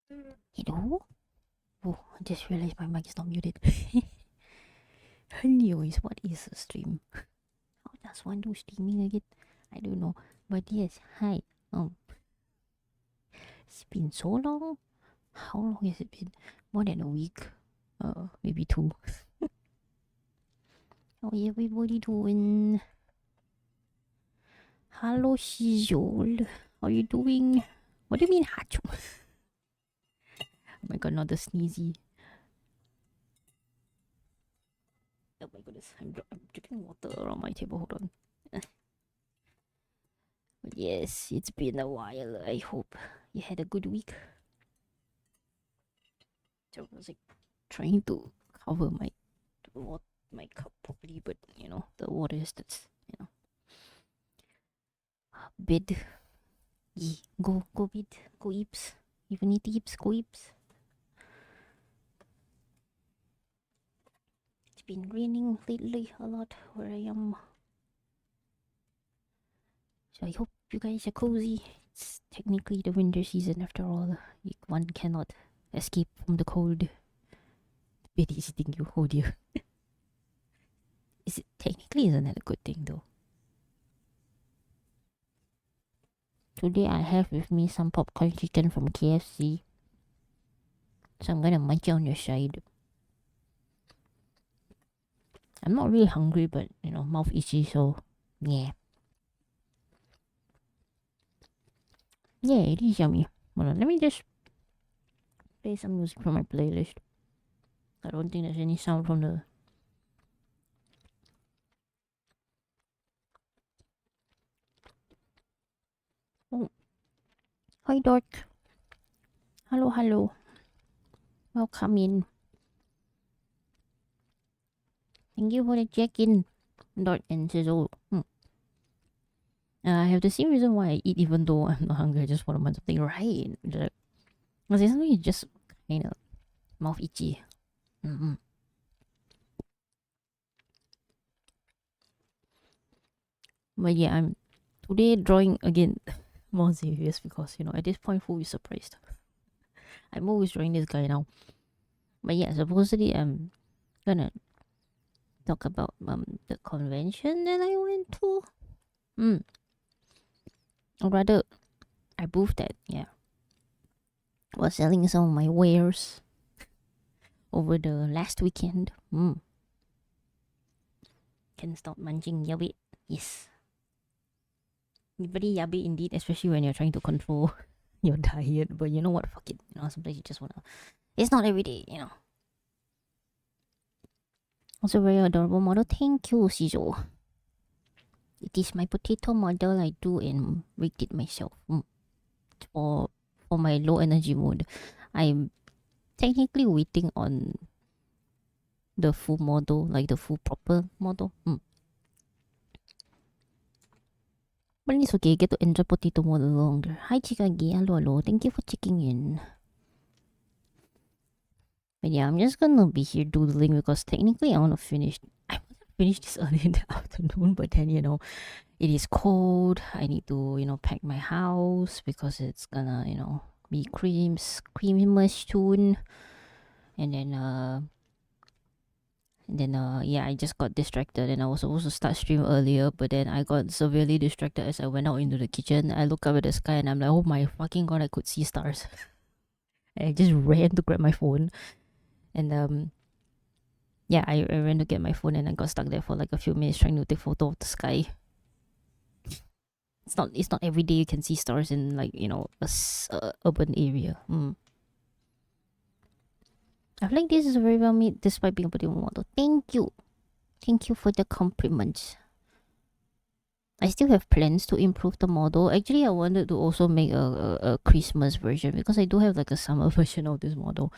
Hello? Oh, I just realized my mic is not muted. Anyways, what is a stream? How does one do streaming again? I don't know. But yes, hi. It's been so long. How long has it been? More than a week. Maybe two. How is everybody doing? Hello, Shizol. How you doing? What do you mean, Hachu? Oh my god, not the sneezy. Oh my goodness, I'm drinking water around my table. Hold on. Yes, it's been a while. I hope you had a good week. So I was like trying to cover my cup properly, but the water is that's bid. Go bid, go eeps. Even need eeps, go eeps. It's been raining lately a lot where I am. So I hope you guys are cozy. It's technically the winter season after all. One cannot escape from the cold. Bid is hitting you. Oh dear. Isn't that a good thing though? Today I have with me some popcorn chicken from KFC. So I'm gonna munch it on your side. I'm not really hungry, but mouth itchy, so yeah. Yeah, it is yummy. Hold on, let me just play some music from my playlist. I don't think there's any sound from the. Oh, hi Dork. Hello. Welcome in. Thank you for the check-in, Dork and Sizzle. I have the same reason why I eat even though I'm not hungry. I just want to munch something right. Because something is just kind of mouth itchy. But yeah, I'm today drawing again more Xaviers because at this point who is surprised? I'm always drawing this guy now. But yeah, supposedly I'm gonna talk about the convention that I went to. Or rather I booth that, yeah. Was selling some of my wares over the last weekend. Can't stop munching yabe. Yes. Very yabe indeed, especially when you're trying to control your diet. But you know what? Fuck it. Sometimes you just wanna. It's not every day. Also very adorable model. Thank you, Shizo. It is my potato model. I do and rigged it myself. For my low energy mode, I'm technically waiting on the full model, like the full proper model. But it's okay. Get to enjoy potato model longer. Hi, Chikagi. Hello. Thank you for checking in. But yeah, I'm just gonna be here doodling because technically I want to finish. I want to finish this early in the afternoon, but then it is cold. I need to pack my house because it's gonna be creamish soon. And then yeah, I just got distracted and I was supposed to start stream earlier, but then I got severely distracted as I went out into the kitchen. I look up at the sky and I'm like, oh my fucking god, I could see stars. I just ran to grab my phone and yeah, I ran to get my phone and I got stuck there for like a few minutes trying to take photo of the sky. It's not every day you can see stars in like a urban area. I feel like this is very well made despite being a potato model. Thank you for the compliments. I still have plans to improve the model. Actually, I wanted to also make a Christmas version because I do have like a summer version of this model.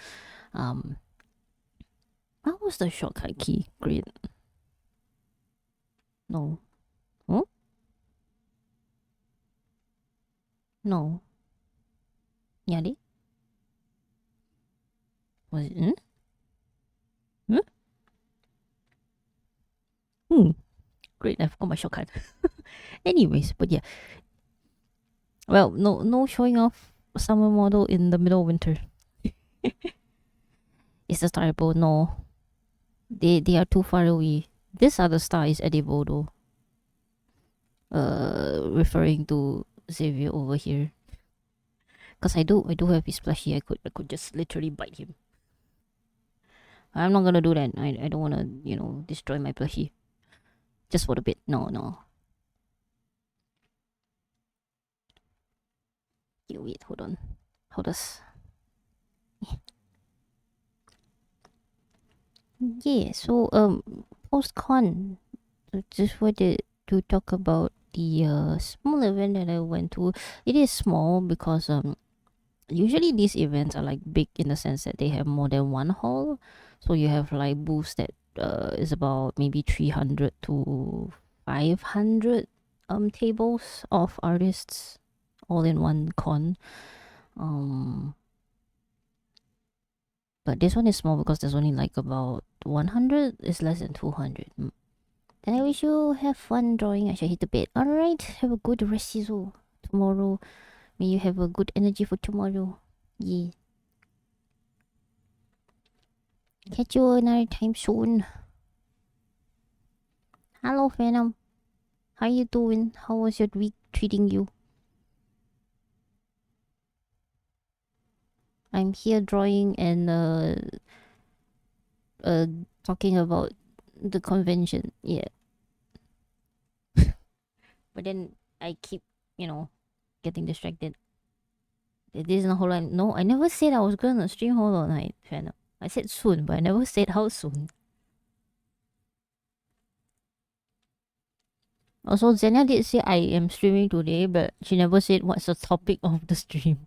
What was the shortcut key? Great. No. Huh? No. Yadi? Was it? Great, I forgot my shortcut. Anyways, but yeah. Well, no showing off summer model in the middle of winter. Is the star edible? No. They are too far away. This other star is edible though. Referring to Xavier over here. Cause I do have his plushie. I could just literally bite him. I'm not gonna do that. I don't wanna, destroy my plushie. Just for a bit. No. Wait, hold on. Hold us. Yeah, so post con, just wanted to talk about the small event that I went to. It is small because usually these events are like big in the sense that they have more than one hall. So you have like booths that is about maybe 300 to 500 tables of artists all in one con. But this one is small because there's only like about 100. It's less than 200. Then I wish you have fun drawing. I shall hit the bed. Alright, have a good rest tomorrow. May you have a good energy for tomorrow. Yeah. Catch you another time soon. Hello, Phantom. How you doing? How was your week treating you? I'm here drawing and uh talking about the convention. Yeah. But then I keep, getting distracted. This is not Hollow Knight. No, I never said I was gonna stream Hollow Knight, Phantom. I said soon, but I never said how soon. Also, Zenia did say I am streaming today, but she never said what's the topic of the stream.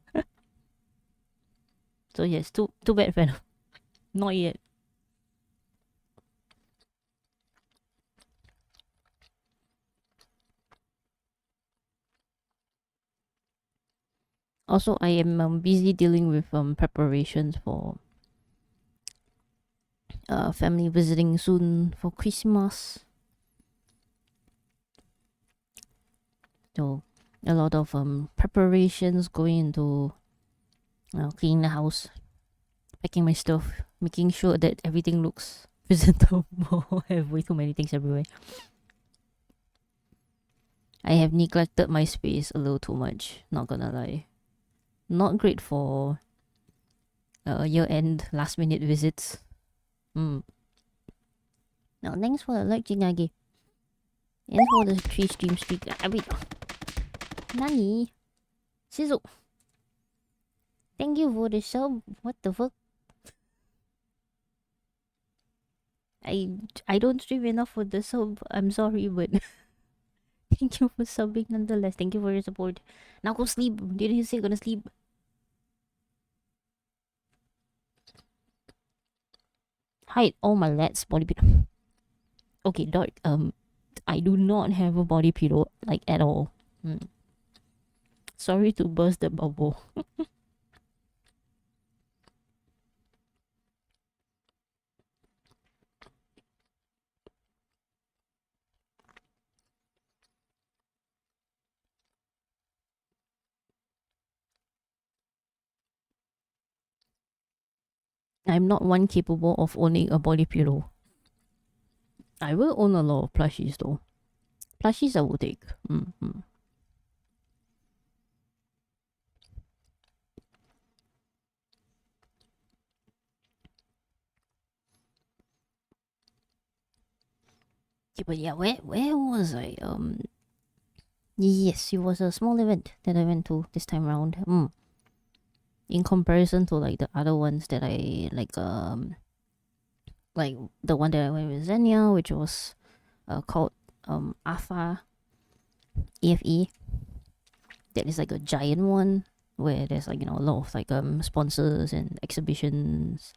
So yes, too bad, Phantom. Not yet. Also, I am busy dealing with preparations for family visiting soon for Christmas. So a lot of preparations going into cleaning the house, packing my stuff, making sure that everything looks presentable. I have way too many things everywhere. I have neglected my space a little too much, not gonna lie. Not great for year-end last-minute visits. Now, thanks for the like, Jingagi. And for the 3 stream streak. Wait. Nani? Shizu. Thank you for the sub. What the fuck? I don't stream enough for the sub. I'm sorry, but thank you for subbing nonetheless. Thank you for your support. Now go sleep. Didn't you say you're gonna sleep? Hide all my lads body pillow. Okay, dark. I do not have a body pillow like at all. Sorry to burst the bubble. I'm not one capable of owning a body pillow. I will own a lot of plushies though. Plushies I will take. Yeah, but yeah, where was I? Yes, it was a small event that I went to this time around. In comparison to like the other ones that I like the one that I went with Xenia, which was called AFA EFE. That is like a giant one where there's like a lot of like sponsors and exhibitions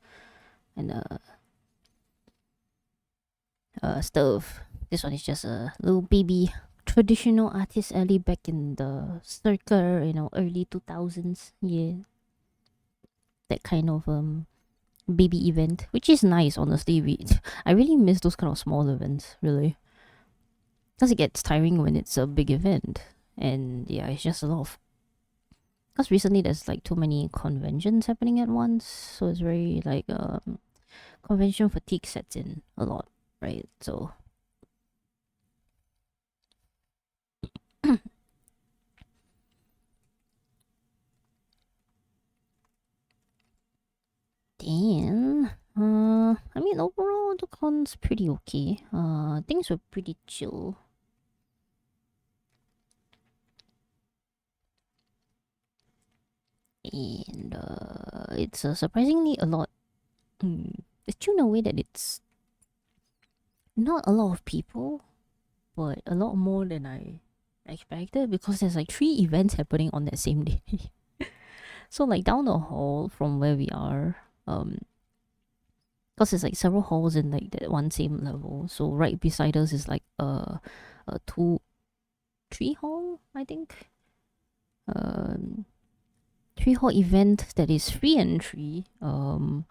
and stuff. This one is just a little baby traditional artist alley back in the circa early 2000s. Yeah, that kind of baby event, which is nice, honestly. I really miss those kind of small events, really, because it gets tiring when it's a big event. And yeah, it's just a lot of Because recently there's like too many conventions happening at once, so it's very like convention fatigue sets in a lot, right? So then I mean overall the con's pretty okay. Things were pretty chill. And it's surprisingly a lot. It's tuned in a way that it's not a lot of people, but a lot more than I expected because there's like 3 events happening on that same day. So like down the hall from where we are, because there's like several halls in like that one same level. So right beside us is like a 3 hall, I think. Um, 3 hall event that is free entry. Full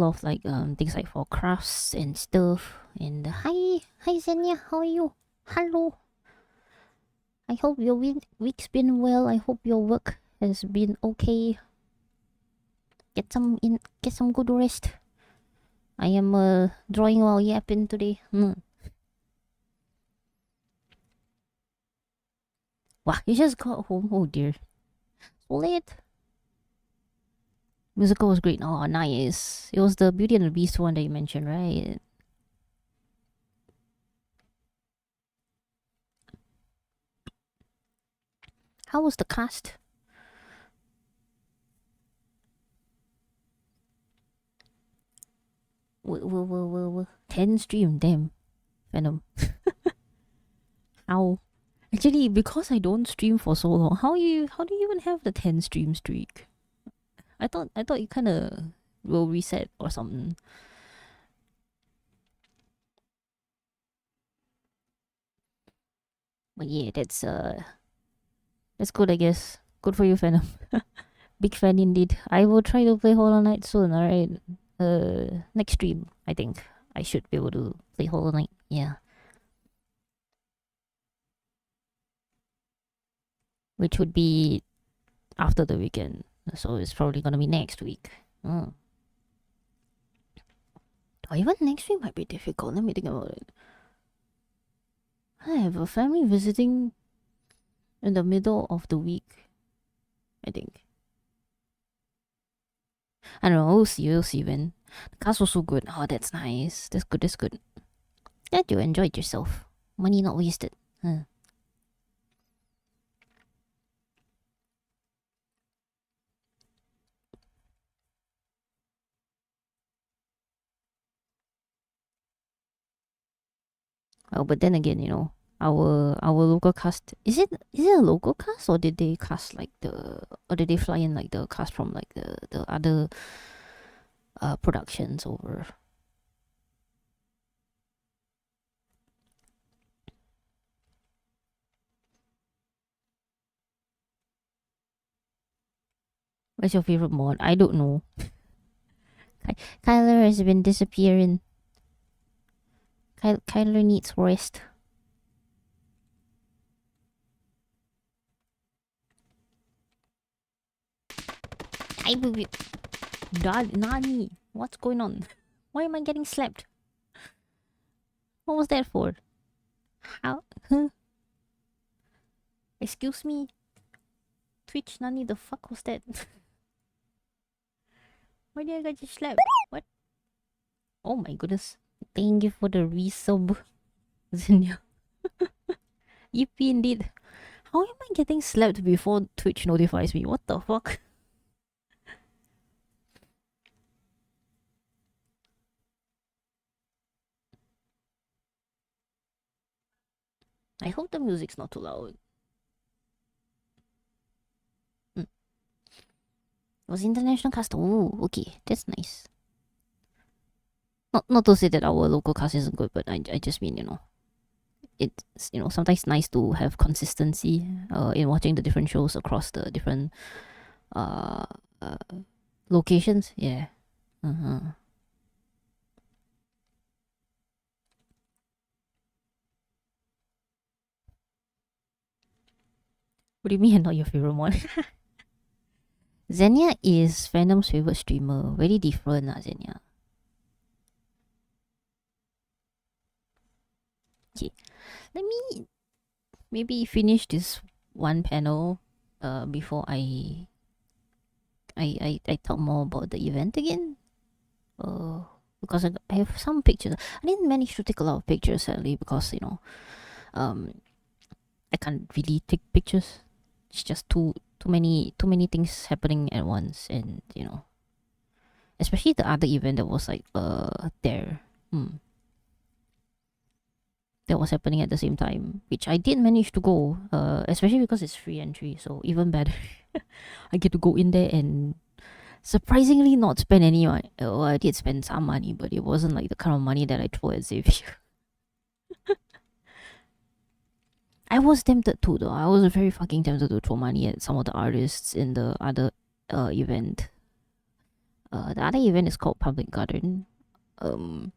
of like things like for crafts and stuff. And hi Zenia, how are you? Hello. I hope your week's been well. I hope your work has been okay. Get some good rest. I am drawing while yapping today. Wow, you just got home. Oh dear. So late. Musical was great. Oh, nice. It was the Beauty and the Beast one that you mentioned, right? How was the cast? 10 stream, damn. Venom. How? Actually, because I don't stream for so long, how do you even have the 10 stream streak? I thought you kinda will reset or something. But yeah, that's good I guess. Good for you, Venom. Big fan indeed. I will try to play Hollow Knight soon, alright? Next stream, I think. I should be able to play Hollow Knight. Yeah. Which would be after the weekend. So it's probably gonna be next week. Oh. Or even next week might be difficult. Let me think about it. I have a family visiting in the middle of the week, I think. I don't know. We'll see when. The cast was so good. Oh, that's nice. That's good. That's good. Glad you enjoyed yourself. Money not wasted. Huh. Oh, but then again, our local cast is it a local cast or did they cast like or did they fly in like the cast from like the other productions over? What's your favorite mod? I don't know. Kyler has been disappearing. Kyler needs rest. I will be. Nani? What's going on? Why am I getting slapped? What was that for? How? Huh? Excuse me? Twitch Nani, the fuck was that? Why did I get slapped? What? Oh my goodness. Thank you for the resub, Zinnia. Yippee indeed. How am I getting slapped before Twitch notifies me? What the fuck? I hope the music's not too loud. It was international cast. Oh, okay. That's nice. Not to say that our local cast isn't good, but I just mean, it's sometimes nice to have consistency in watching the different shows across the different uh, uh locations. Yeah. Uh-huh. What do you mean not your favorite one? Xenia is Fandom's favorite streamer. Very different, Xenia. Okay, let me maybe finish this one panel before I talk more about the event again. Because I have some pictures. I didn't manage to take a lot of pictures sadly because um I can't really take pictures. It's just too many things happening at once, and especially the other event that was like there. That was happening at the same time, which I did manage to go, especially because it's free entry, so even better. I get to go in there and surprisingly not spend any money. Well, I did spend some money, but it wasn't like the kind of money that I throw at Xavier. I was tempted to though. I was very fucking tempted to throw money at some of the artists in the other event. The other event is called Public Garden. Um,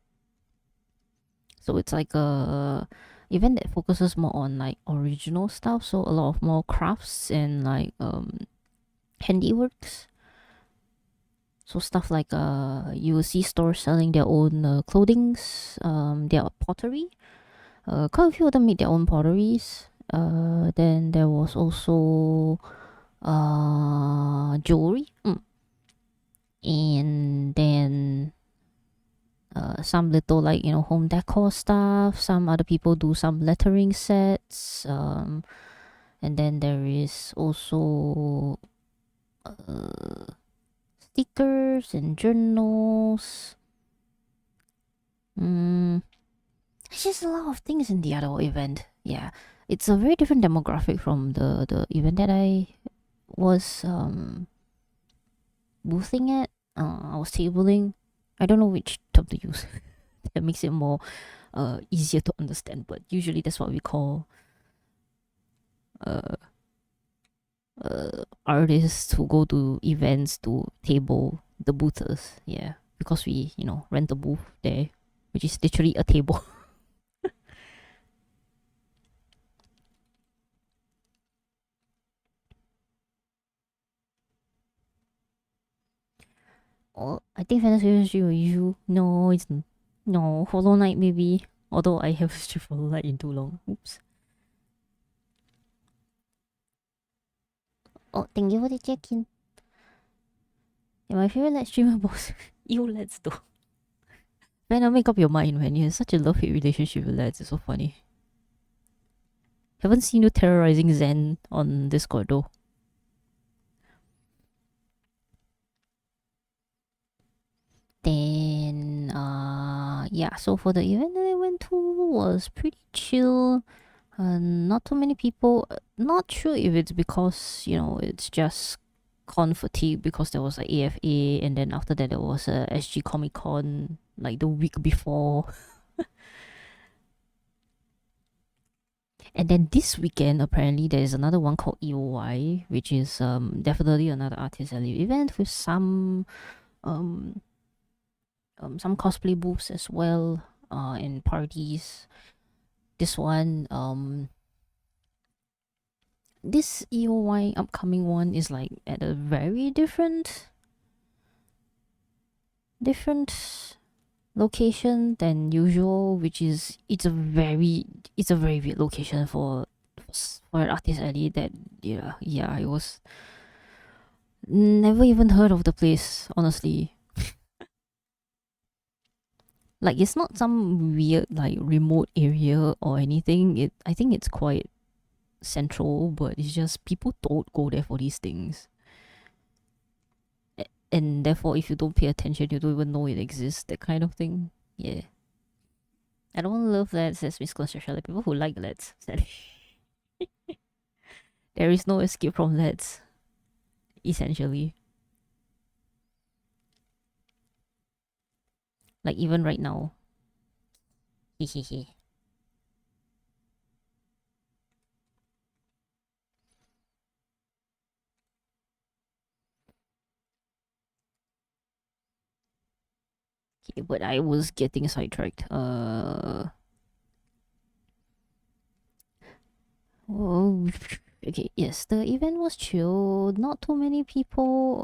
so it's like a event that focuses more on like original stuff. So a lot of more crafts and like handiworks. So stuff like you will see stores selling their own clothings, their pottery. Quite a few of them make their own potteries. Then there was also jewelry. And then some little like home decor stuff. Some other people do some lettering sets. And then there is also stickers and journals. It's just a lot of things in the other event. Yeah, it's a very different demographic from the event that I was boothing at. I was tabling. I don't know which term to use. That makes it more easier to understand. But usually that's what we call uh, artists who go to events to table the boothers. Yeah, because we rent a booth there, which is literally a table. Oh, I think Fantasy Street with you. No, it's no Hollow Knight maybe. Although I have streamed Hollow Knight in too long. Oops. Oh, thank you for the check-in. Yeah, my favorite live streamer was you. Let's do. Man, I'll make up your mind, man. You have such a love-hate relationship with lads. It's so funny. Haven't seen you terrorizing Zen on Discord though. Then, yeah. So for the event that I went to was pretty chill. Not too many people. Not sure if it's because it's just con fatigue because there was like AFA, and then after that there was a SG Comic Con like the week before. And then this weekend apparently there is another one called EOY, which is definitely another artist alley event with um some cosplay booths as well, and parties. This one this EOY upcoming one is like at a very different location than usual, which is it's a very weird location for an artist alley that yeah it was never even heard of the place honestly. Like it's not some weird like remote area or anything. I think it's quite central, but it's just people don't go there for these things. And therefore if you don't pay attention you don't even know it exists, that kind of thing. Yeah. I don't love that as misconception. Like people who like LEDs. There is no escape from LEDs, essentially. Like even right now. Hehehe. Okay, but I was getting sidetracked. Oh, Okay, yes, the event was chill. Not too many people.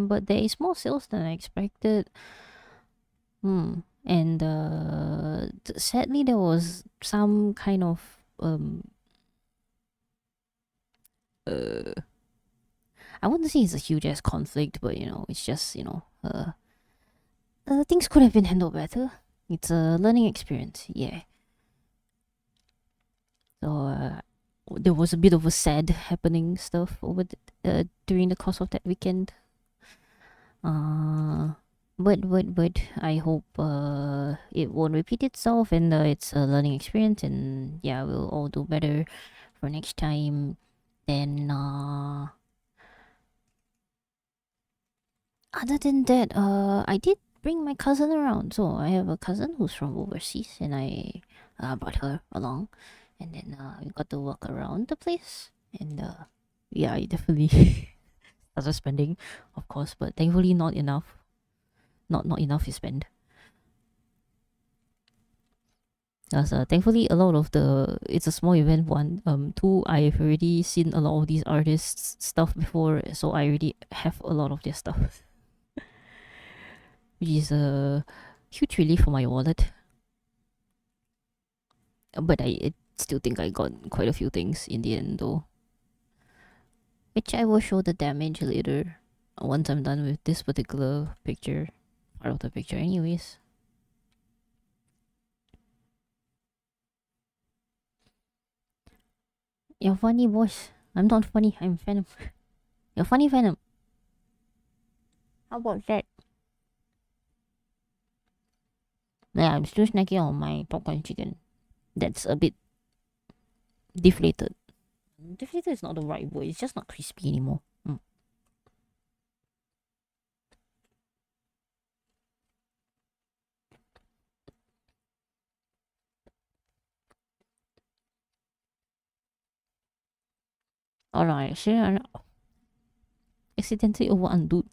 But there is more sales than I expected. And sadly, there was some kind of uh, I wouldn't say it's a huge ass conflict, but it's just things could have been handled better. It's a learning experience, yeah. So there was a bit of a sad happening stuff during the course of that weekend. But I hope it won't repeat itself, and it's a learning experience, and yeah, we'll all do better for next time. Then other than that, I did bring my cousin around. So I have a cousin who's from overseas, and I brought her along, and then we got to walk around the place, and yeah, I definitely started spending, of course, but thankfully not enough. Not enough to spend. Because thankfully a lot of it's a small event. One, two, I've already seen a lot of these artists stuff before, so I already have a lot of their stuff, which is a huge relief for my wallet. But I still think I got quite a few things in the end, though, which I will show the damage later once I'm done with this particular picture, part of the picture, anyways. You're funny, boss. I'm not funny. I'm Venom. You're funny, Venom. How about that? Yeah, I'm still snacking on my popcorn chicken. That's a bit deflated. Deflated is not the right word. It's just not crispy anymore. Alright, so I accidentally over undid.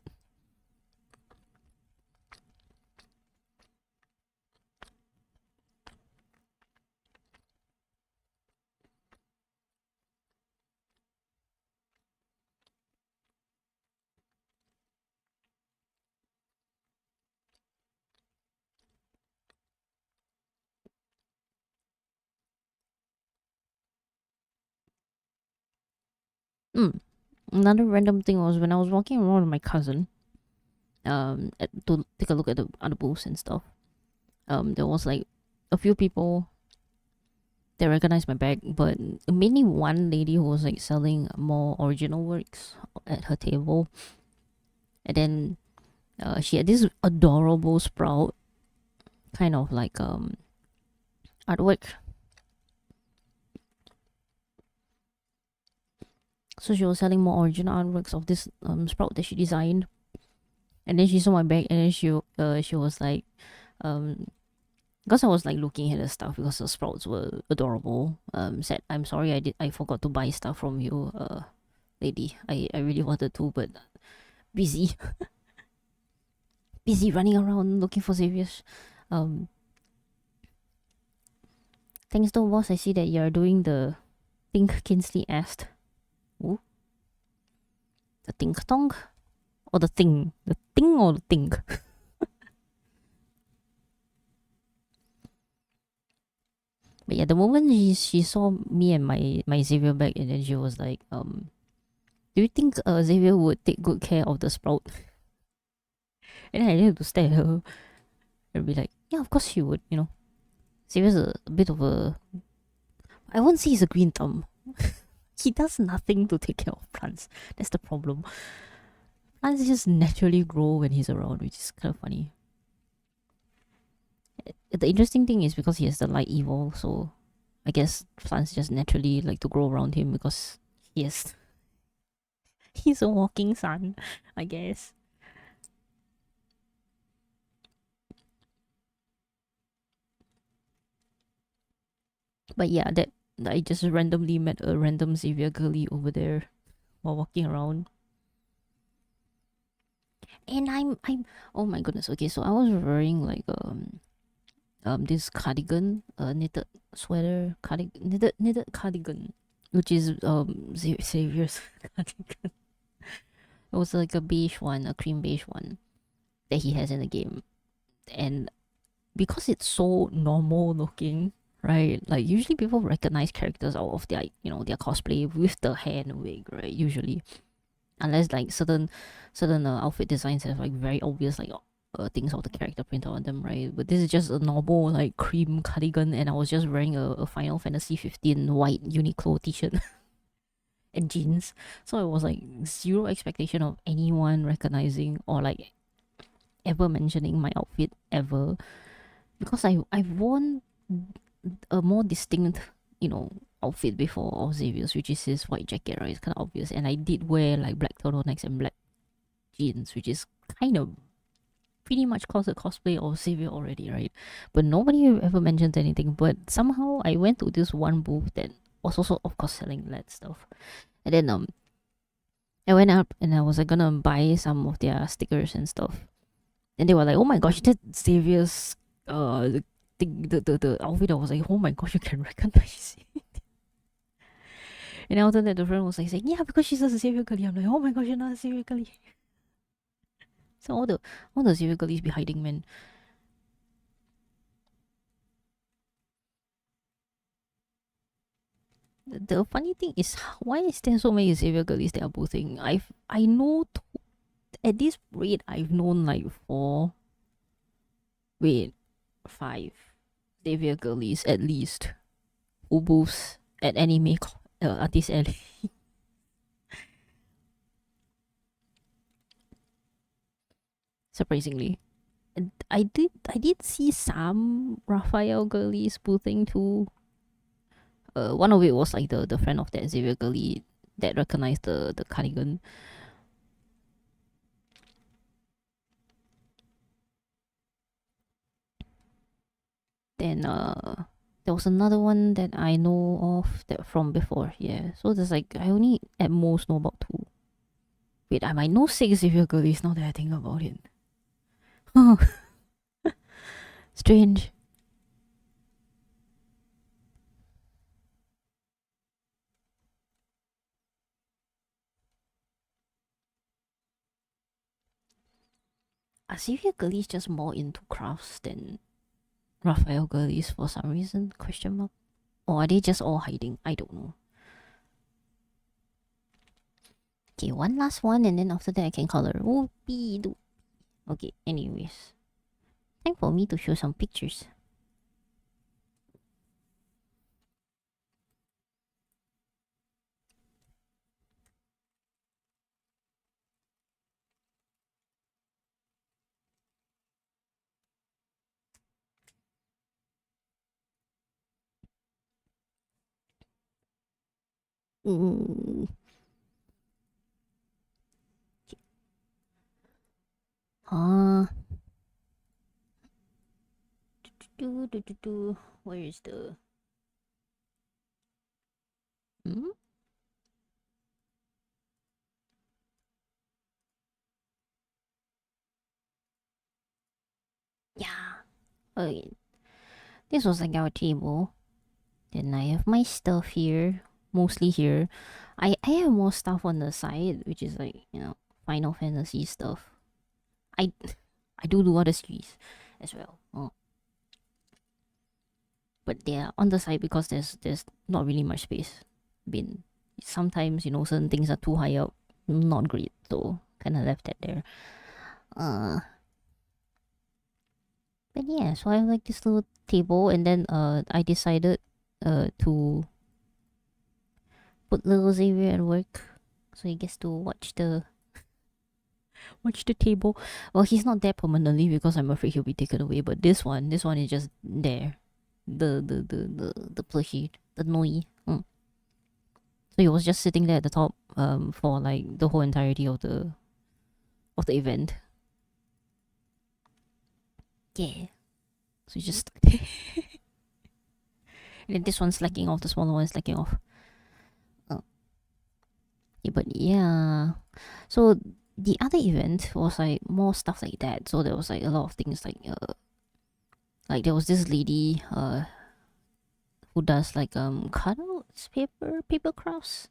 Another random thing was when I was walking around with my cousin, to take a look at the other booths and stuff. There was like a few people that recognized my bag, but mainly one lady who was like selling more original works at her table. And then she had this adorable sprout, kind of like artwork. So she was selling more original artworks of this sprout that she designed. And then she saw my bag, and then she was like, because I was like looking at the stuff because the sprouts were adorable. Said, I'm sorry, I forgot to buy stuff from you, lady. I really wanted to, but busy, busy running around looking for Xavier's. Thanks though, boss. I see that you're doing the think Kinsley asked. Ooh. The think tong? Or the thing? The thing or the think? But yeah, the moment she saw me and my Xavier bag, and then she was like, do you think Xavier would take good care of the sprout? And then I had to stare at her and be like, yeah, of course she would, Xavier's a bit of a, I won't say he's a green thumb. He does nothing to take care of plants. That's the problem. Plants just naturally grow when he's around, which is kind of funny. The interesting thing is because he has the light evil, so I guess plants just naturally like to grow around him because he's a walking sun, I guess. But yeah, that I just randomly met a random Xavier girly over there while walking around. And I'm oh my goodness, okay, so I was wearing like this cardigan, knitted sweater, knitted cardigan. which is Xavier's cardigan. It was like a beige one, a cream beige one that he has in the game. And because it's so normal looking, right? Like usually people recognize characters out of their, their cosplay with the hair and the wig, right? Usually, unless like certain outfit designs have like very obvious like things of the character printed on them, right? But this is just a normal like cream cardigan, and I was just wearing a Final Fantasy 15 white Uniqlo t-shirt and jeans, so it was like zero expectation of anyone recognizing or like ever mentioning my outfit ever, because I've worn a more distinct, outfit before of Xavier's, which is his white jacket, right? It's kind of obvious, and I did wear like black turtlenecks and black jeans, which is kind of pretty much cause a cosplay of Xavier already, right? But nobody ever mentioned anything. But somehow I went to this one booth that was also, of course, selling that stuff, and then I went up and I was like gonna buy some of their stickers and stuff, and they were like, "Oh my gosh, that's Xavier's the outfit." I was like, "Oh my gosh, you can recognize it." And after that, the friend was like saying, "Yeah, because she's a Xavier girlie." I'm like, "Oh my gosh, you're not a Xavier girlie." So all the Xavier girlies be hiding, man. The funny thing is, why is there so many Xavier girlies that are boothing? I know at this rate I've known like four, wait, five Xavier girlies at least who booths at anime artist alley. Surprisingly, and I did see some Raphael girlies boothing too. One of it was like the friend of that Xavier girlie that recognized the cardigan. Then there was another one that I know of that from before. Yeah, so there's like I only at most know about two. Wait, I might know six Xavier girlies now that I think about it. Strange. Are Xavier girlies just more into crafts than Raphael girlies for some reason? Question mark. Or are they just all hiding? I don't know. Okay, one last one, and then after that I can color. Whoopie doo. Okay, anyways. Time for me to show some pictures. Mm. Ah. Where is the... Hmm? Yeah. Okay. This was like our table. Then I have my stuff here. Mostly here. I have more stuff on the side, which is like, Final Fantasy stuff. I I do other series as well. Oh. But they are on the side because there's not really much space. Been sometimes, certain things are too high up. Not great, so kinda left that there. Uh but yeah, so I have like this little table, and then I decided to put little Xavier at work, so he gets to watch the table. Well, he's not there permanently because I'm afraid he'll be taken away. But this one is just there. The plushie, the noi. So he was just sitting there at the top for like the whole entirety of the event. Yeah. So he's just stuck there. And then this one's slacking off, the smaller one is slacking off. Yeah, but yeah. So the other event was like more stuff like that. So there was like a lot of things like there was this lady who does like cutouts, paper crafts,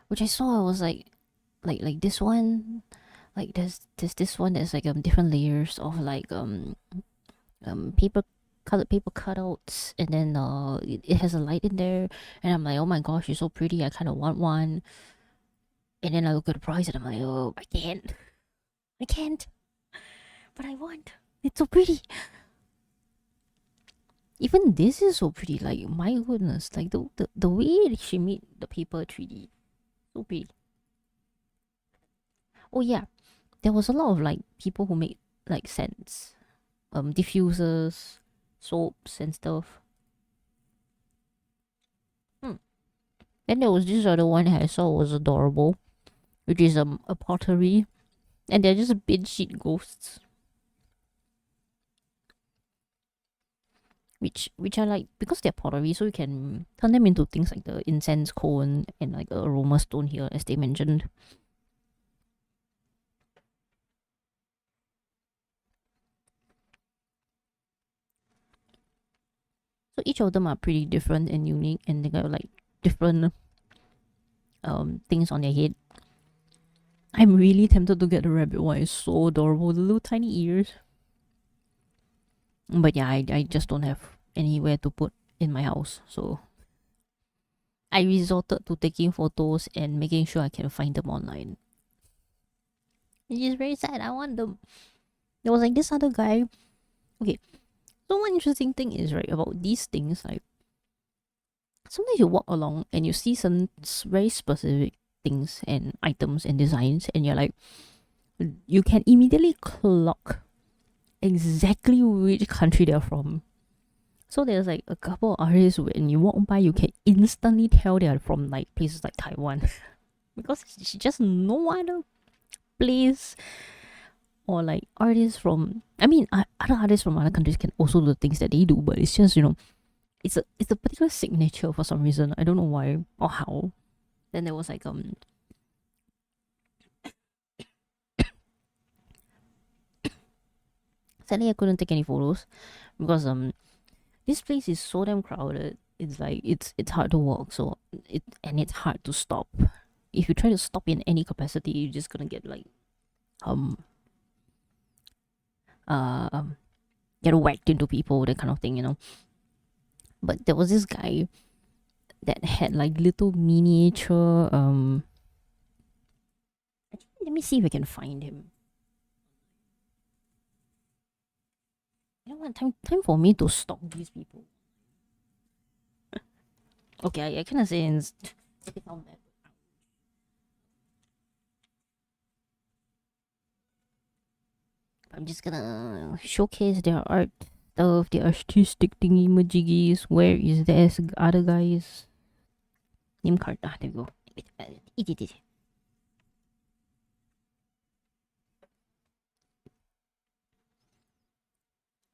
which I saw. I was like this one, like there's this one that's like different layers of like paper colored paper cutouts, and then it has a light in there, and I'm like, oh my gosh, it's so pretty. I kind of want one. And then I look at the price and I'm like, oh, I can't, but I want. It's so pretty. Even this is so pretty. Like my goodness, like the way she made the paper 3D, so pretty. Oh yeah, there was a lot of like people who made like scents, diffusers, soaps and stuff. Then there was this other one I saw was adorable, which is a pottery, and they're just bed sheet ghosts, which I like because they're pottery, so you can turn them into things like the incense cone and like the aroma stone here, as they mentioned. So each of them are pretty different and unique, and they got like different things on their head. I'm really tempted to get the rabbit one. It's so adorable, the little tiny ears. But yeah, I just don't have anywhere to put in my house, so I resorted to taking photos and making sure I can find them online. Which is very sad. I want them. There was like this other guy. Okay, so one interesting thing is right about these things, like sometimes you walk along and you see some very specific things and items and designs, and you're like, you can immediately clock exactly which country they're from. So there's like a couple of artists when you walk by, you can instantly tell they're from like places like Taiwan because it's just no other place, or like artists from. I mean, other artists from other countries can also do the things that they do, but it's just it's a particular signature for some reason. I don't know why or how. Then there was like sadly I couldn't take any photos because this place is so damn crowded. It's like it's hard to walk, so it's hard to stop. If you try to stop in any capacity, you're just gonna get like um uh um, get whacked into people, that kind of thing, you know. But there was this guy that had like little miniature let me see if I can find him. You know what? Time for me to stalk these people. Okay, I cannot say it's typical that. I'm just gonna showcase their art stuff, their artistic thingy majiggies. Where is this other guy's name card? Ah, there we go. Wait.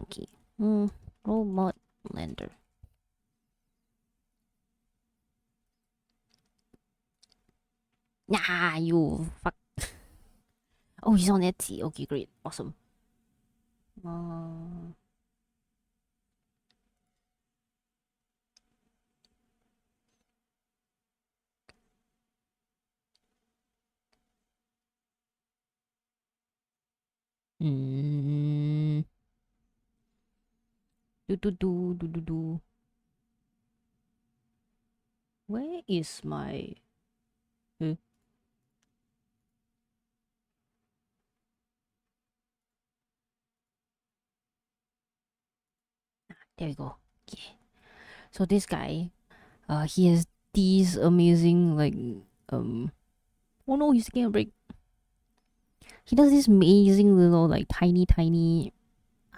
Okay. Robot Blender. Nah, you fuck. Oh, he's on Etsy. Okay, great. Awesome. Uh, mm, do. Where is my. Uh, there we go. Okay. So this guy, he has these amazing like um. Oh no, he's taking a break. He does this amazing little like tiny.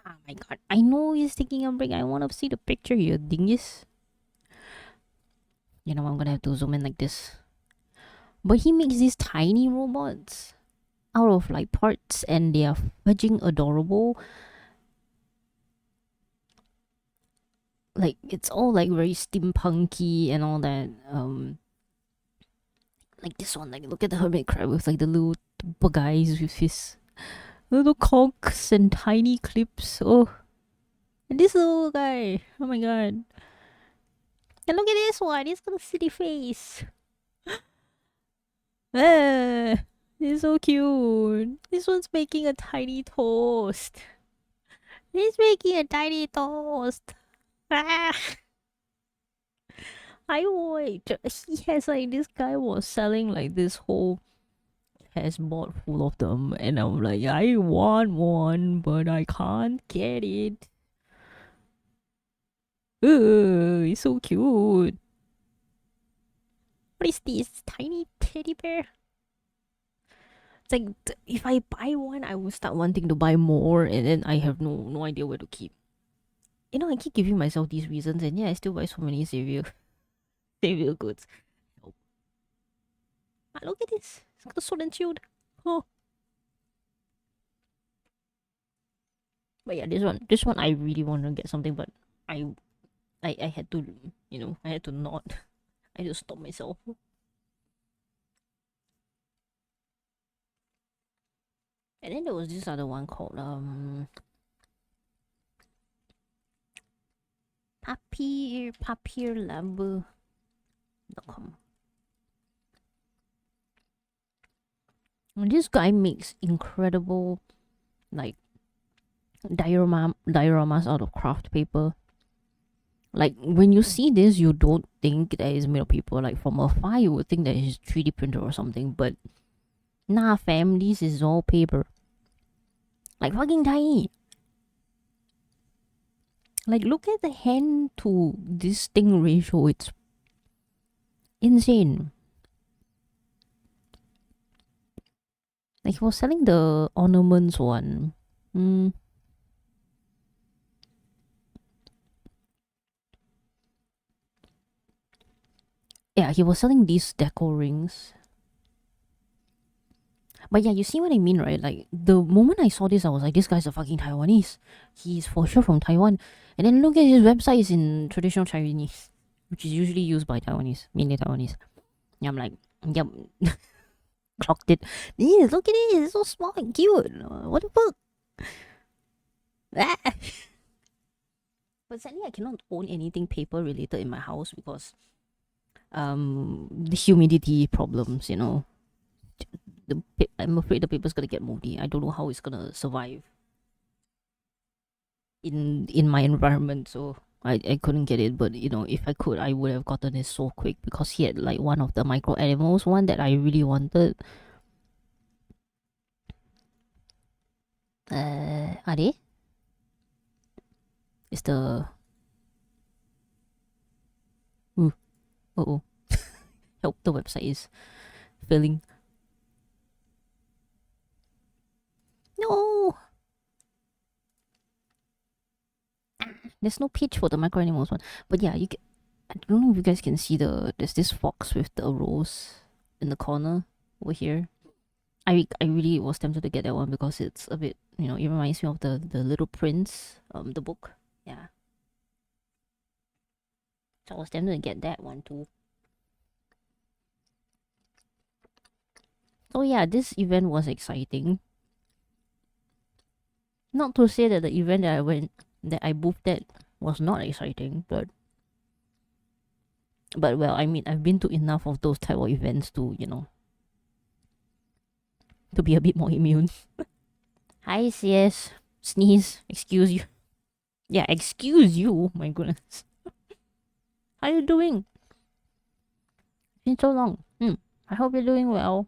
Oh my god! I know he's taking a break. I want to see the picture here, dingus. You know I'm gonna have to zoom in like this. But he makes these tiny robots out of like parts, and they are fudging adorable. Like it's all like very steampunky and all that. Like this one, like look at the hermit crab with like the little guys with his little cogs and tiny clips. Oh, and this little guy. Oh my god. And look at this one. It's got a city face. Ah, it's so cute. This one's making a tiny toast. He's making a tiny toast. Ah, I wait. He has like this guy was selling like this whole has bought full of them, and I'm like, I want one, but I can't get it. It's so cute. What is this tiny teddy bear? It's like if I buy one, I will start wanting to buy more, and then I have no idea where to keep. You know, I keep giving myself these reasons, and yeah, I still buy so many Xavier Xavier goods. Oh. Ah, look at this. It's got a sword and shield. Oh. But yeah, this one I really want to get something, but I I had to, I had to not. I had to stop myself. And then there was this other one called papierlab.com. And this guy makes incredible like dioramas out of craft paper. Like when you see this, you don't think that it's made of paper. Like from afar, you would think that it's 3D printer or something. But nah, fam, this is all paper. Like fucking tiny. Like look at the hand to this thing ratio. It's insane. Like he was selling the ornaments one. Yeah, he was selling these deco rings. But yeah, you see what I mean, right? Like the moment I saw this, I was like, this guy's a fucking Taiwanese. He's for sure from Taiwan. And then look at his website is in traditional Chinese, which is usually used by Taiwanese, mainly Taiwanese. And I'm like, yep, clocked it. Yeah, look at it, it's so small and cute. What the fuck? Ah. But sadly, I cannot own anything paper related in my house because the humidity problems, I'm afraid the paper's gonna get moldy. I don't know how it's gonna survive in my environment, so I couldn't get it. But if I could, I would have gotten it so quick because he had like one of the micro animals, one that I really wanted. Are they? Is the oh help, the website is failing. No, there's no page for the micro animals one. But yeah, I don't know if you guys can see there's this fox with the rose in the corner over here. I really was tempted to get that one because it's a bit, it reminds me of the Little Prince, the book. Yeah. So I was tempted to get that one too. So yeah, this event was exciting. Not to say that the event that I booked at was not exciting, but well, I mean, I've been to enough of those type of events to, to be a bit more immune. Hi, CS. Sneeze. Excuse you. Yeah, excuse you. My goodness. How you doing? It's been so long. I hope you're doing well.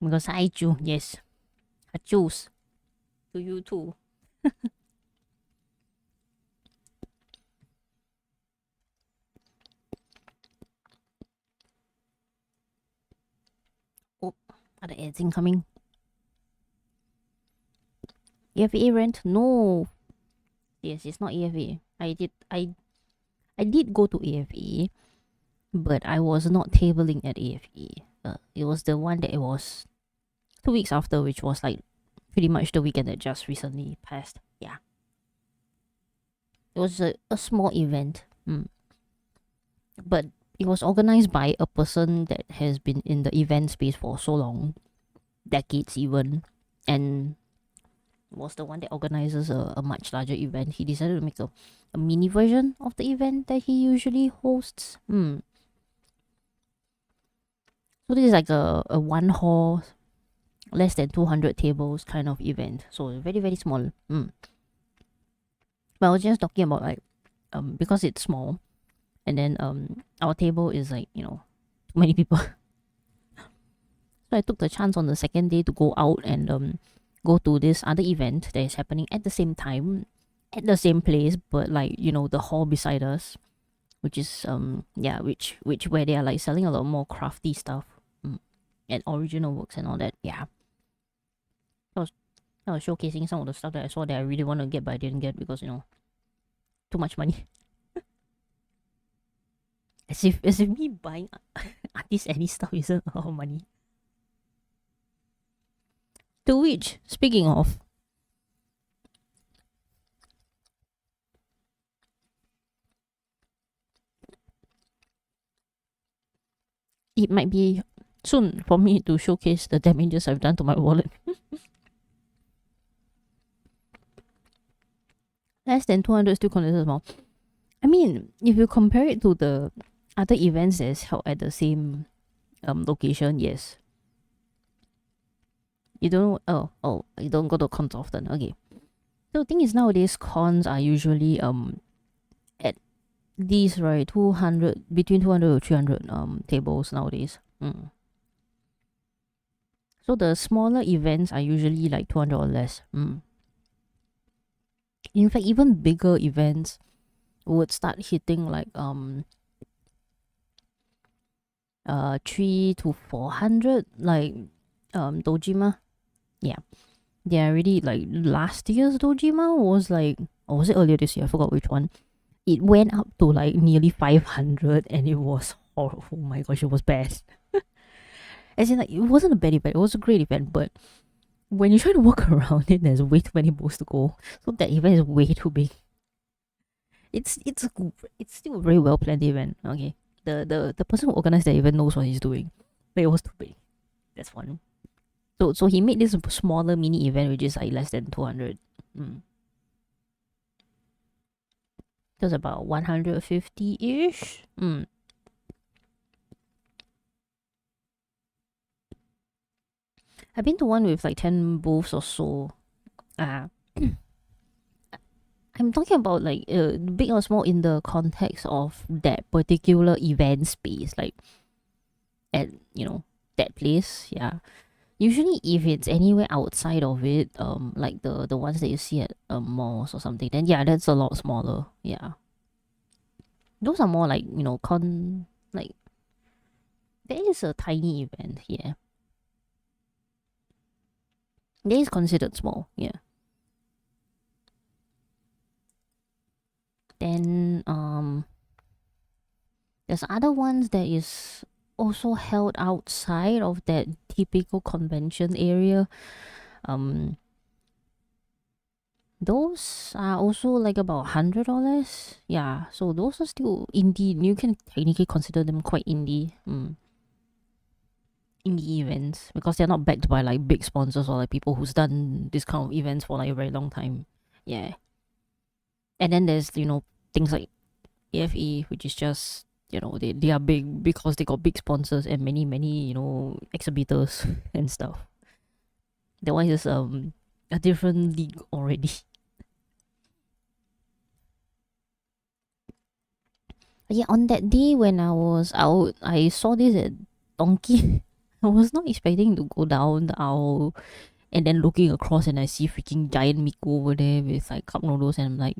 Because I do, yes. I choose. To you too. Oh, are the ads incoming? EFA rent? No. Yes, it's not EFA. I did go to AFA, but I was not tabling at AFA. It was the one that it was 2 weeks after, which was like pretty much the weekend that just recently passed. Yeah. It was a small event. But it was organized by a person that has been in the event space for so long, decades even, and was the one that organizes a much larger event. He decided to make a mini version of the event that he usually hosts. So this is like a one hall, less than 200 tables kind of event. So very, very small. But I was just talking about like, because it's small, and then our table is like, too many people. So I took the chance on the second day to go out and go to this other event that is happening at the same time, at the same place, but like, the hall beside us, which is which where they are like selling a lot more crafty stuff, and original works and all that. Yeah. I was showcasing some of the stuff that I saw that I really want to get but I didn't get because, too much money. As if me buying artist any stuff isn't a lot of money. To which, speaking of, it might be soon for me to showcase the damages I've done to my wallet. Less than 200 still considered small. I mean, if you compare it to the other events that's held at the same location, yes. You don't you don't go to cons often. Okay. So the thing is nowadays cons are usually at these right 200 between 200 to 300 tables nowadays. So the smaller events are usually like 200 or less. In fact, even bigger events would start hitting like 3 to 400, like Dojima. Yeah. They are already like last year's Dojima was like, or was it earlier this year? I forgot which one. It went up to like nearly 500 and it was horrible. Oh my gosh, it was bad. As in, like, it wasn't a bad event, it was a great event, but when you try to walk around it, there's way too many booths to go. So that event is way too big. It's still a very well planned event. Okay. The person who organized the event knows what he's doing. But it was too big. That's one. So he made this smaller mini event which is like less than 200. It was about 150-ish. I've been to one with like 10 booths or so. I'm talking about like big or small in the context of that particular event space, like at that place. Yeah. Usually, if it's anywhere outside of it, like the ones that you see at malls or something, then yeah, that's a lot smaller. Yeah. Those are more like like there is a tiny event here. That is considered small. Yeah. Then there's other ones that is also held outside of that typical convention area. Those are also like about $100. Yeah, so those are still indie. You can technically consider them quite indie. Indie events because they're not backed by like big sponsors or like people who's done this kind of events for like a very long time. Yeah. And then there's things like AFE, which is just they are big because they got big sponsors and many exhibitors and stuff. That one is a different league already. Yeah, on that day when I was out, I saw this at Donkey. I was not expecting to go down the aisle and then looking across and I see freaking giant Miku over there with like cup noodles and I'm like,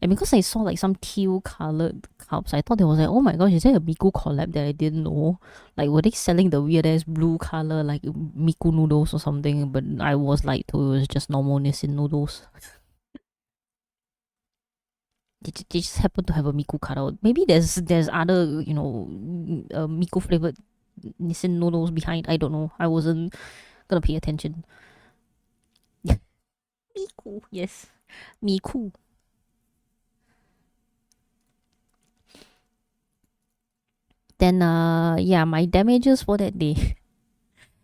and because I saw like some teal colored cups, I thought there was like, oh my gosh, is there a Miku collab that I didn't know? Like, were they selling the weird ass blue color like Miku noodles or something? But I was like, it was just normal Nissin noodles. They just happen to have a Miku cutout. Maybe there's other Miku flavored Nissin noodles behind. I don't know. I wasn't gonna pay attention. Miku, yes, Miku. then yeah, my damages for that day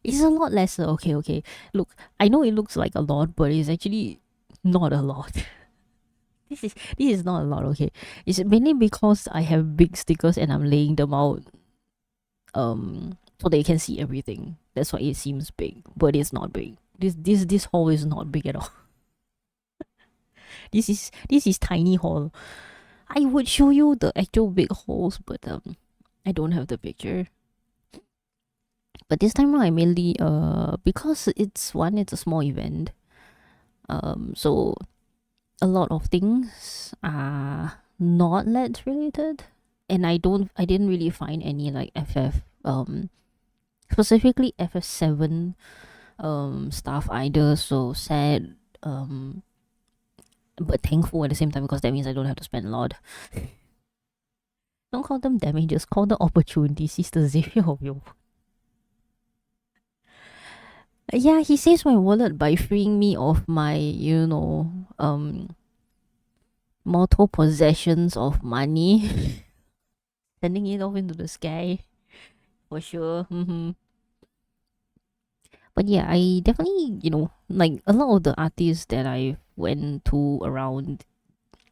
is a lot lesser. Okay, okay. Look, I know it looks like a lot, but it's actually not a lot. This is not a lot, okay. It's mainly because I have big stickers and I'm laying them out so that you can see everything. That's why it seems big, but it's not big. This hole is not big at all. This is tiny hole. I would show you the actual big holes, but I don't have the picture. But this time around I mainly because it's a small event. So a lot of things are not LED related. And I didn't really find any like FF specifically FF7 stuff either, so sad but thankful at the same time because that means I don't have to spend a lot. Don't call them damages, call them opportunities. He's the Xavier of your. Yeah, he saves my wallet by freeing me of my, multiple possessions of money. Sending it off into the sky. For sure. But yeah, I definitely, like a lot of the artists that I went to around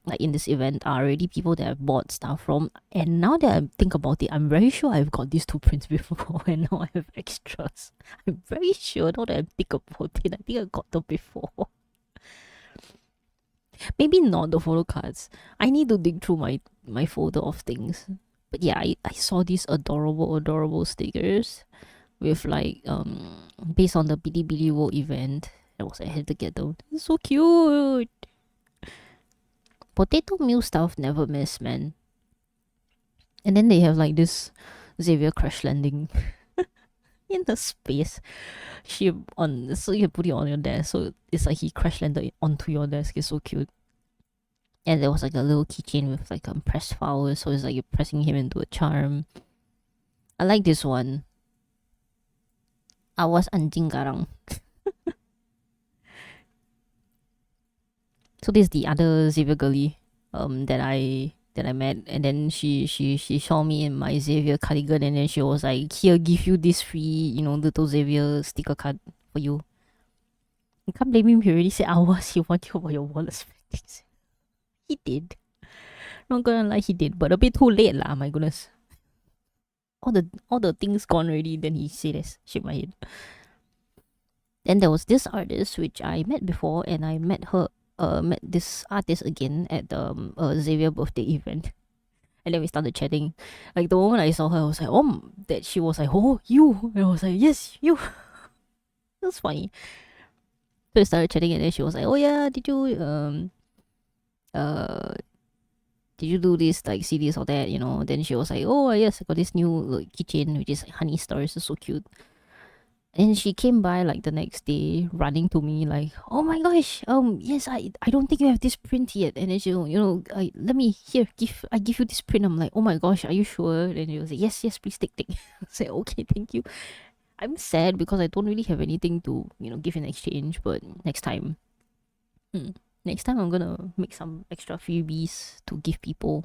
like in this event are already people that I've bought stuff from. And now that I think about it, I'm very sure I've got these two prints before and now I have extras. I'm very sure now that I think about it, I think I got them before. Maybe not the photo cards. I need to dig through my folder of things. But yeah, I saw these adorable stickers with like based on the Bilibili World event. I had to get them. It's so cute. Potato meal stuff never miss, man. And then they have like this Xavier crash landing in the space ship on, so you can put it on your desk. So it's like he crash landed onto your desk. It's so cute. And there was like a little keychain with like pressed flowers, so it's like you're pressing him into a charm. I like this one. Awas anjing garang. So this is the other Xavier girlie that I met, and then she saw me in my Xavier cardigan, and then she was like, "Here, give you this free, little Xavier sticker card for you." You can't blame him. He already said, "Awas, he want you about your wallet spendings." He did. Not gonna lie, he did, but a bit too late lah. My goodness, all the things gone already. Then he said this. Shake my head. Then there was this artist which I met before, and I met this artist again at the Xavier birthday event. And then we started chatting. Like the moment I saw her, I was like, oh, that she was like, oh, you. And I was like, yes, you. It was funny. So we started chatting, and then she was like, oh yeah, uh did you do this, like see this or that, Then she was like, oh yes, I got this new like, keychain which is like honey stars. It's so cute. And she came by like the next day running to me like, oh my gosh, yes, I don't think you have this print yet. And then she, let me here, I give you this print. I'm like, oh my gosh, are you sure? And she was like, yes, please take. I said, okay, thank you. I'm sad because I don't really have anything to, give in exchange, but next time. Next time I'm gonna make some extra freebies to give people,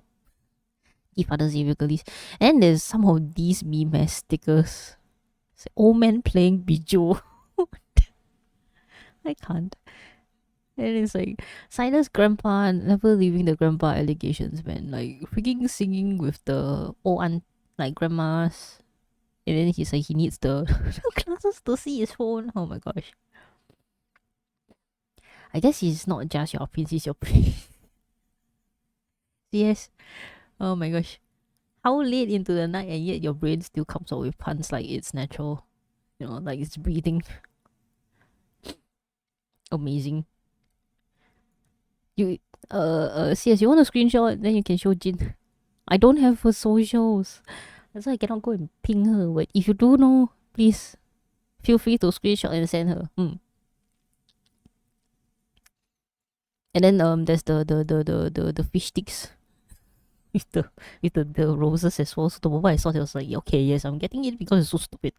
give other Xavier girlies. And there's some of these meme stickers. It's like, old man playing bijou. I can't. And it's like Silas' grandpa never leaving the grandpa allegations, man. Like freaking singing with the old aunt, like grandmas. And then he's like he needs the glasses to see his phone. Oh my gosh. I guess he's not just your prince, he's your prince. Yes. Oh my gosh. How late into the night and yet your brain still comes out with puns like it's natural. Like it's breathing. Amazing. You CS, you want a screenshot? Then you can show Jin. I don't have her socials. That's why I cannot go and ping her. But if you do know, please feel free to screenshot and send her. And then there's the fish sticks with the roses as well. So the moment I saw it, I was like, okay, yes, I'm getting it because it's so stupid.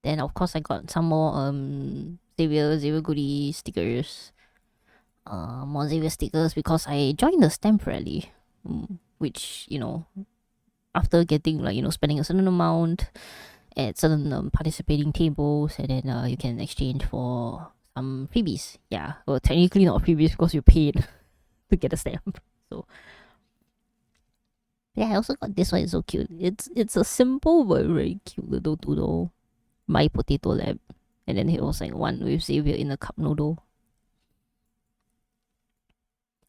Then of course I got some more Xavier goodie stickers. more Xavier stickers because I joined the stamp rally, which after getting spending a certain amount at certain participating tables, and then you can exchange for some freebies. Yeah, well, technically not freebies because you paid to get a stamp. So yeah, I also got this one. It's so cute. It's a simple but very cute little doodle. My potato lab, and then it was like one with Xavier in a cup noodle.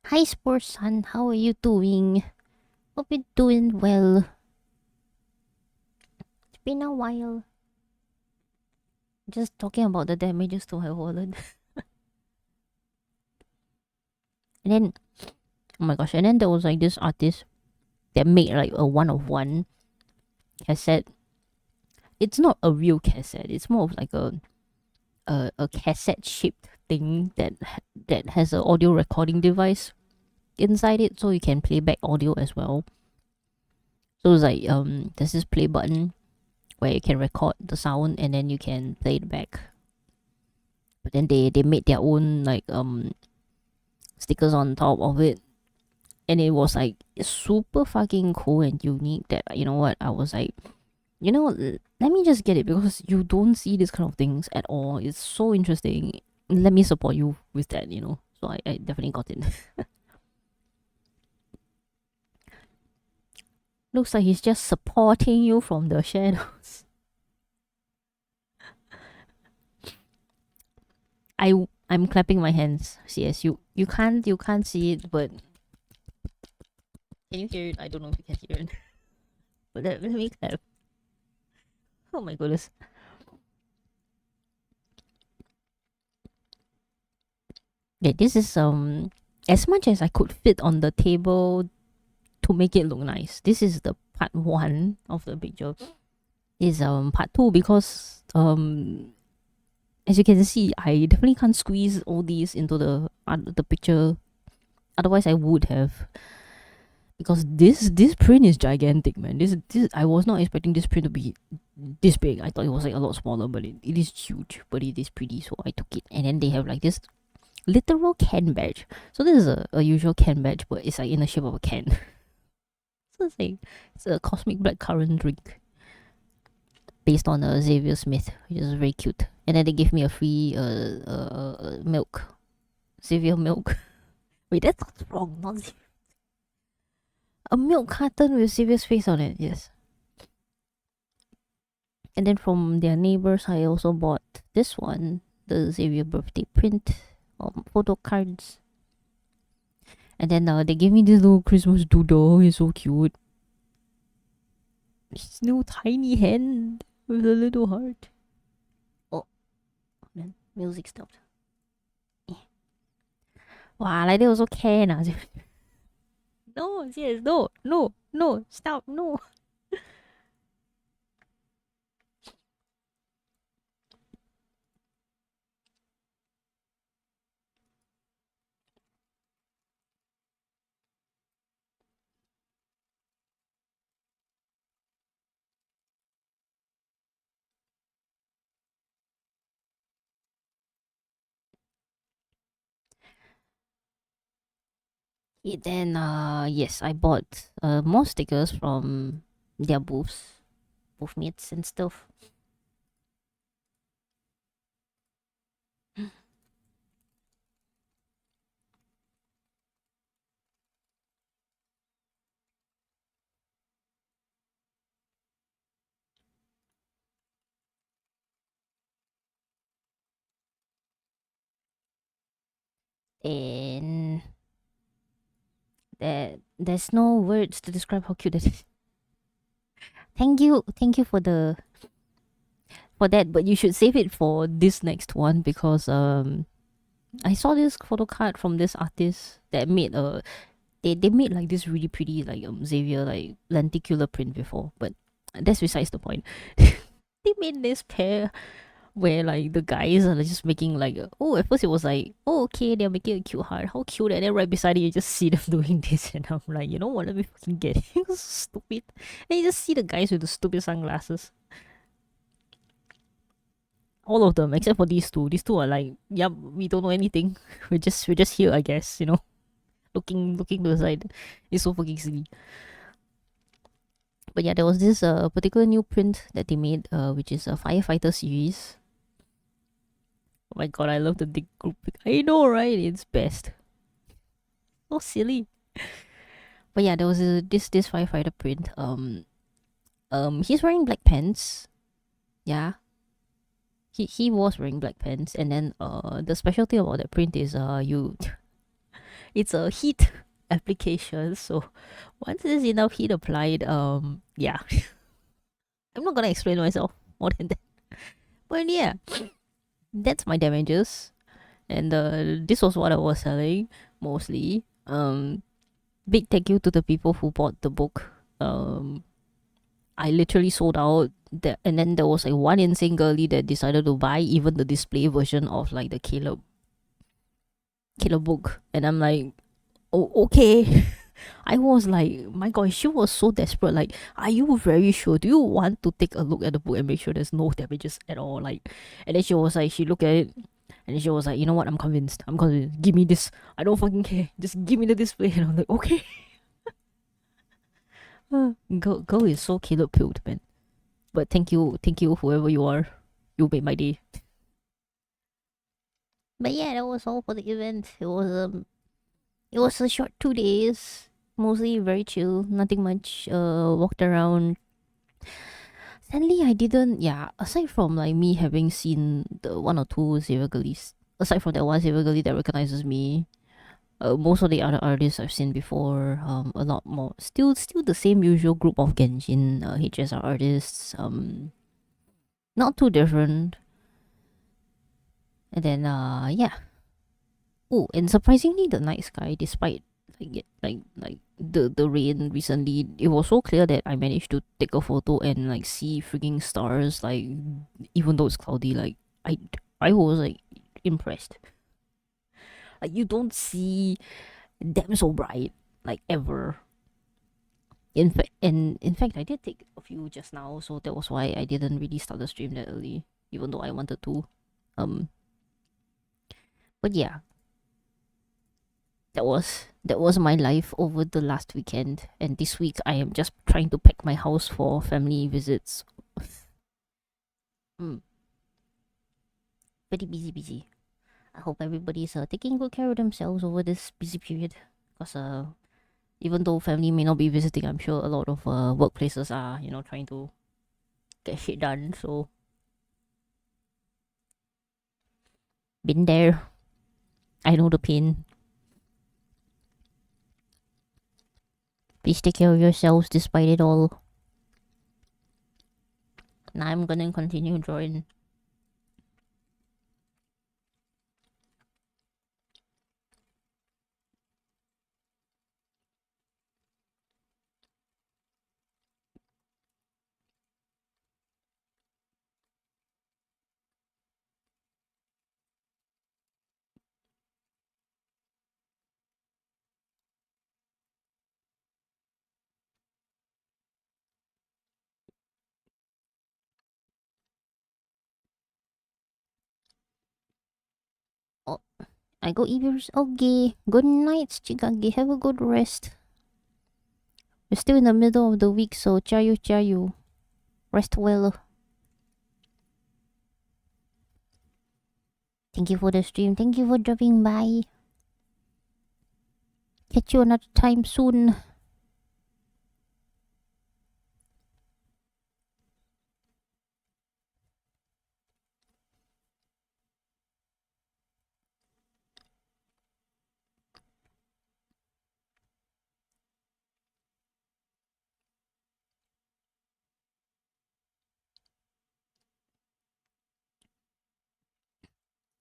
Hi, sports son. How are you doing? Hope you're doing well. It's been a while. Just talking about the damages to my wallet. And then, oh my gosh, and then there was like this artist that made like a one of one cassette. It's not a real cassette, it's more of like a cassette shaped thing that has an audio recording device inside it, so you can play back audio as well. So it's like there's this play button where you can record the sound and then you can play it back. But then they made their own like stickers on top of it, and it was like super fucking cool and unique that you know what, I was like, let me just get it because you don't see these kind of things at all. It's so interesting. Let me support you with that. So I definitely got it. Looks like he's just supporting you from the shadows. I'm clapping my hands. Yes, you can't see it, but can you hear it? I don't know if you can hear it. But let me clap. Oh my goodness. Yeah, this is as much as I could fit on the table to make it look nice. This is the part one of the picture. Is part two because as you can see, I definitely can't squeeze all these into the picture. Otherwise, I would have. Because this print is gigantic, man. This I was not expecting this print to be this big. I thought it was like a lot smaller, but it is huge. But it is pretty, so I took it. And then they have like this literal can badge. So this is a usual can badge, but it's like in the shape of a can. So it's a cosmic blackcurrant drink based on Xavier Smith, which is very cute. And then they gave me a free milk, Xavier milk. Wait, that's wrong. Not a milk carton with Xavier's face on it. Yes. And then from their neighbors, I also bought this one, the Xavier birthday print photo cards. And then they gave me this little Christmas doodle. He's so cute. His little tiny hand with a little heart. Oh, then music stopped. Wow, like that also can. No, yes, no, stop, no. Then yes, I bought more stickers from their booths, booth mates and stuff. And there's no words to describe how cute it is. Thank you for that, but you should save it for this next one because I saw this photo card from this artist that made they made like this really pretty like Xavier like lenticular print before, but that's besides the point. They made this pair where like the guys are just making like at first it was like, oh okay, they're making a cute heart, how cute, and then right beside it you just see them doing this, and I'm like, you know what, let me fucking get it. It was stupid. And you just see the guys with the stupid sunglasses. all of them except for these two. These two are like, yep, we don't know anything. We're just here, I guess. Looking to the side. It's so fucking silly. But yeah, there was this particular new print that they made, which is a firefighter series. Oh my god, I love the big group. I know, right? It's best. So silly. But yeah, there was this firefighter print. He's wearing black pants. Yeah, he was wearing black pants, and then the specialty about that print is it's a heat application. So once there's enough heat applied, yeah, I'm not gonna explain myself more than that. But yeah, that's my damages, and this was what I was selling mostly. Big thank you to the people who bought the book. I literally sold out. And then there was like one insane girlie that decided to buy even the display version of like the Caleb book, and I'm like, oh, okay. I was like, my god, she was so desperate. Like, are you very sure? Do you want to take a look at the book and make sure there's no damages at all? Like, and then she was like, she looked at it, and then she was like, you know what? I'm convinced. I'm convinced. Give me this. I don't fucking care. Just give me the display. And I'm like, okay. Girl is so Caleb pilled, man. But thank you, whoever you are. You made my day. But yeah, that was all for the event. It was a short 2 days. Mostly very chill, nothing much. Walked around. Sadly, I didn't. Yeah, aside from like me having seen the one or two Xavier girlies, aside from that one Xavier girlie that recognizes me, most of the other artists I've seen before. A lot more. Still the same usual group of Genshin HSR artists. Not too different. And then yeah. Oh, and surprisingly, the night sky, despite the rain recently, it was so clear that I managed to take a photo and like see freaking stars. Like, even though it's cloudy, like I was like impressed. Like, you don't see them so bright like ever. In fact, I did take a few just now, so that was why I didn't really start the stream that early, even though I wanted to. Um, but yeah, that was my life over the last weekend, and this week I am just trying to pack my house for family visits. mm, Pretty busy. I hope everybody's taking good care of themselves over this busy period, because even though family may not be visiting, I'm sure a lot of workplaces are trying to get shit done. So been there. I know the pain. Please take care of yourselves despite it all. Now I'm gonna continue drawing. Oh, I go eat yours. Okay. Good night, Chikage. Have a good rest. We're still in the middle of the week, so chayu. Rest well. Thank you for the stream. Thank you for dropping by. Catch you another time soon.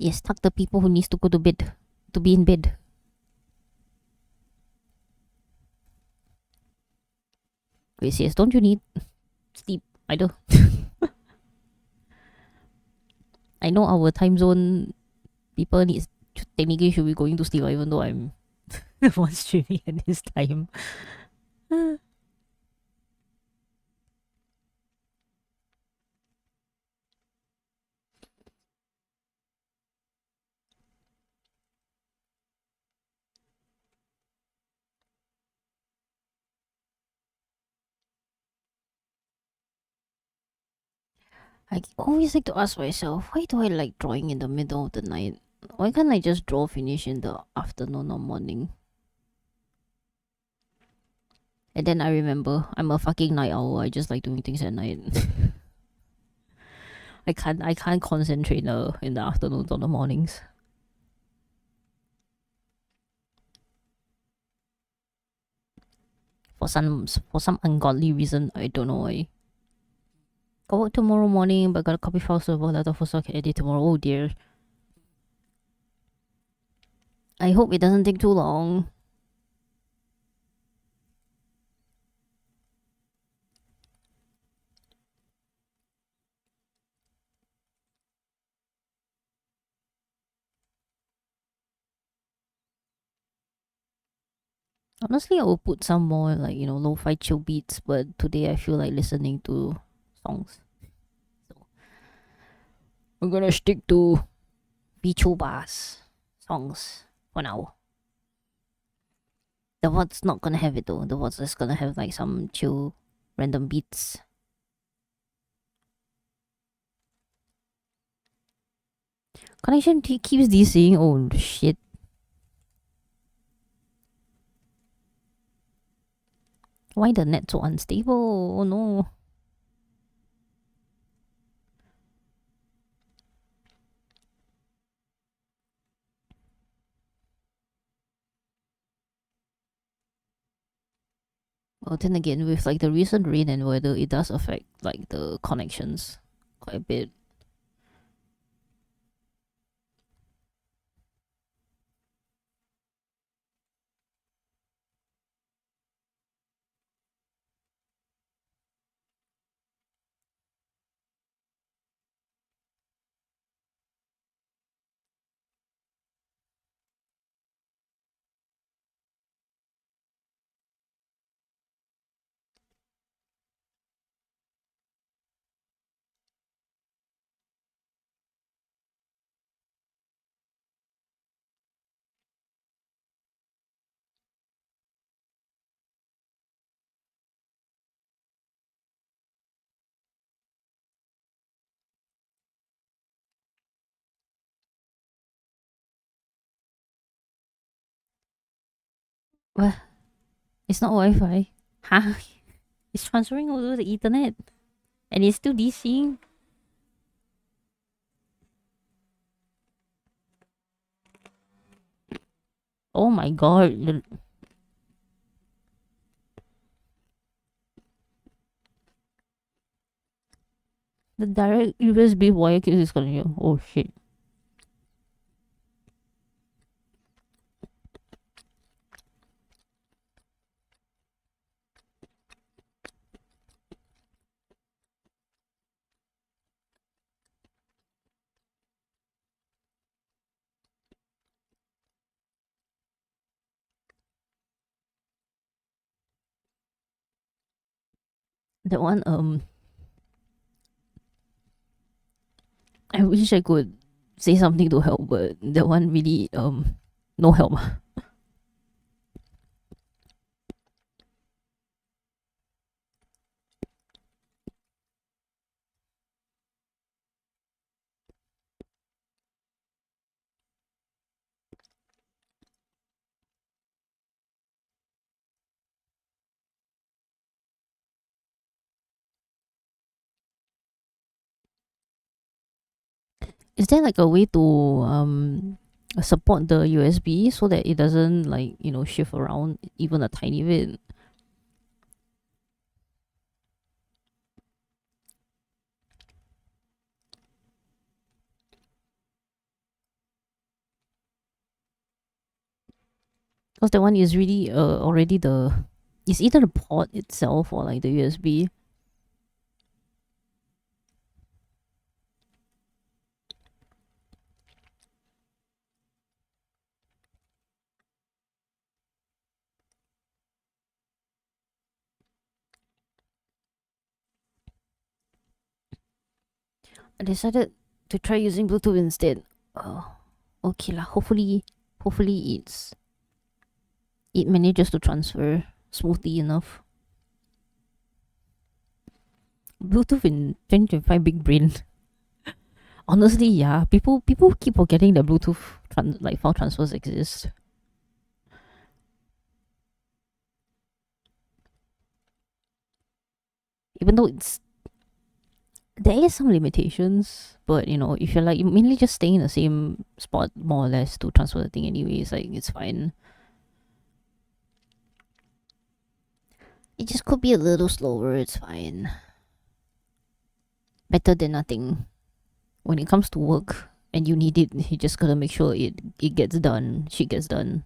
Yes, tuck the people who needs to go to bed. To be in bed. Wait, yes, don't you need sleep? I do. I know our time zone people needs technically should be going to sleep, even though I'm the one streaming at this time. I always like to ask myself, why do I like drawing in the middle of the night? Why can't I just draw finish in the afternoon or morning? And then I remember I'm a fucking night owl. I just like doing things at night. I can't concentrate in the afternoons or the mornings. For some ungodly reason, I don't know why. Got work tomorrow morning, but got a copy file server letter for so I can edit tomorrow. Oh dear. I hope it doesn't take too long. Honestly, I will put some more like lo-fi chill beats, but today I feel like listening to songs. So we're gonna stick to Bicho Bass songs for now. The what's not gonna have it though. The what's just gonna have like some chill random beats. Connection keeps DCing. Oh shit. Why the net so unstable? Oh no. Well, then again, with like the recent rain and weather, it does affect like the connections quite a bit. Well, it's not Wi-Fi. Huh? It's transferring over the Ethernet, and it's still DCing. Oh my god! The direct USB wire keeps disconnecting. Oh shit! That one I wish I could say something to help, but that one really no help. Is there like a way to support the USB so that it doesn't like shift around even a tiny bit? Because that one is really already it's either the port itself or like the USB. I decided to try using Bluetooth instead. Okay lah. Hopefully it manages to transfer smoothly enough. Bluetooth in 2025 big brain. Honestly, yeah. People keep forgetting that Bluetooth like file transfers exist. Even though there is some limitations, but if you're like you mainly just staying in the same spot more or less to transfer the thing anyways, like it's fine. It just could be a little slower, it's fine. Better than nothing. When it comes to work and you need it, you just gotta make sure it gets done. Shit gets done.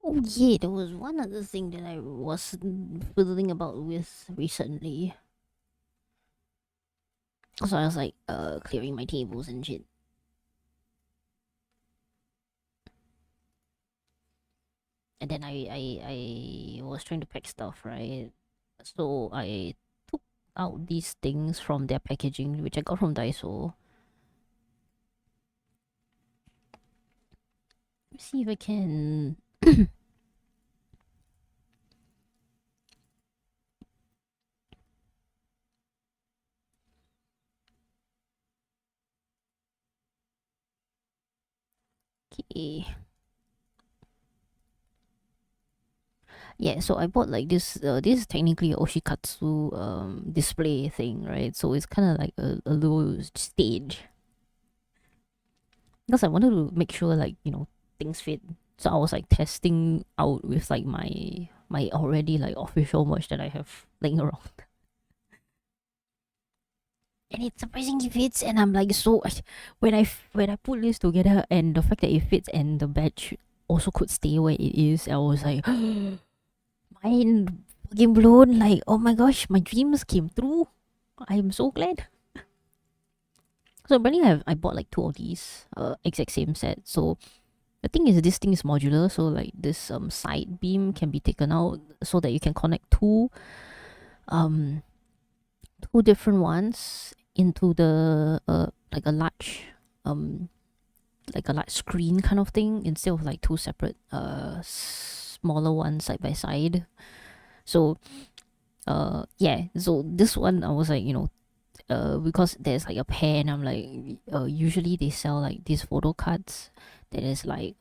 Oh yeah, there was one other thing that I was fiddling about with recently. So I was like clearing my tables and shit. And then I was trying to pack stuff, right? So I took out these things from their packaging, which I got from Daiso. Let me see if I can. Okay. Yeah, so I bought like this. This is technically a Oshikatsu display thing, right? So it's kind of like a little stage because I wanted to make sure like things fit. So I was like testing out with like my already like official merch that I have laying around, and it surprisingly fits. And I'm like so when I put this together and the fact that it fits and the badge also could stay where it is, I was like mind fucking blown. Like oh my gosh, my dreams came true. I'm so glad. So apparently I bought like two of these exact same set. So the thing is, this thing is modular, so like this side beam can be taken out so that you can connect um two different ones into the um like a large screen kind of thing instead of like two separate smaller ones side by side. So yeah, so this one I was like because there's like a pair and I'm like usually they sell like these photo cards that is like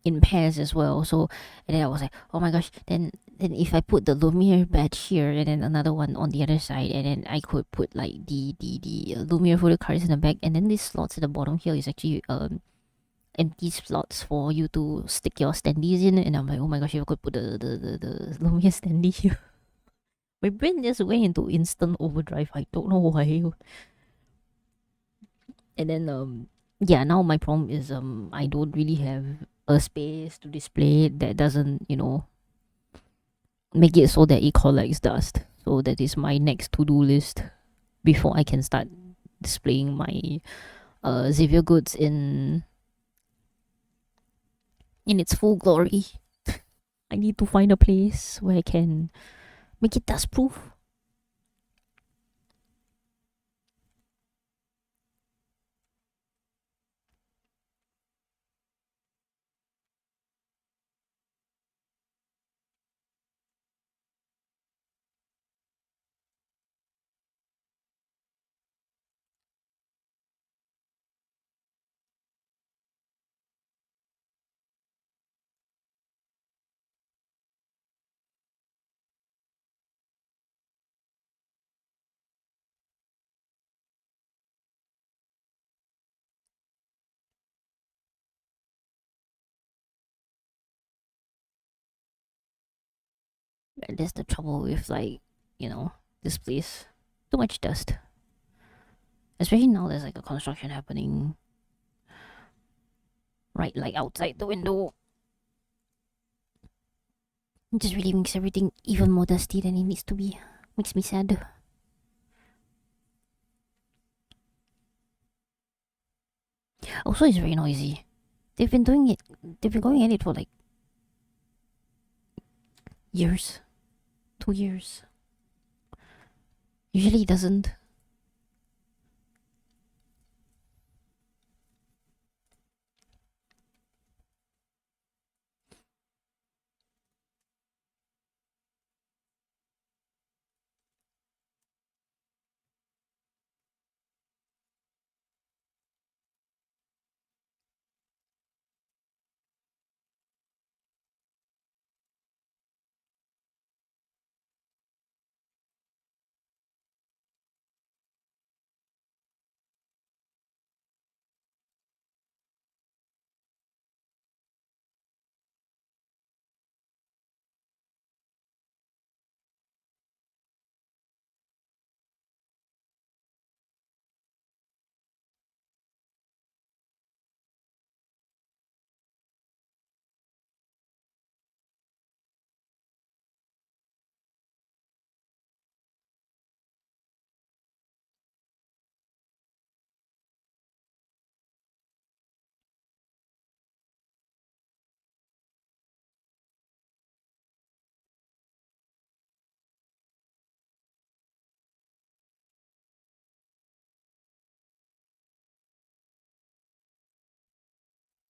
in pairs as well. So and then I was like oh my gosh, then if I put the Lumiere badge here and then another one on the other side, and then I could put like the Lumiere photo cards in the back, and then these slots at the bottom here is actually empty slots for you to stick your standees in. And I'm like oh my gosh, if I could put the Lumiere standee here. My brain just went into instant overdrive. I don't know why. And then yeah, now my problem is I don't really have a space to display it that doesn't, make it so that it collects dust. So that is my next to-do list before I can start displaying my Xavier goods in its full glory. I need to find a place where I can make it dust proof. And that's the trouble with like, you know, this place. Too much dust. Especially now there's like a construction happening right like outside the window. It just really makes everything even more dusty than it needs to be. Makes me sad. Also, it's very noisy. They've been doing it. They've been going at it for like years, 2 years. Usually it doesn't.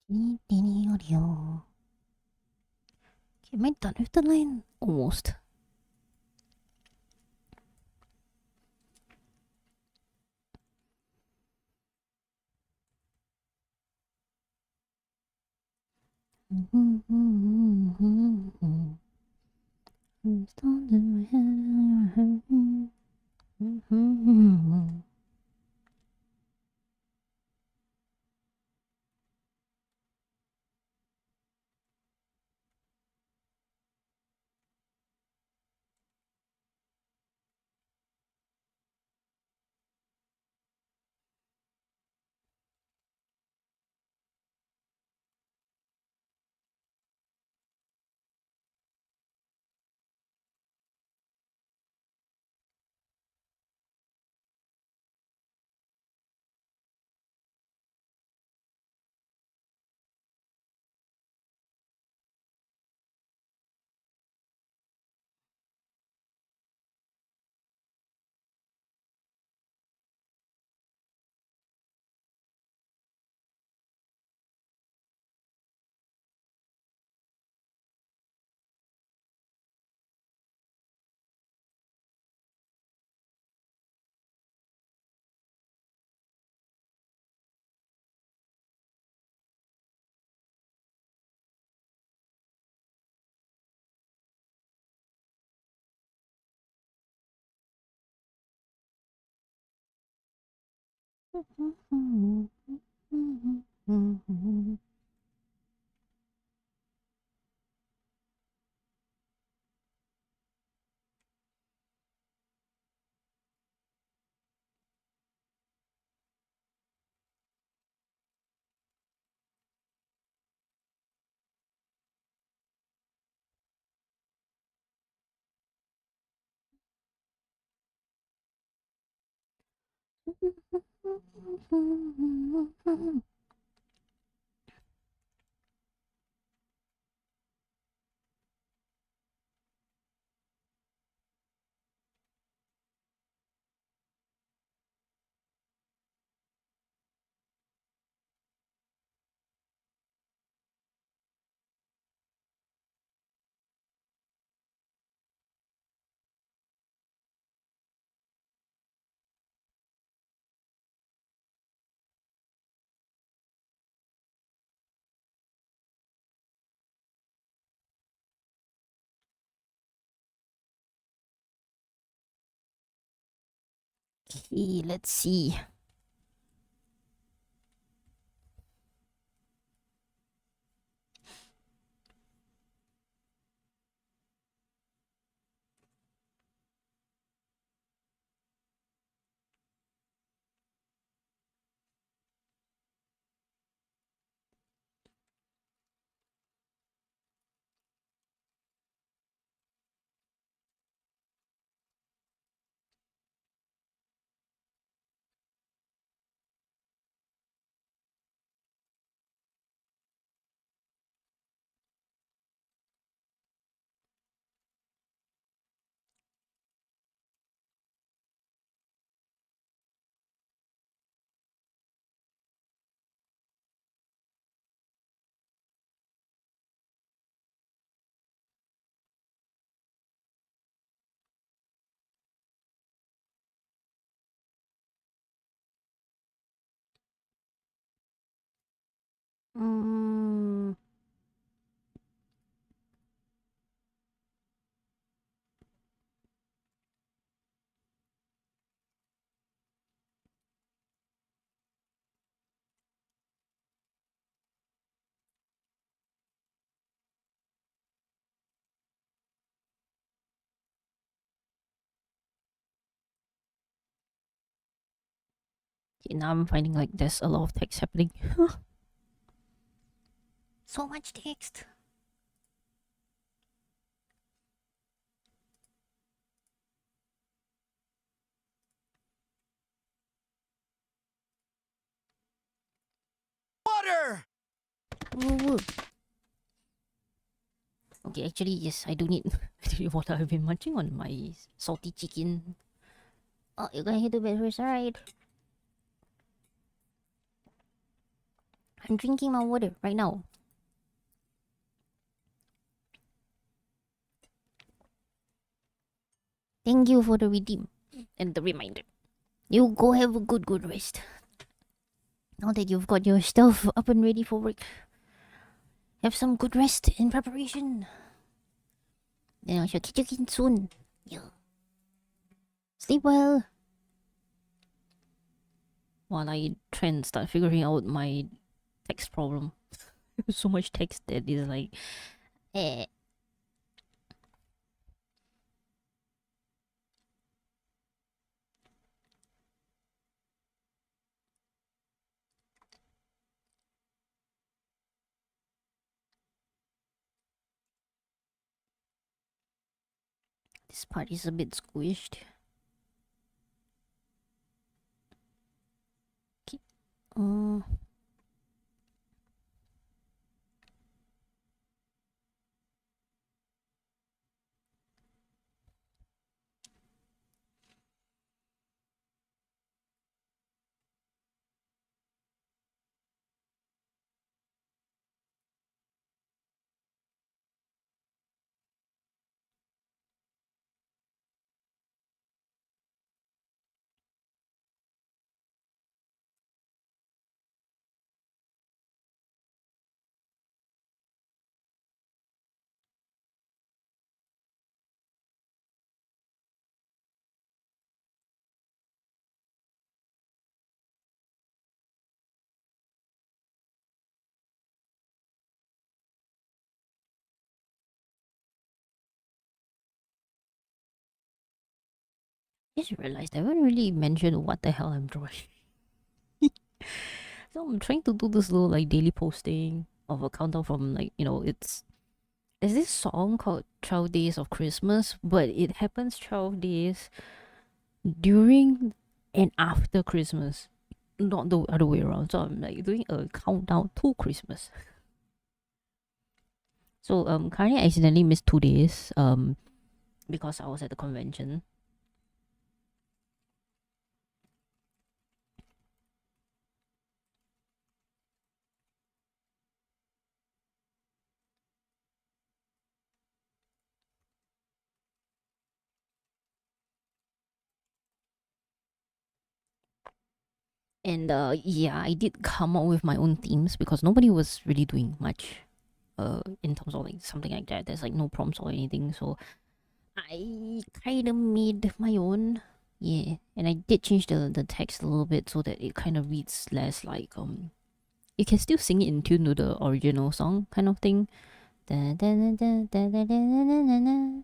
Okay, am I done with the line? Almost. Okay, let's see. Mm. Okay, now I'm finding like there's a lot of text happening. So much text. Water! Woo woo. Okay, actually, yes, I do need, I do need water. I've been munching on my salty chicken. Oh, you're gonna hit the bed first, alright. I'm drinking my water right now. Thank you for the redeem and the reminder. You go have a good rest. Now that you've got your stuff up and ready for work, have some good rest in preparation. Then I shall catch you again soon. Yeah. Sleep well. While I try and start figuring out my text problem. So much text that is like, eh. This part is a bit squished. Okay. Just realized I haven't really mentioned what the hell I'm drawing. So I'm trying to do this little like daily posting of a countdown from like, it's there's this song called 12 Days of Christmas, but it happens 12 days during and after Christmas, not the other way around. So I'm like doing a countdown to Christmas. So currently I accidentally missed 2 days because I was at the convention. And yeah, I did come up with my own themes because nobody was really doing much in terms of like something like that. There's like no prompts or anything, so I kind of made my own. Yeah, and I did change the text a little bit so that it kind of reads less like you can still sing it in tune to the original song kind of thing. Da, da, da, da, da, da, da, da, da, da,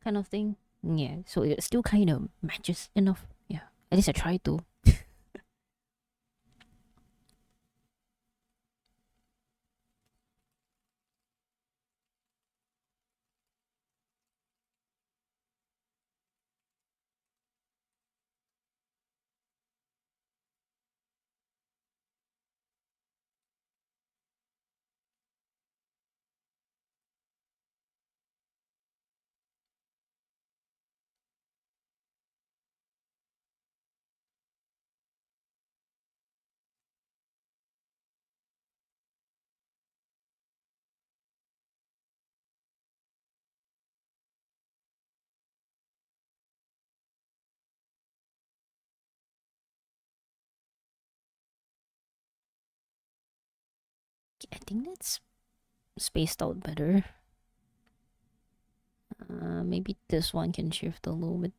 kind of thing. Yeah, so it still kind of matches enough. Yeah, at least I tried to. I think that's spaced out better. Maybe this one can shift a little bit.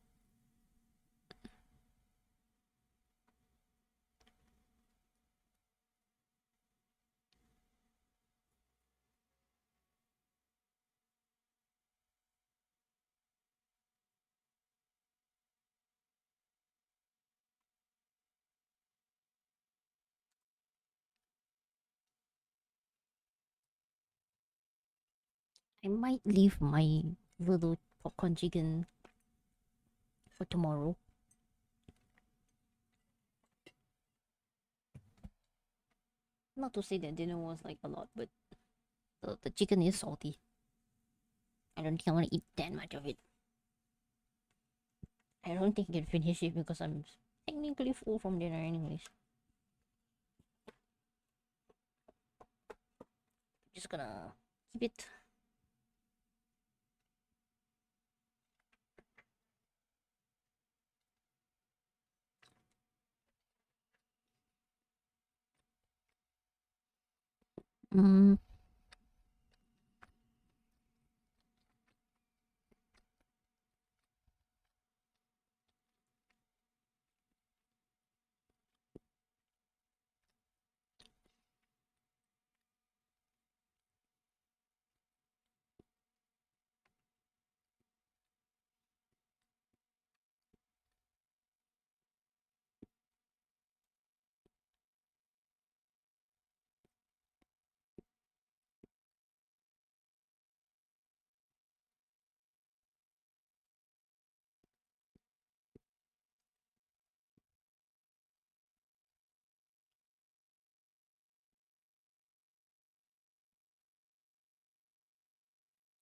I might leave my little popcorn chicken for tomorrow. Not to say that dinner was like a lot, but the chicken is salty. I don't think I want to eat that much of it. I don't think I can finish it because I'm technically full from dinner anyways. Just gonna keep it. Mm.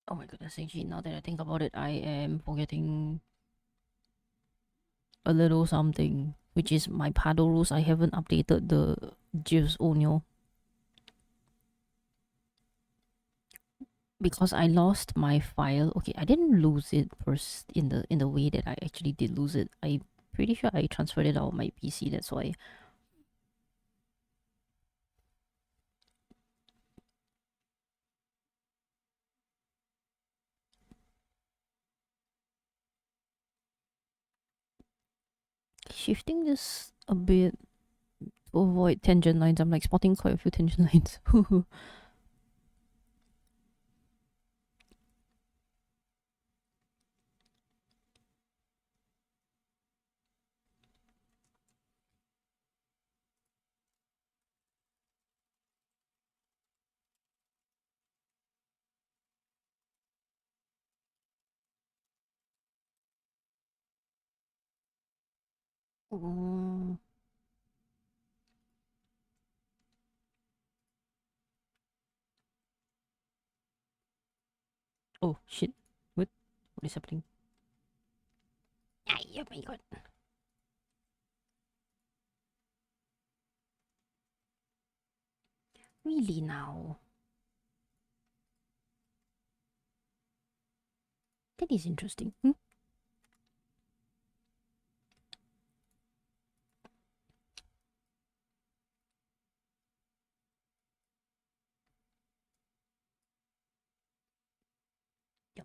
Oh my goodness, actually, now that I think about it, I am forgetting a little something, which is my paddle rules. I haven't updated the GIFs Onyo because I lost my file. Okay, I didn't lose it first in the way that I actually did lose it. I pretty sure I transferred it out of my PC. That's why. Shifting this a bit to avoid tangent lines. I'm like spotting quite a few tangent lines. Mm. Oh shit! What is happening? Ay, oh my god! Really now? That is interesting.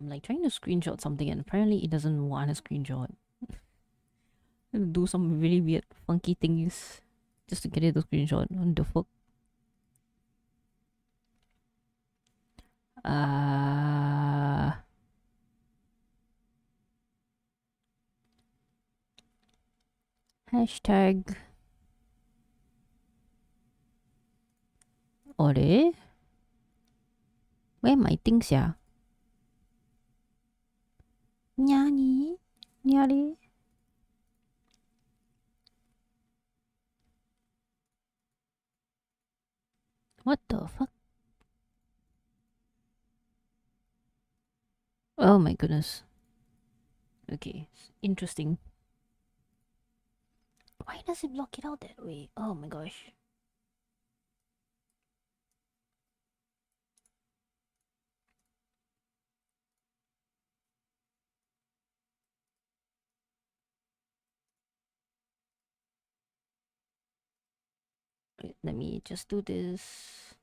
I'm like trying to screenshot something and apparently it doesn't want a screenshot. Do some really weird, funky things just to get it to screenshot. What the fuck? Uh, hashtag. Ore? Where my things, yeah? Nyani? Nyari? What the fuck? Oh my goodness. Okay, interesting. Why does it block it out that way? Oh my gosh. Wait, let me just do this.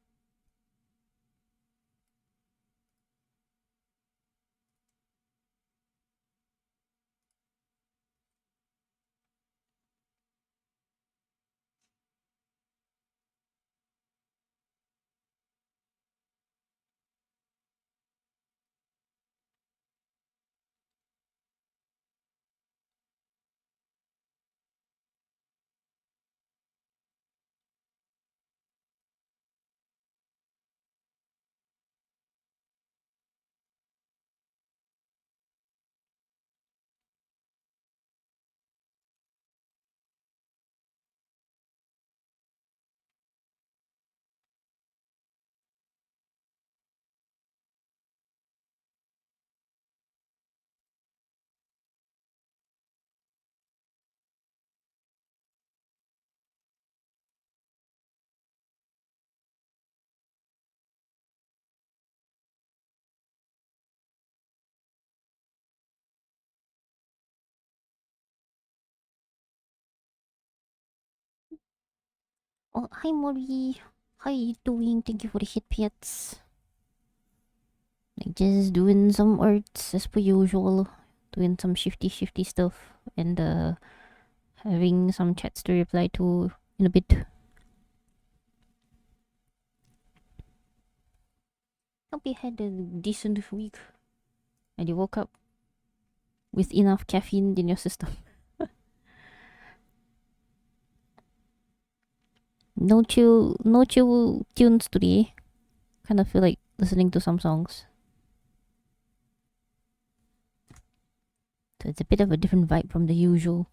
Oh, hi Mori. How you doing? Thank you for the hit pets. Like just doing some arts as per usual. Doing some shifty stuff and having some chats to reply to in a bit. Hope you had a decent week and you woke up with enough caffeine in your system. No chill tunes today. Kind of feel like listening to some songs. So it's a bit of a different vibe from the usual.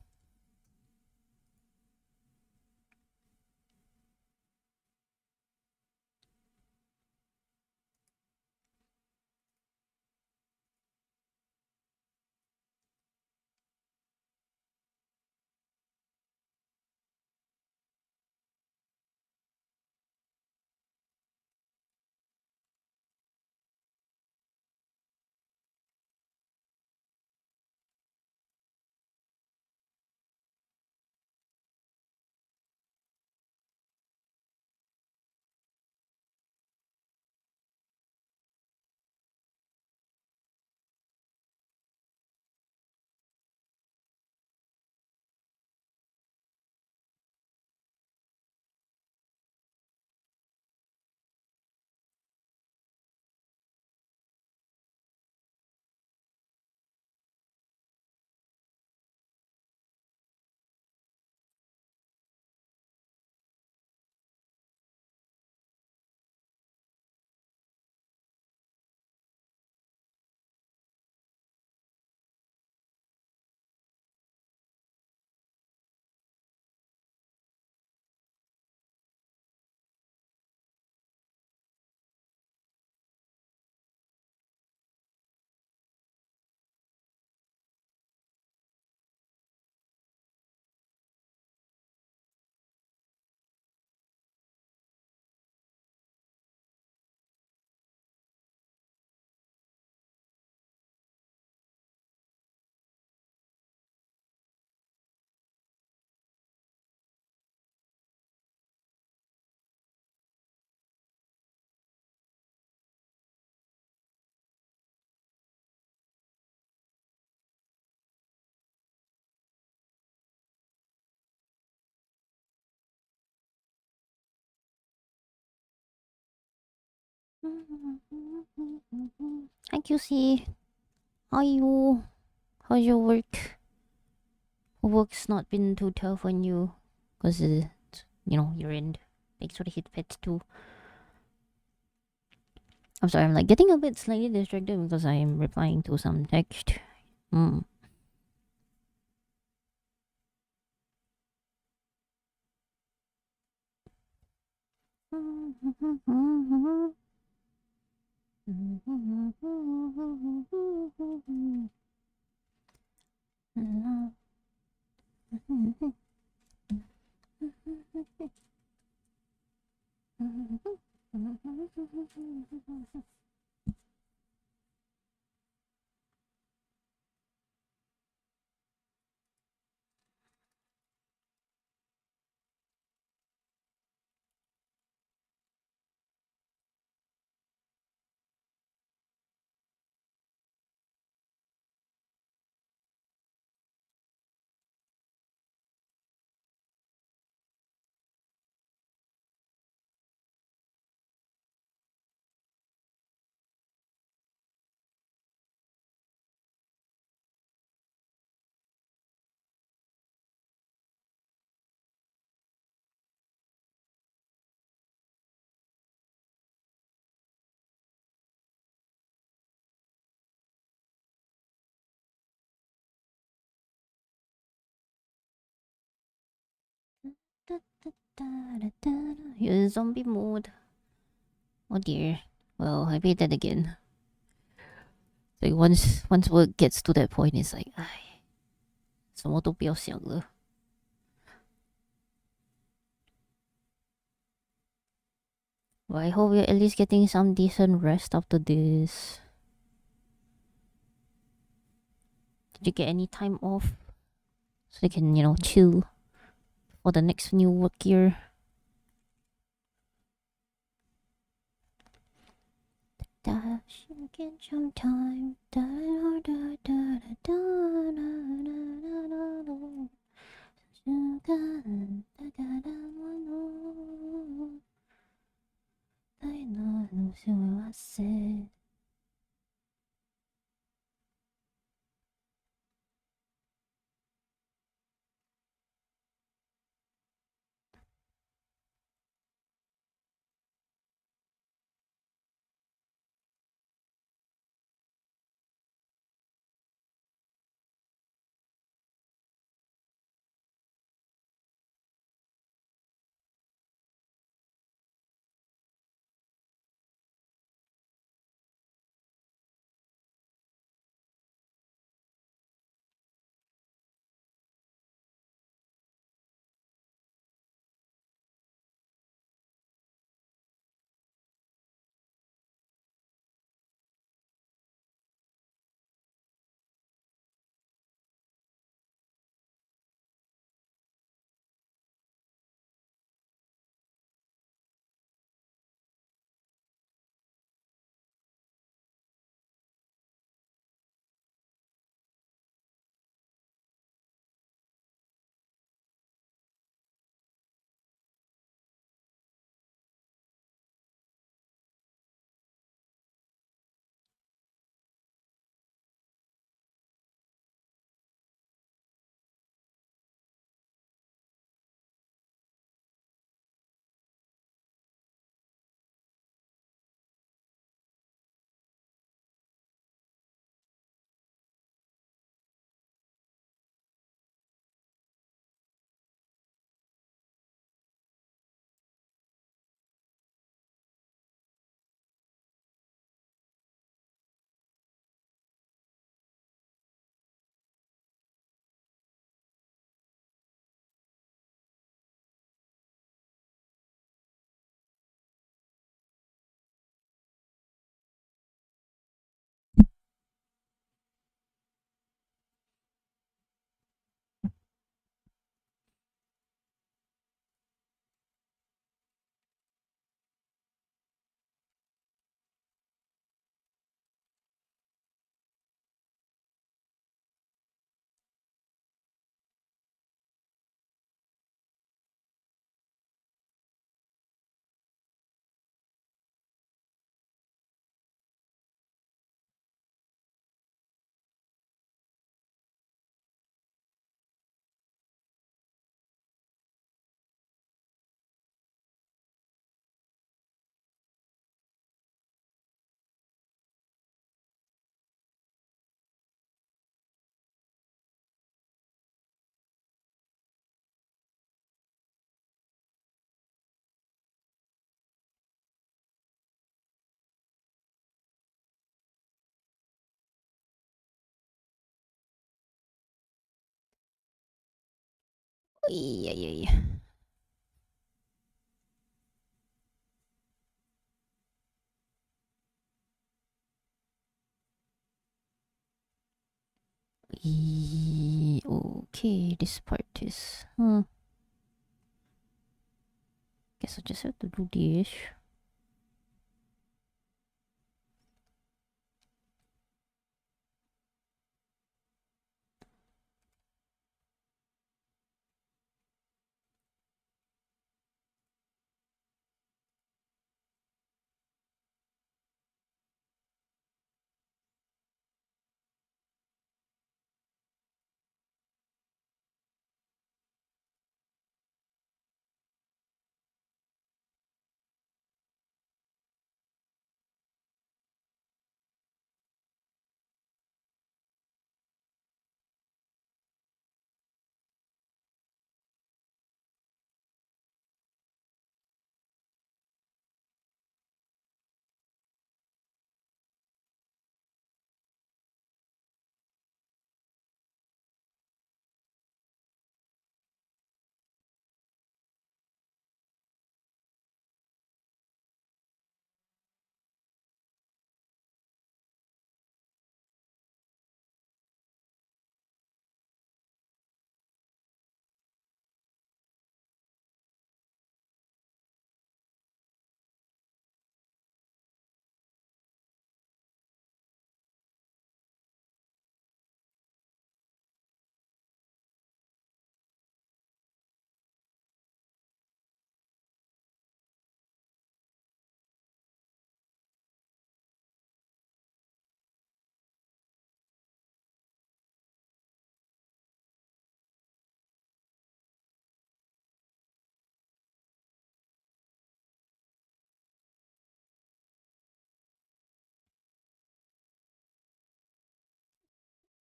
Hi QC. How are you? How's your work? Work's not been too tough on you. Because, you're in. Thanks for the hit pets too. I'm sorry, I'm like getting a bit slightly distracted because I'm replying to some text. Mm. You're zombie mode. Oh dear. Well, I made that again. Like once work gets to that point, it's like, 什么都不要想了. But I hope you're at least getting some decent rest after this. Did you get any time off? So you can, chill for the next new work year. Dash, get some time. Da da da da da da da da da. 瞬間だからもの大の幸せ。Iya, iya, iya. Okay, this part is. Guess I just have to do this.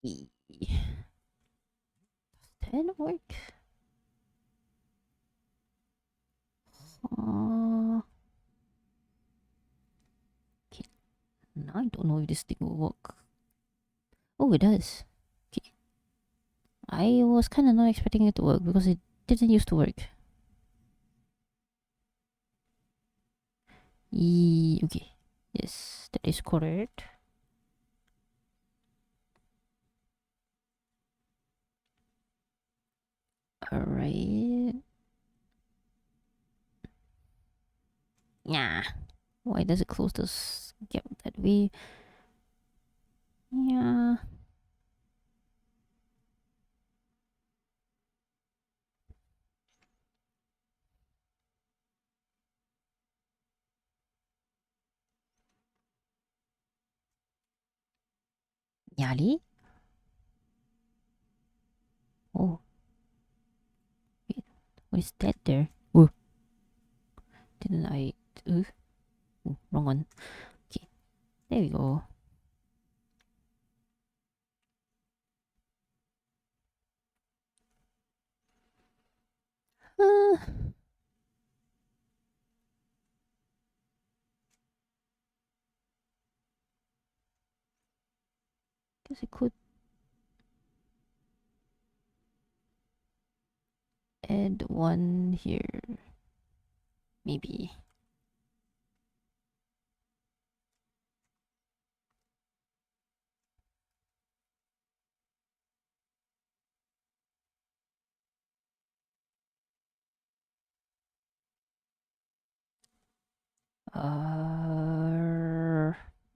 Does that work? Okay. Now I don't know if this thing will work. Oh, it does. Okay. I was kind of not expecting it to work because it didn't used to work. Okay. Yes, that is correct. Alright. Yeah. Why does it close this gap that way? Yeah. Yali? Oh, wait. What is that there? Oh, didn't I? Oh, wrong one. Okay, there we go. Uh, guess I could add one here. Maybe.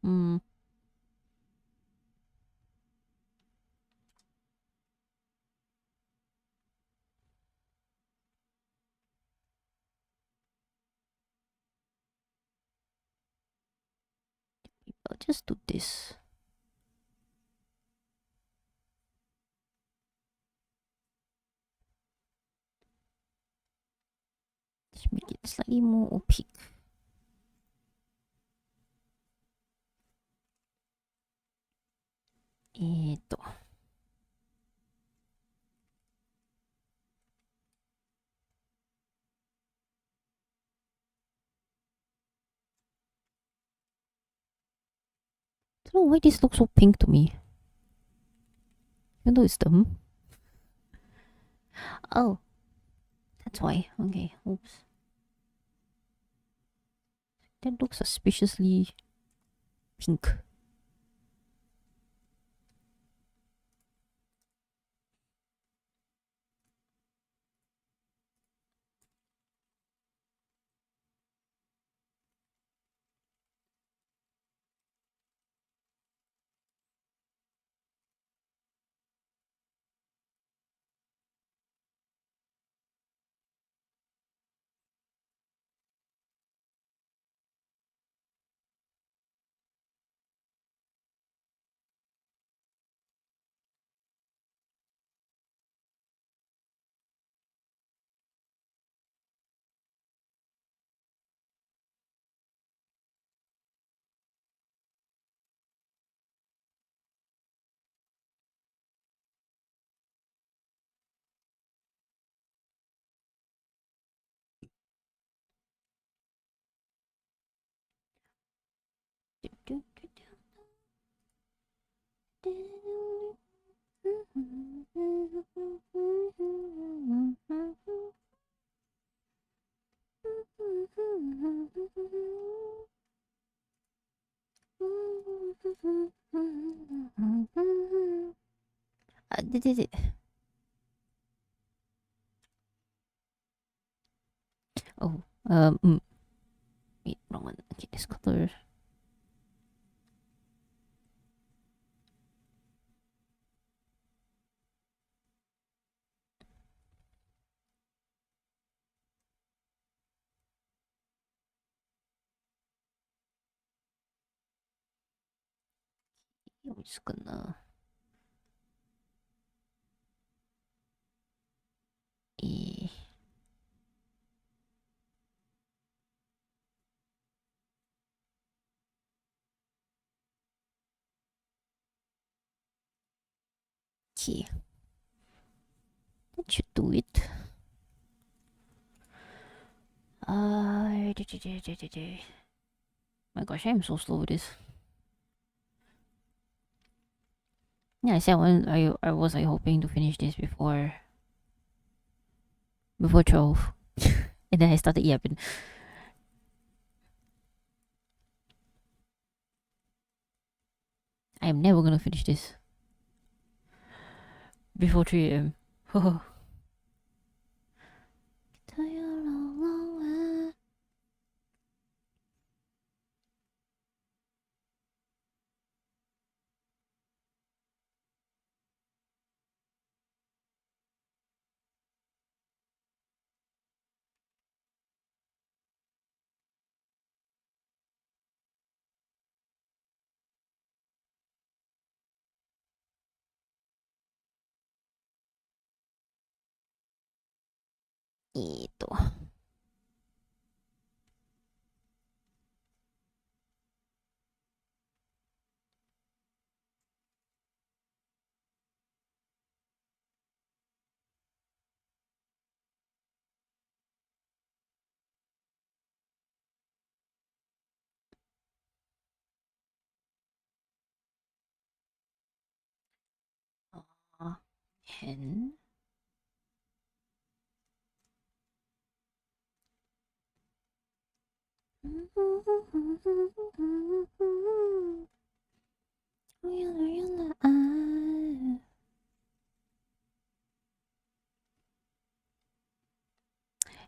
Hmm. I'll just do this. Just make it slightly more opaque. I don't know why this looks so pink to me. Even though it's them. Oh, that's why. Okay, oops. That looks suspiciously pink. Did it? Oh, wait, wrong one. Okay, this color. I'm just gonna. Eh. Okay. That should do it. My gosh, I'm so slow with this. Yeah, I said I was like hoping to finish this before 12. And then I started yapping. I am never gonna finish this before 3 a.m. Ito. Hen.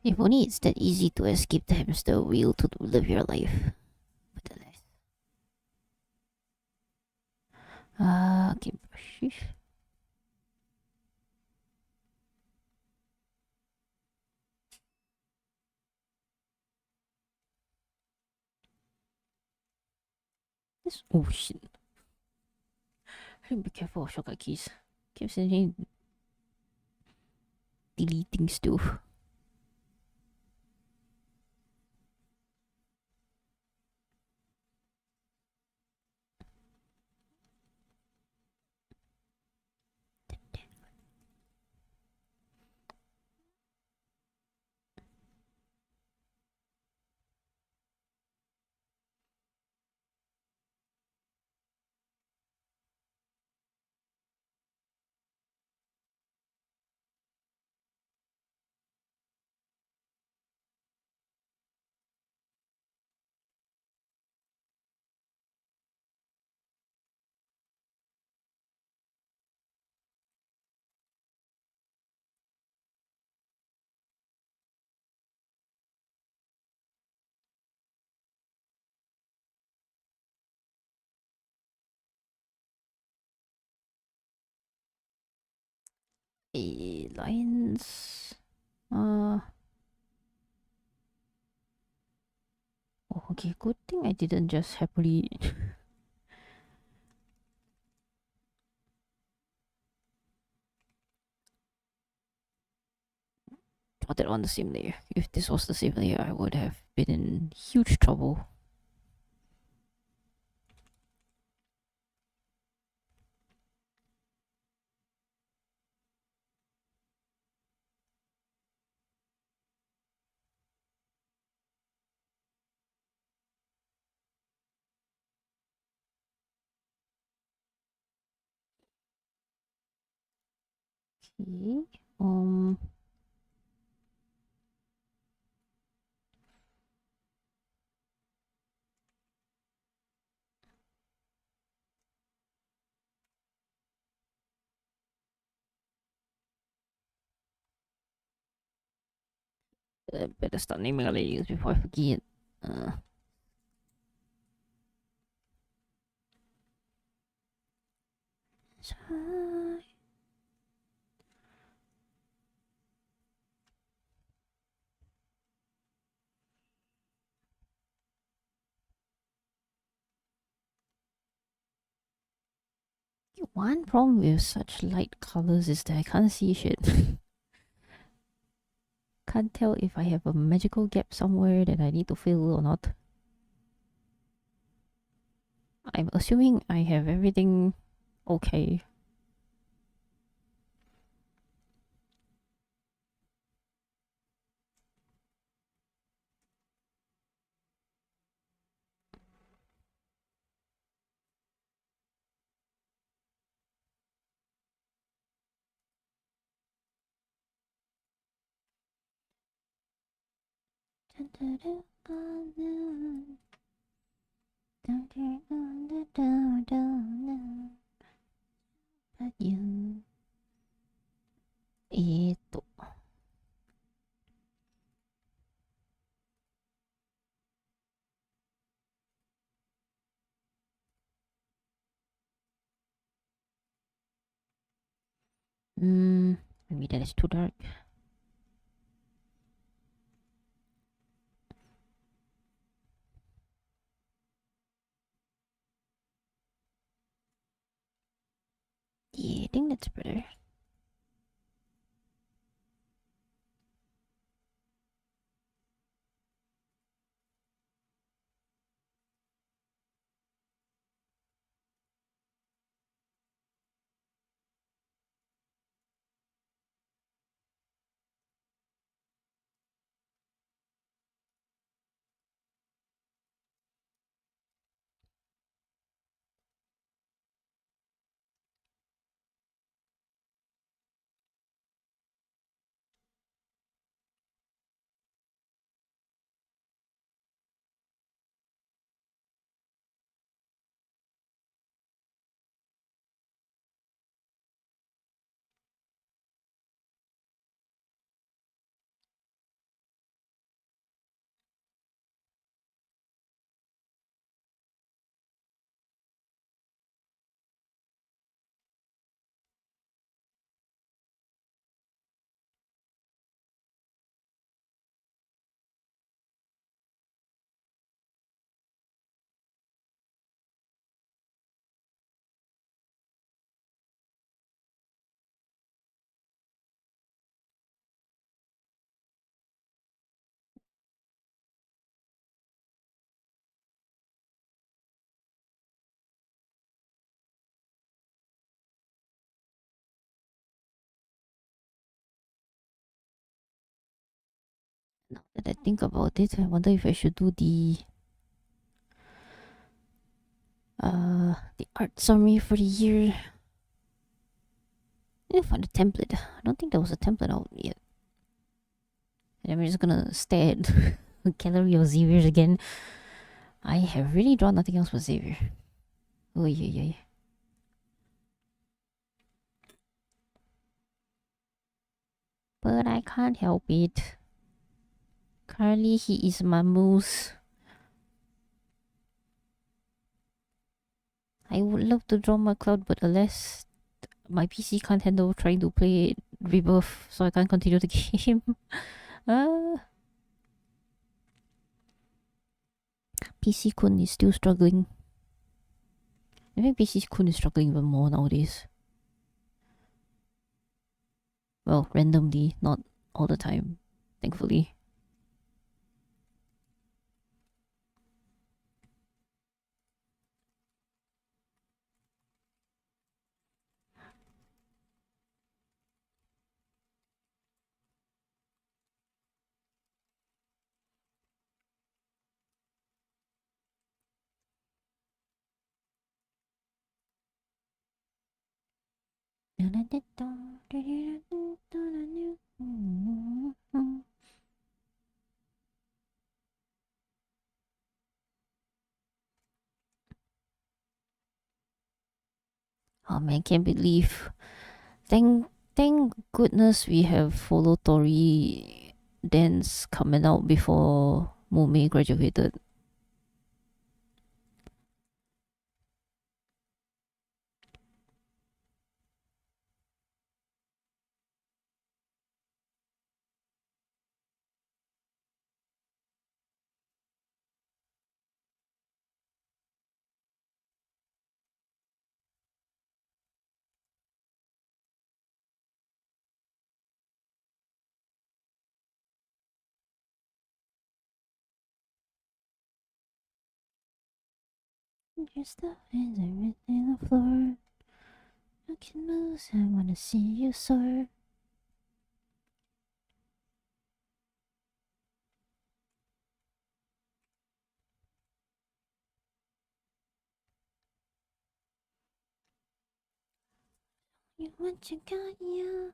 If only it's that easy to escape the hamster wheel to live your life. But alas. Okay, brush. This, oh shit. I should be careful of shortcut keys. Keep sending deleting stuff. Lines. Oh, okay. Good thing I didn't just happily. Put it on the same layer. If this was the same layer, I would have been in huge trouble. Okay. Better start naming all the layers before I forget. One problem with such light colors is that I can't see shit. Can't tell if I have a magical gap somewhere that I need to fill or not. I'm assuming I have everything okay. But you えーっと。Maybe that is too dark. Yeah, I think that's better. Now that I think about it, I wonder if I should do the art summary for the year. I didn't find a template. I don't think there was a template out yet. And I'm just gonna stare at the gallery of Xavier again. I have really drawn nothing else but Xavier. Oh yeah. But I can't help it. Currently, he is my moose. I would love to draw my cloud, but alas, my PC can't handle trying to play Rebirth, so I can't continue the game. PC Kun is still struggling. I think PC Kun is struggling even more nowadays. Well, randomly, not all the time, thankfully. Oh man, can't believe. Thank goodness we have Follow Tori dance coming out before Mume graduated. Your stuff is written on the floor. I can move, I wanna see you soar. You what you got, yeah.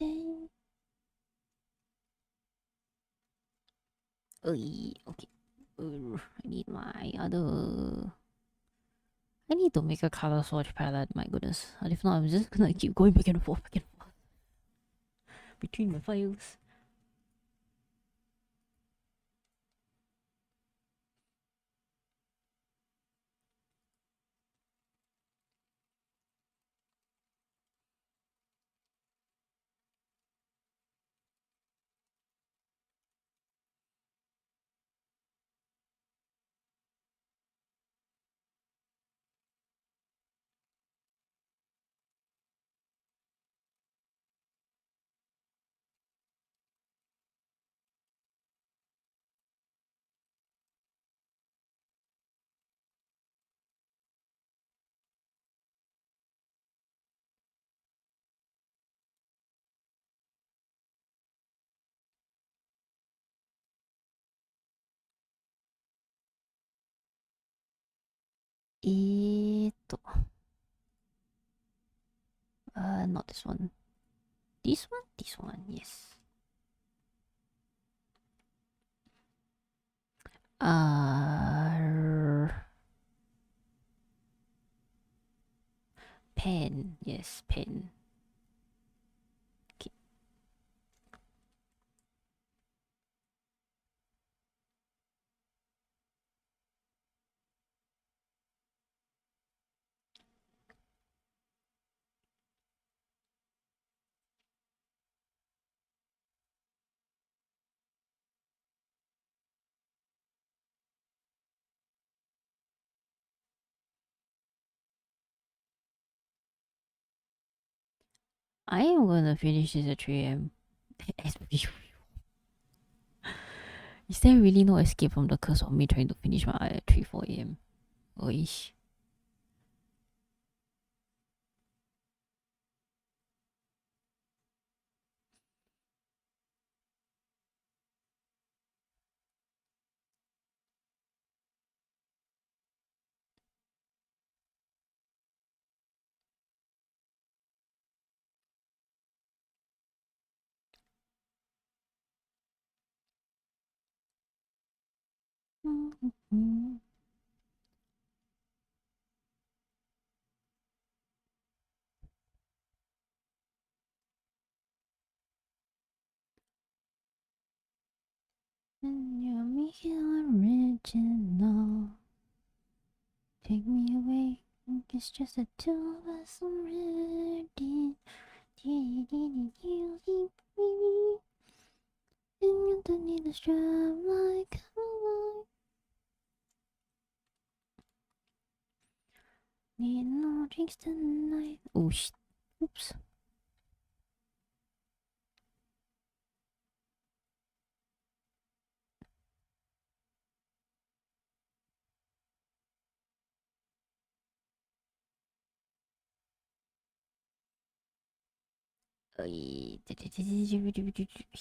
Okay. I need my other. I need to make a color swatch palette. My goodness. And if not, I'm just gonna keep going back and forth between my files. Not this one. This one? This one, yes. Pen. Yes, pen. Okay. I am gonna finish this at 3 am. Is there really no escape from the curse of me trying to finish my eye at 3 4 am? Oish. And you make it original. Take me away. It's just the two of us already. You don't need to strive like a need no drinks tonight. Oh shit. Oops.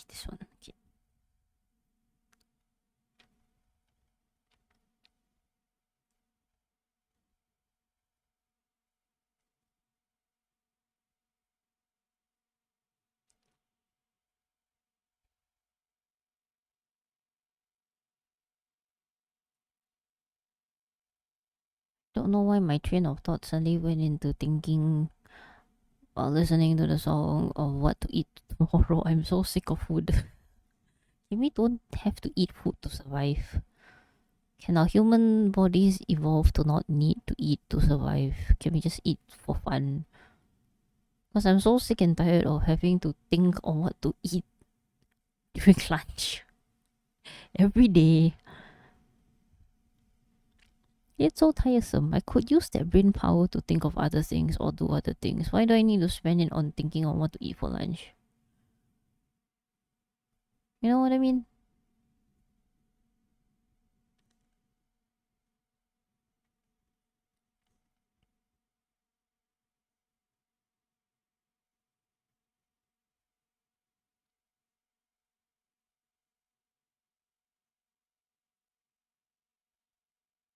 This one. Okay. Don't know why my train of thought suddenly went into thinking while listening to the song of what to eat tomorrow. I'm so sick of food. We don't have to eat food to survive. Can our human bodies evolve to not need to eat to survive? Can we just eat for fun? Because I'm so sick and tired of having to think on what to eat during lunch every day. It's so tiresome. I could use that brain power to think of other things or do other things. Why do I need to spend it on thinking on what to eat for lunch? You know what I mean?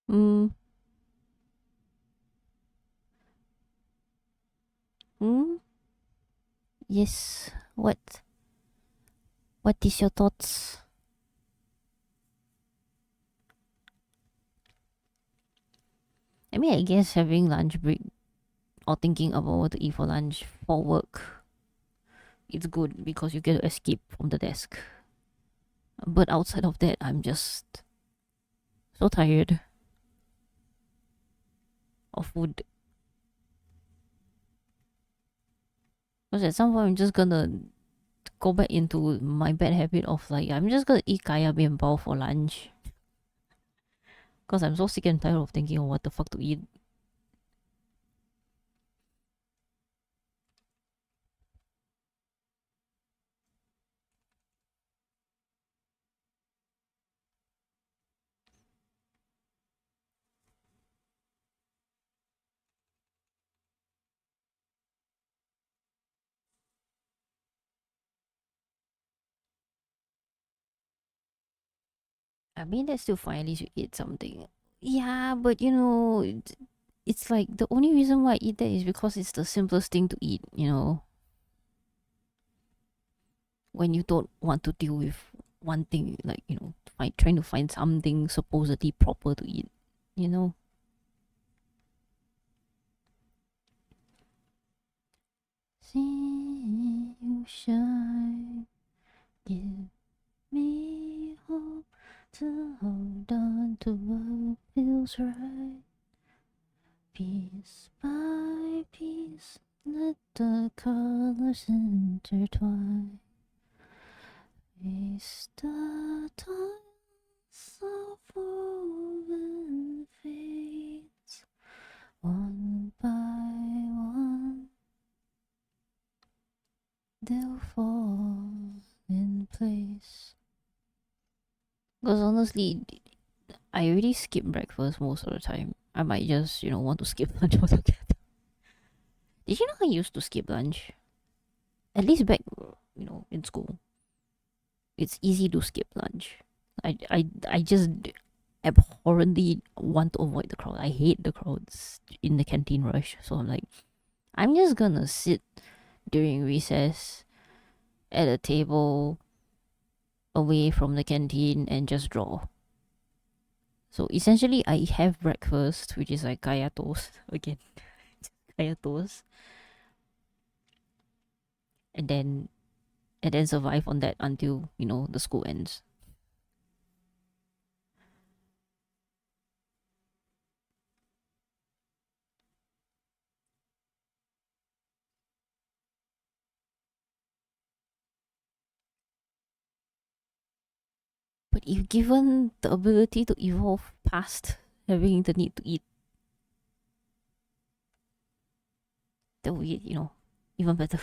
Mm. Mm. Yes. What? What is your thoughts? I mean, I guess having lunch break or thinking about what to eat for lunch for work, it's good because you get to escape from the desk. But outside of that, I'm just so tired of food. Because at some point, I'm just gonna go back into my bad habit of like, I'm just gonna eat kaya mienbao for lunch. Because I'm so sick and tired of thinking of what the fuck to eat. I mean, that's still fine. At least you eat something. Yeah, but you know, it's like the only reason why I eat that is because it's the simplest thing to eat, you know? When you don't want to deal with one thing, like, you know, trying to find something supposedly proper to eat, you know? See you shine, give me hope to hold on to what feels right. Piece by piece, let the colors intertwine. Face the times of woven fates, one by one, they'll fall in place. Because honestly, I already skip breakfast most of the time. I might just, you know, want to skip lunch altogether. Did you know I used to skip lunch? At least back, you know, in school. It's easy to skip lunch. I just abhorrently want to avoid the crowd. I hate the crowds in the canteen rush. So I'm like, I'm just gonna sit during recess at a table away from the canteen and just draw. So essentially, I have breakfast, which is like kaya toast again, kaya toast, and then survive on that until you know the school ends. But if given the ability to evolve past having the need to eat, that would be, you know, even better.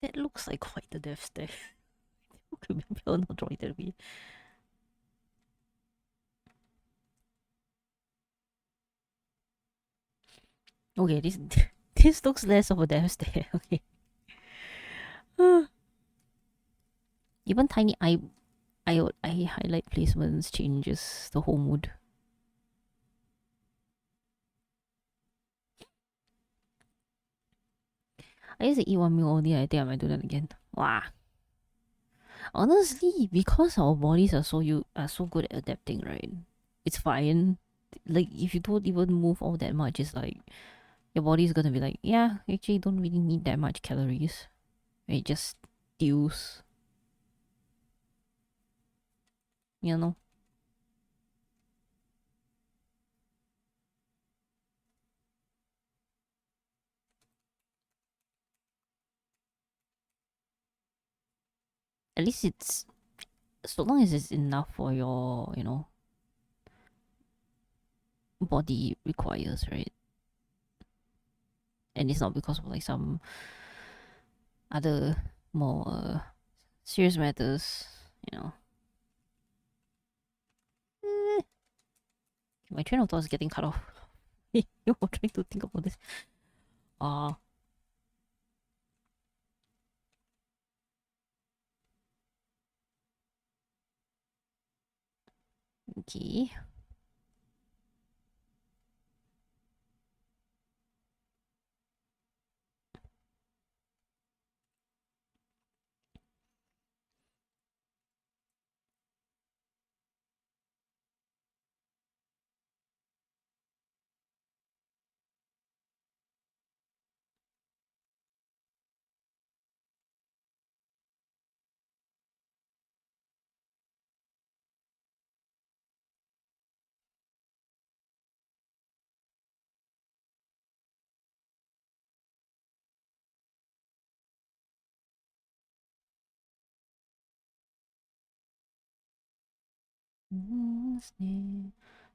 That looks like quite the death stare. Okay, maybe I'll not draw it that way. Okay, this this looks less of a death stare. Okay. Even tiny I highlight placements changes the whole mood. I used to eat one meal only. I think I might do that again. Wow. Honestly, because our bodies are so good at adapting, right? It's fine. like if you don't even move all that much, it's like your body's gonna be like, yeah, actually, you don't really need that much calories. It just steals, you know. At least it's so long as it's enough for your, body requires, right? And it's not because of like some other more serious matters, you know. Eh, my train of thought is getting cut off. You're trying to think about this. Ah, okay.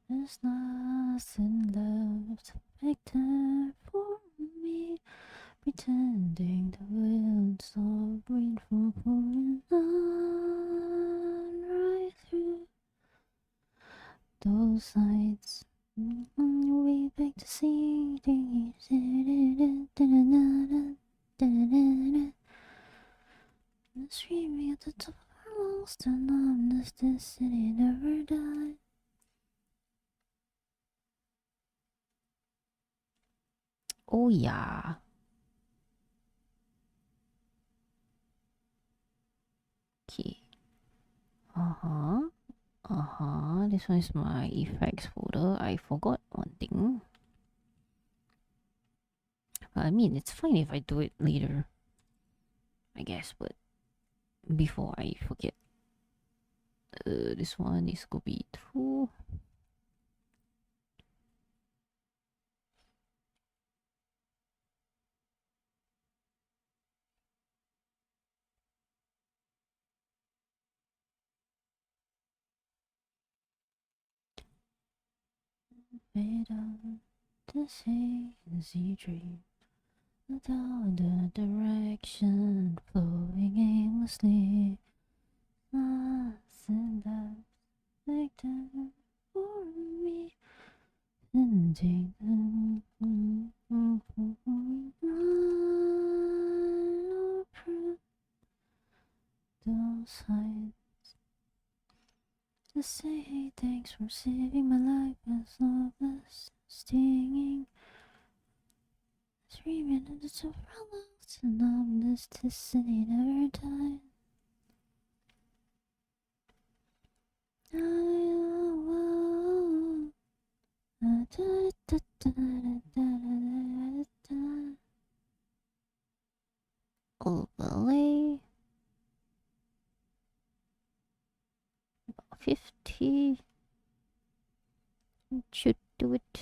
There's nothing left back there for me, pretending the wind stop rain from pouring on right through those nights. Way back to see screaming at the top of our lungs, the numbness, this city never died. Oh yeah. Okay. Uh-huh. Uh-huh. This one is my effects folder. I forgot one thing. I mean, it's fine if I do it later, I guess, but before I forget. This one is Scooby 2. Made up this hazy dream without the direction, flowing aimlessly. Nothing that's like that for me. Ending those heights to say thanks for saving my life as loveless, stinging, screaming at the top of our lungs, and numbness, this city never died. Overlay 50 should do it.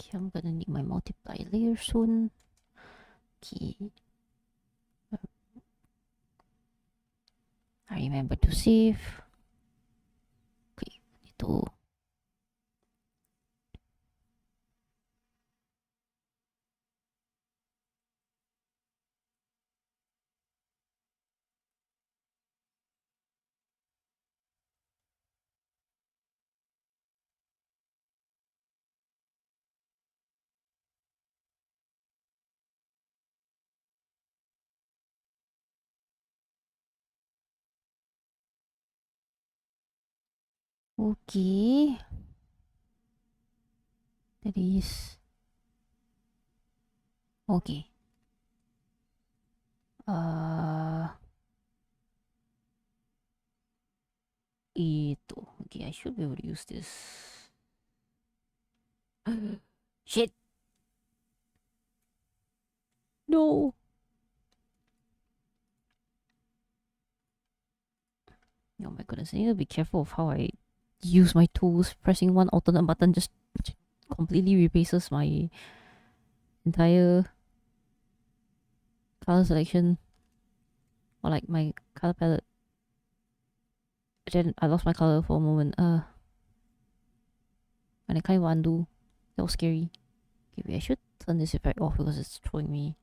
Okay, I'm gonna need my multiply layer soon. Okay. I remember to save. Okay, itu. Okay. That is okay. Itu Okay, I should be able to use this. Shit! No! Oh my goodness, I need to be careful of how I use my tools. Pressing one alternate button just completely replaces my entire color selection. Or like my color palette. Then I lost my color for a moment. And I can't even undo. That was scary. Okay, wait, I should turn this effect off because it's throwing me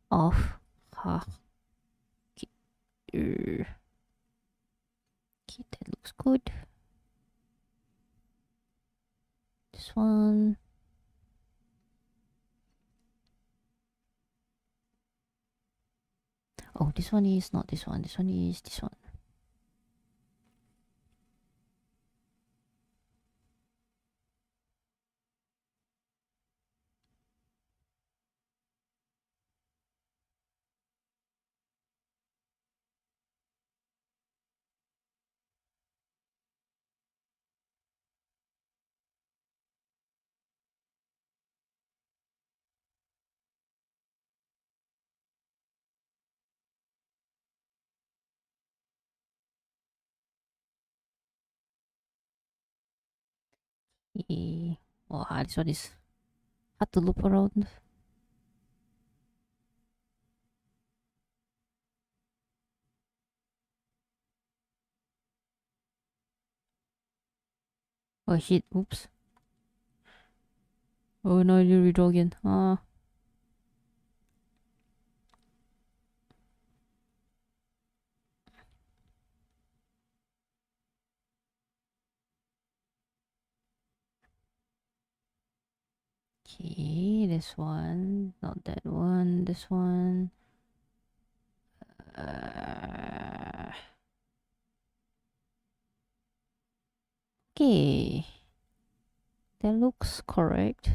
off. Ha. Okay. Okay, that looks good. This one. Oh, this one is not this one. This one is this one. Yeah. Wow, this one is hard to loop around. Oh shit, oops. Oh no, I need to redraw again. Okay, this one. Not that one. This one. Okay. That looks correct.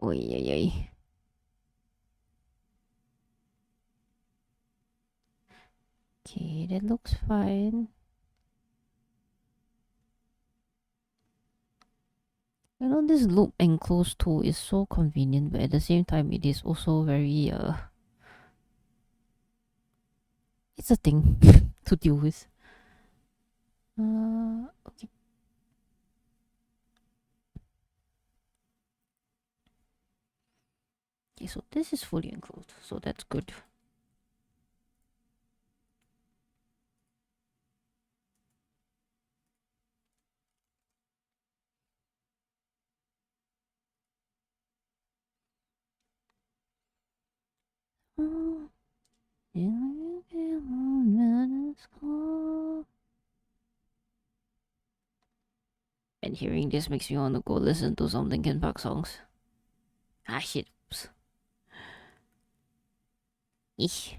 Oi, oi, oi. Okay, that looks fine. You know, this loop enclosed tool is so convenient, but at the same time, it is also very, it's a thing to deal with. Okay. Okay, so this is fully enclosed, so that's good. And hearing this makes me want to go listen to some Linkin Park songs. Ah, shit. Oops. Eesh.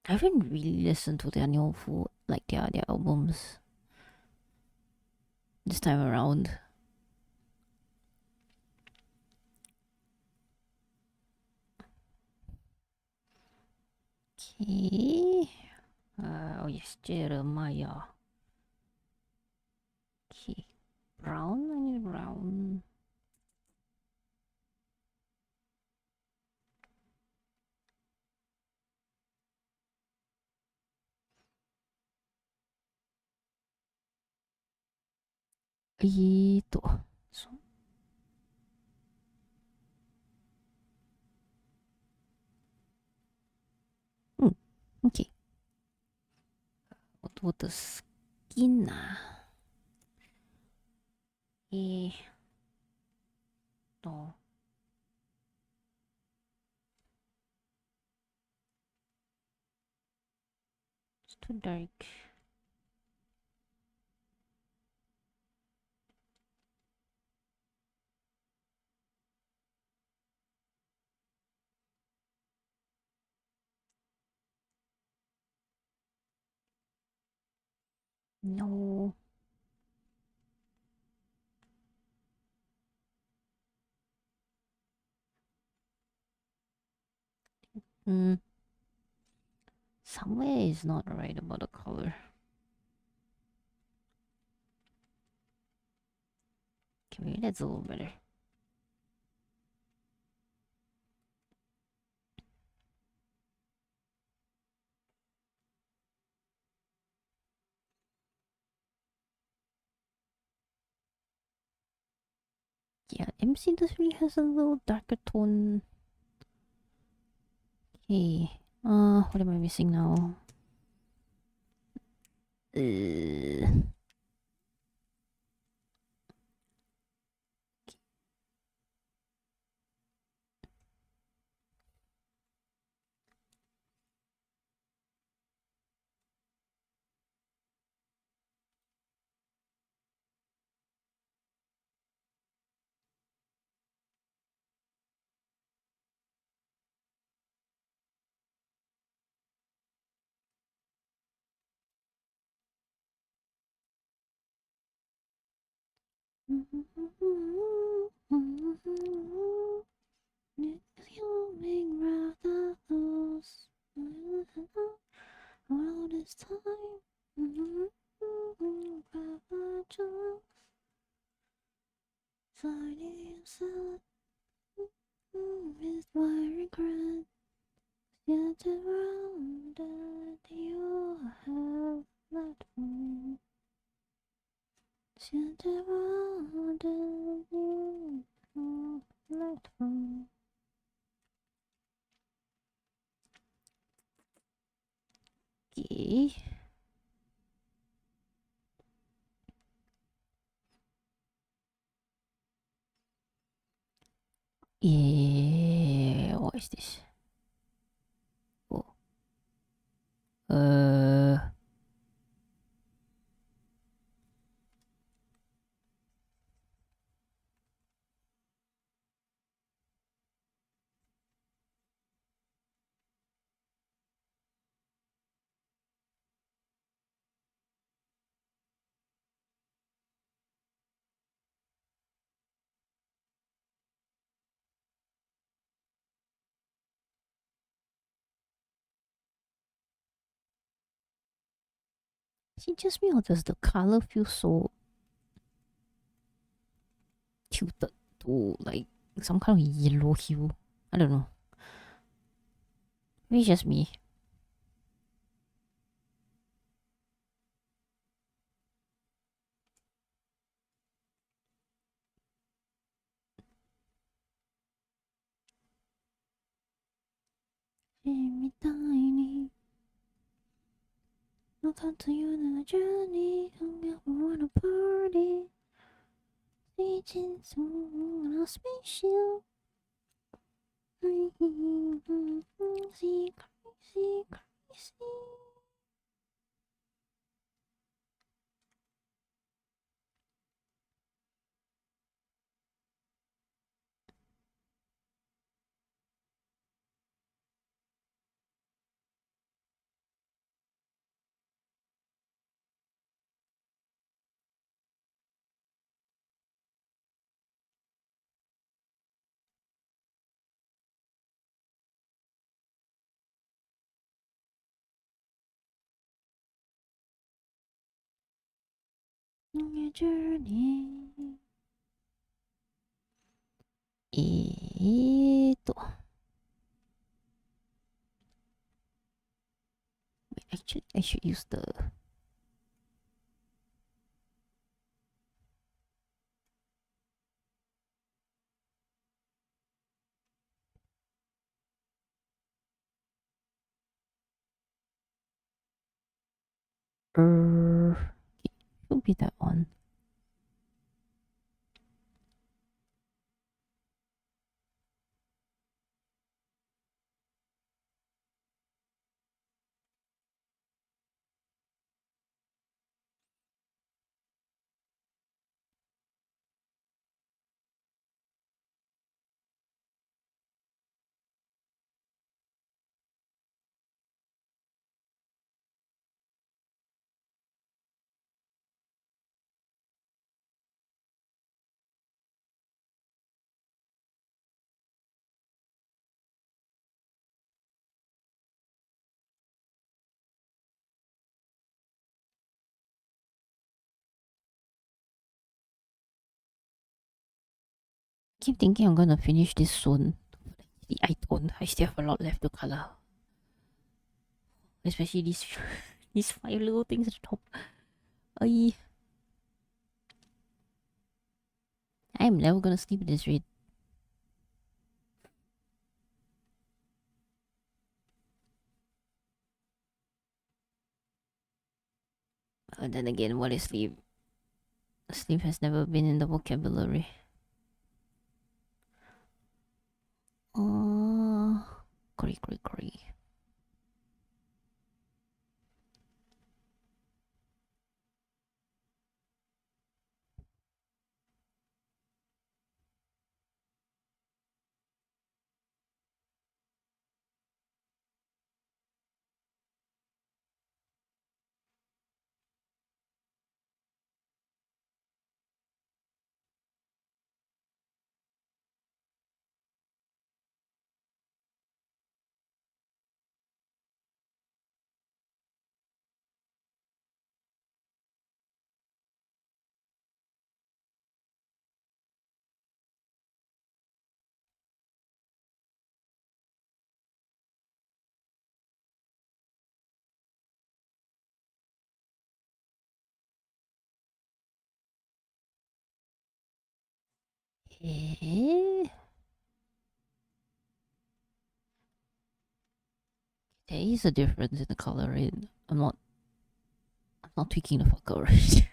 I haven't really listened to their new full, like their albums this time around. Okay. Oh yes, Jeremiah. Okay. Brown? I need brown. Ito. So, okay. What the skin? Eh. No. It's too dark. No. Hmm. Somewhere is not right about the color. Okay, maybe that's a little better. Yeah, MC definitely has a little darker tone. Okay. What am I missing now? All this time. With my regret, yet around that you have left me. Yet around that you have left me. Okay. Yeah, what is this? Oh. Is it just me or does the color feel so tilted to like some kind of yellow hue? I don't know. Maybe it's just me. Every tiny I'll come to you on a journey. I'm on a party. Reaching soon on a spaceship. Crazy, crazy, crazy. On your journey. actually, I should use the. Should be that one. keep thinking I'm gonna finish this soon. I don't. I still have a lot left to color. Especially these these 5 little things at the top. I am never gonna sleep at this rate. And then again, what is sleep? Sleep has never been in the vocabulary. Curry. Eh? There is a difference in the color, right? I'm not tweaking the fuck out, right?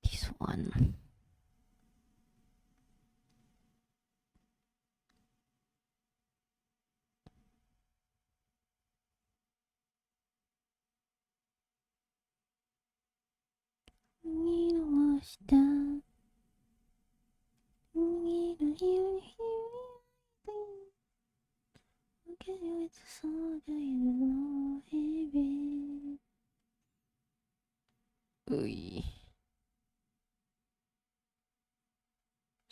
This one. Oy.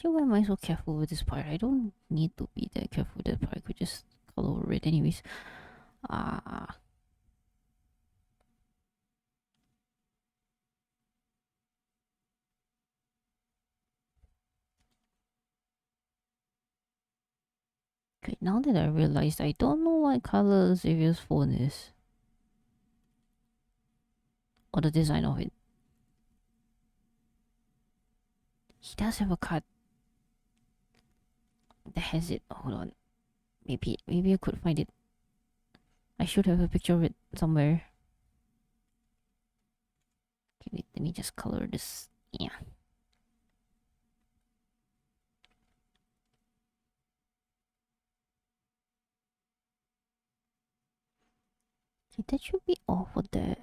So why am I so careful with this part? I don't need to be that careful with that part. I could just color over it anyways. Ah. Okay, now that I realized, I don't know what color Xavier's phone is. Or the design of it. He does have a card that has it. Hold on. Maybe I could find it. I should have a picture of it somewhere. Okay, wait, let me just color this. Yeah. Okay, that should be all for that.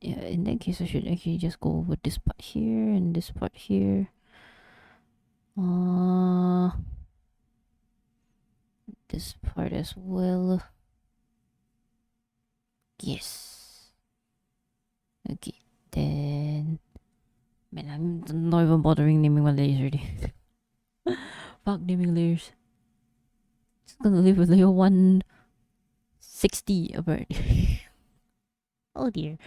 Yeah, in that case, I should actually just go over this part here and this part here. This part as well. Yes. Okay, then. Man, I'm not even bothering naming my layers already. Fuck naming layers. It's gonna live with layer 160 apparently. Oh dear.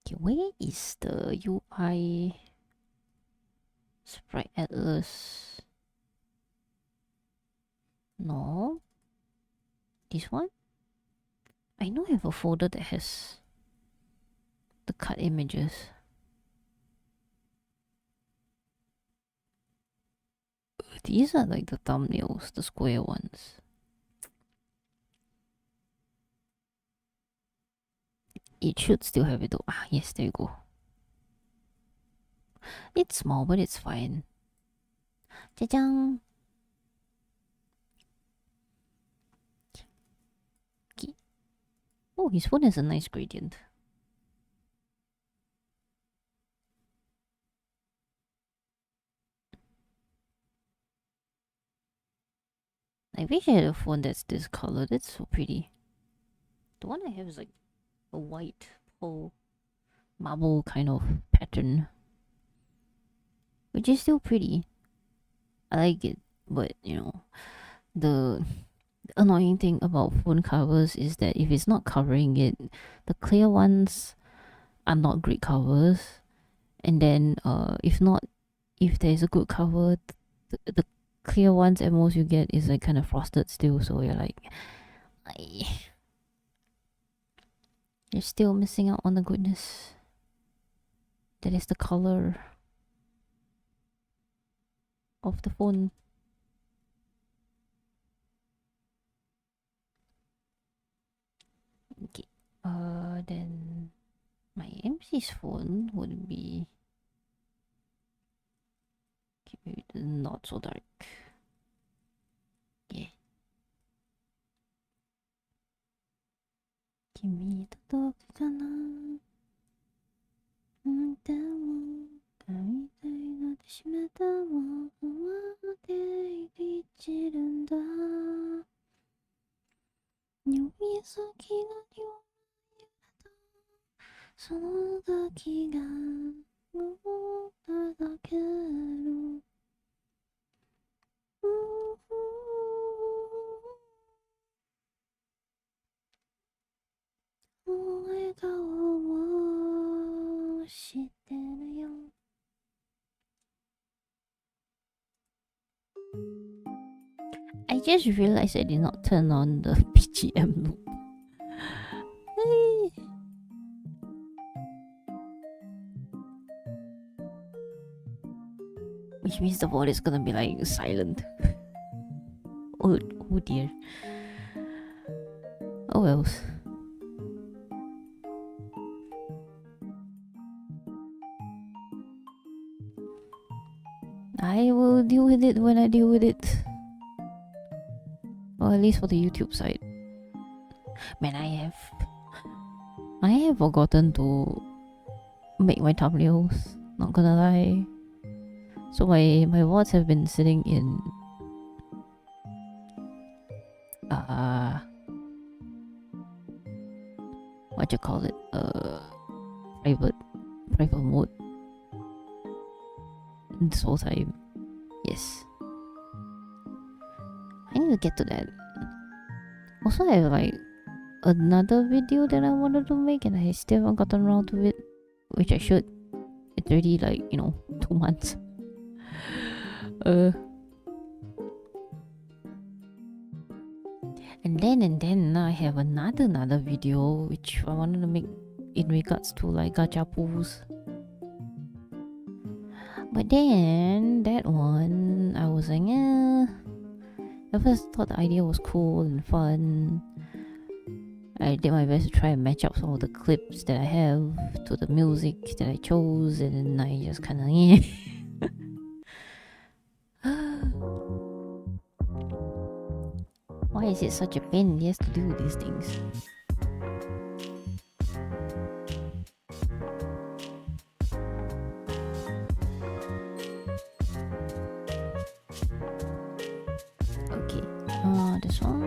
Okay, where is the UI sprite atlas? No. This one? I know I have a folder that has the cut images. These are like the thumbnails, the square ones. It should still have it though. Ah, yes, there you go. It's small, but it's fine. Jajang! Okay. Oh, his phone has a nice gradient. I wish I had a phone that's this color. That's so pretty. The one I have is like a white whole marble kind of pattern, which is still pretty. I like it, but the annoying thing about phone covers is that if it's not covering it, the clear ones are not great covers. And then if there's a good cover, the clear ones at most you get is like kind of frosted still, so you're like, you're still missing out on the goodness that is the color of the phone. Okay. Then my MC's phone would be, okay, maybe not so dark. Yeah. 君と届くかな、でも買いたいので閉めたものは出入り散るんだ、指先が両手だ、その時がもうだけの笑顔をしてるよ。I just realized I did not turn on the BGM loop. Which means the voice is gonna be like silent. Oh dear. Oh wells. I will deal with it when I deal with it. Or at least for the YouTube side. Man, I have forgotten to make my thumbnails. Not gonna lie. So my VODs have been sitting in what you call it? Private mode. This whole time. Yes. I need to get to that. Also, I have like another video that I wanted to make and I still haven't gotten around to it. Which I should. It's already like, 2 months. And then I have another video which I wanted to make in regards to like gacha pools. But then that one I was like, I first thought the idea was cool and fun. I did my best to try and match up some of the clips that I have to the music that I chose, and then I just kinda Why is it such a pain in the ass to do these things? Okay, this one.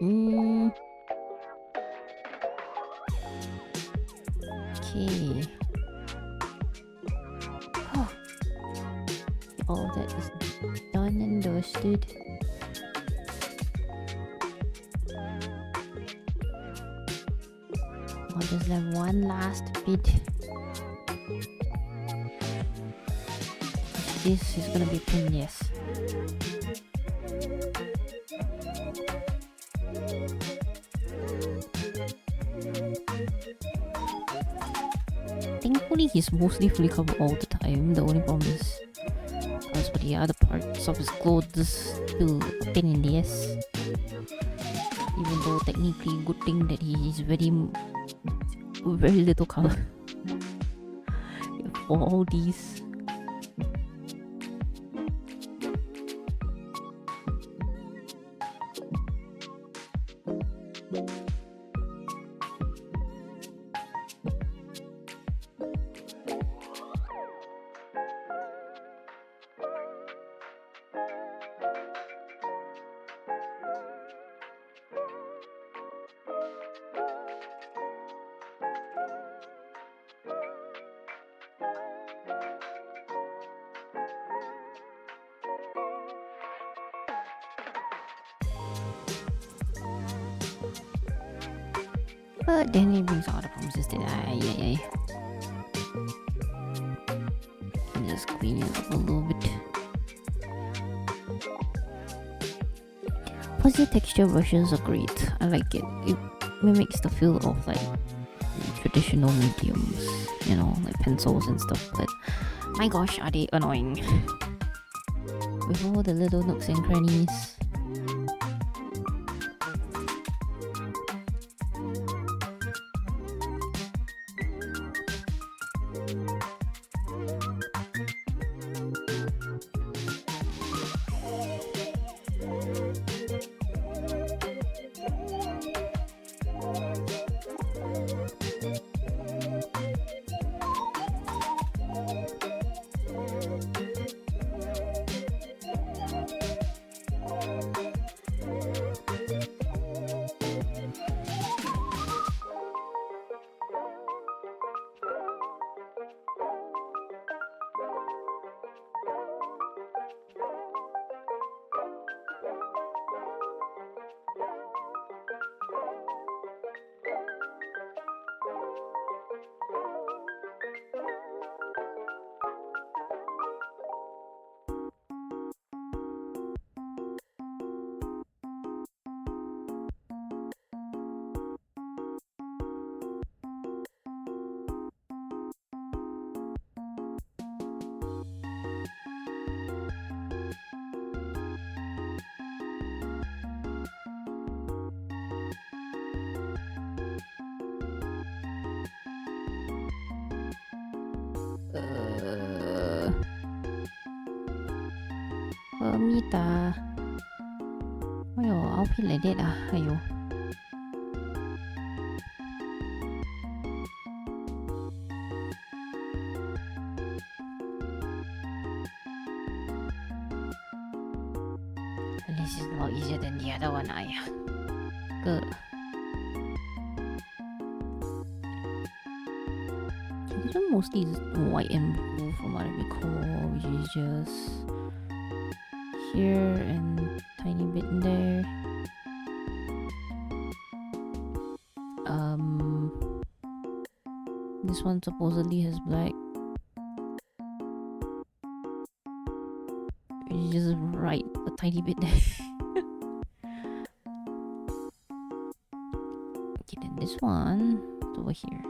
Okay. Oh, all that is done and dusted. Oh, there's like one last bit. This is gonna be painless. Thankfully, he's mostly fully covered all the time. The only problem is as for the other parts of his clothes, still a pain in the ass. Even though technically, good thing that he is very little color for all these. But then it brings all the promises that I can just clean it up a little bit. Fuzzy texture brushes are great. I like it. It mimics the feel of like traditional mediums, you know, like pencils and stuff. But my gosh, are they annoying? With all the little nooks and crannies. Mita. Why your outfit like that ah? Aiyo. At least it's a lot easier than the other one. Good. This one mostly is white and blue from what I recall, which is just here and tiny bit in there. This one supposedly has black. It's just right a tiny bit there. Okay, then this one is over here.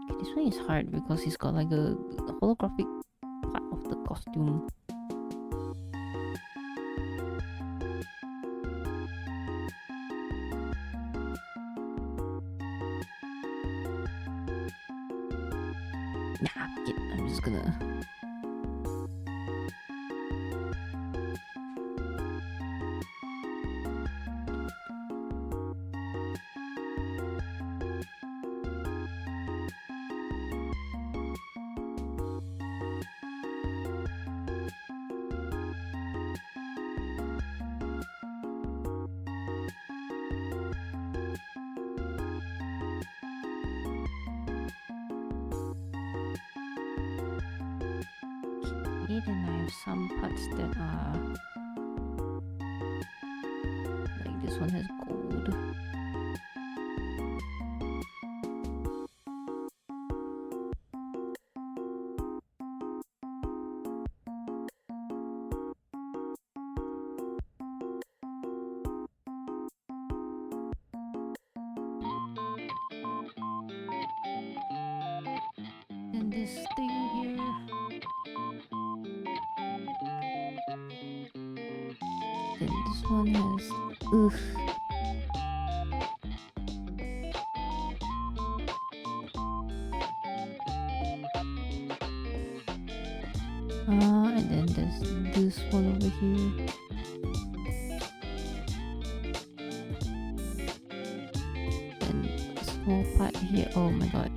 Okay, this one is hard because it's got like a holographic part of the costume. Nah, I'm just gonna. then I have some parts that are like this one has gold. And this thing here. Then this one has ugh. And then there's this one over here. And a small part here. Oh my god.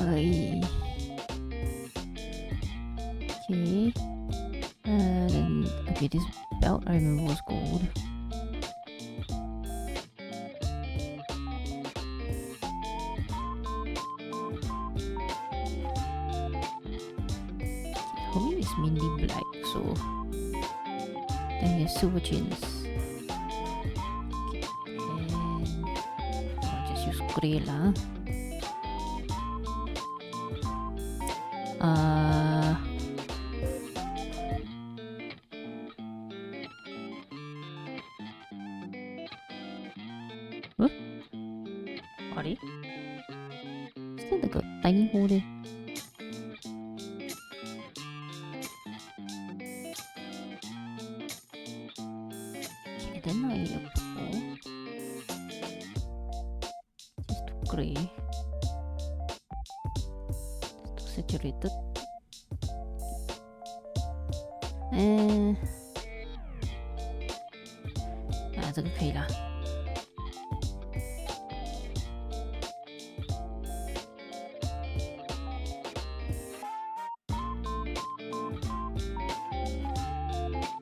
Okay. Then okay, this belt I remember was gold. Homie is mainly black, so then he has silver chains. Okay, and I'll just use grey lah. What? Sorry? Is there like a tiny hole there? Okay, then I need a purple. Just too grey. It's too saturated. Ah, 这个可以啦。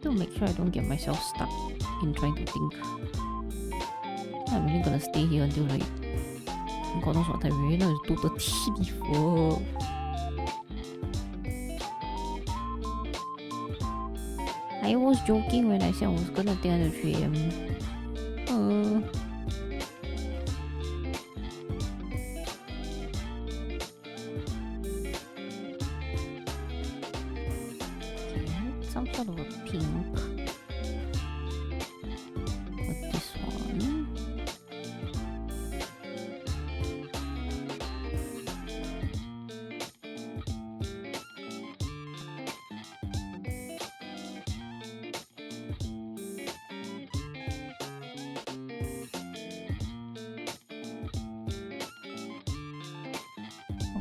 To make sure I don't get myself stuck in trying to think. I'm really gonna stay here until like God knows what time. Right now it's 2:34. I was joking when I said I was gonna stay until 3 AM. Some sort of a pink. With this one.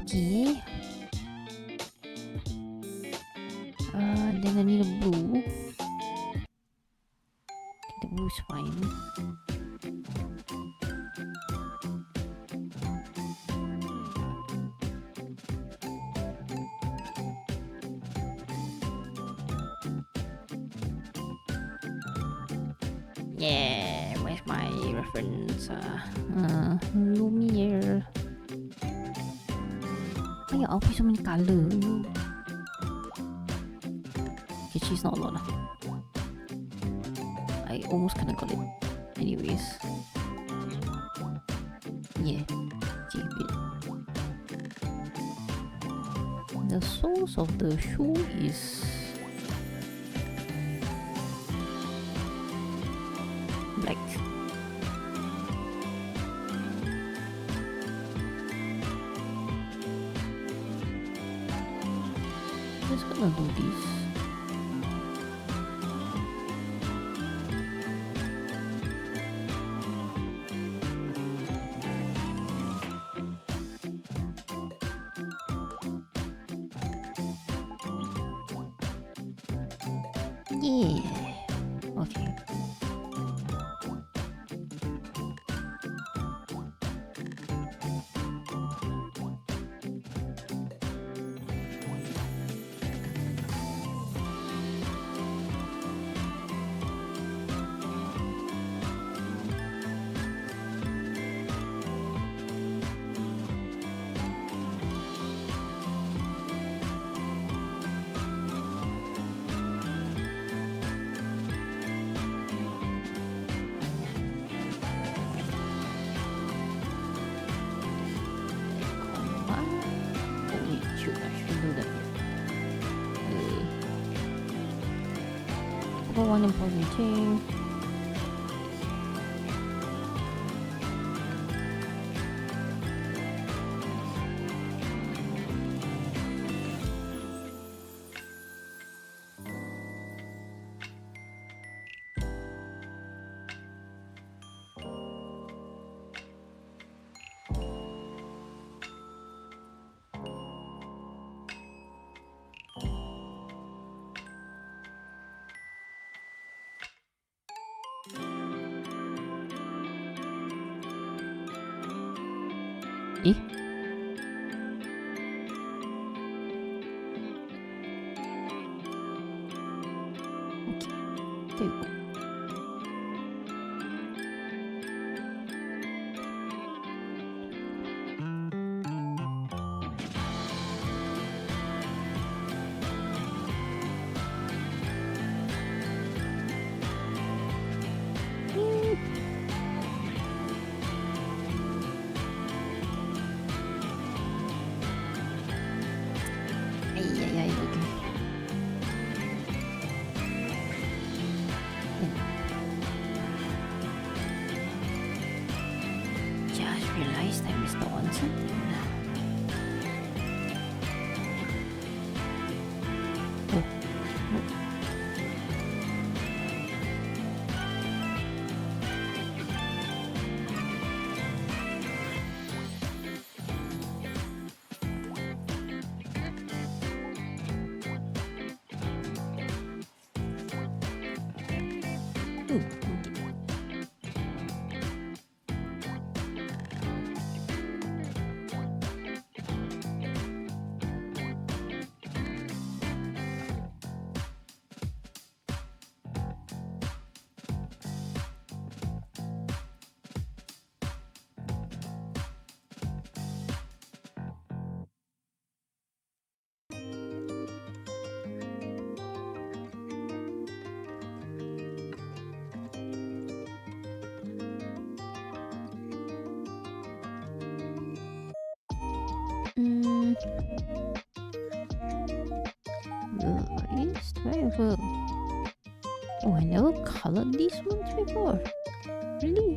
Okay. Then I need a blue. The blue is fine. Yeah, where's my reference? Lumiere. Why your outfit so many colors? Okay, she's not a lot. I almost kinda got it. Anyways. Yeah. Okay, wait. The soles of the shoe is black. Just gonna do this. Yeah. Okay. forgot one important thing. Eh? Okay, there you go. Ay, okay. Just realized I missed the one something. Ooh, okay. Realized wherever. Oh, I never colored these ones before. Really?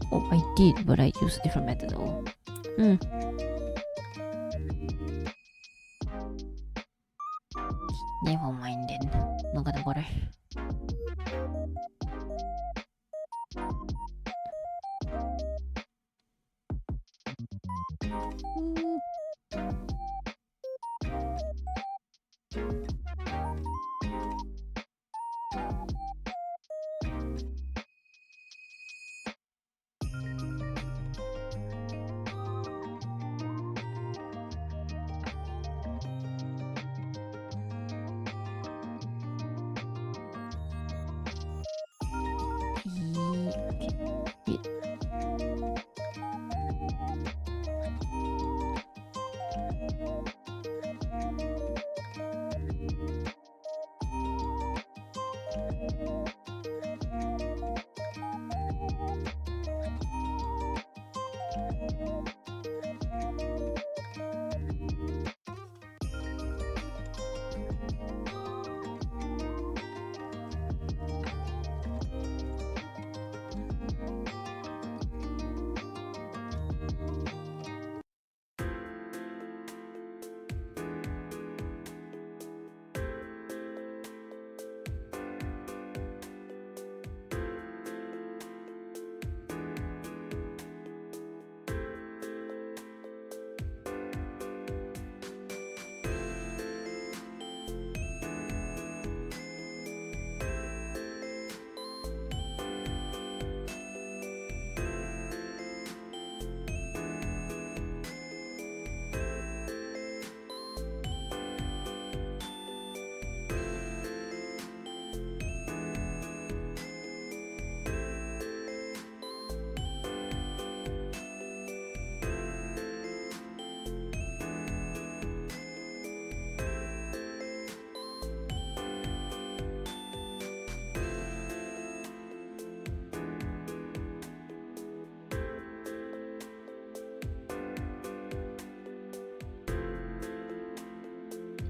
Oh, I did, but I used a different method though. Never mind then. Not gonna bother.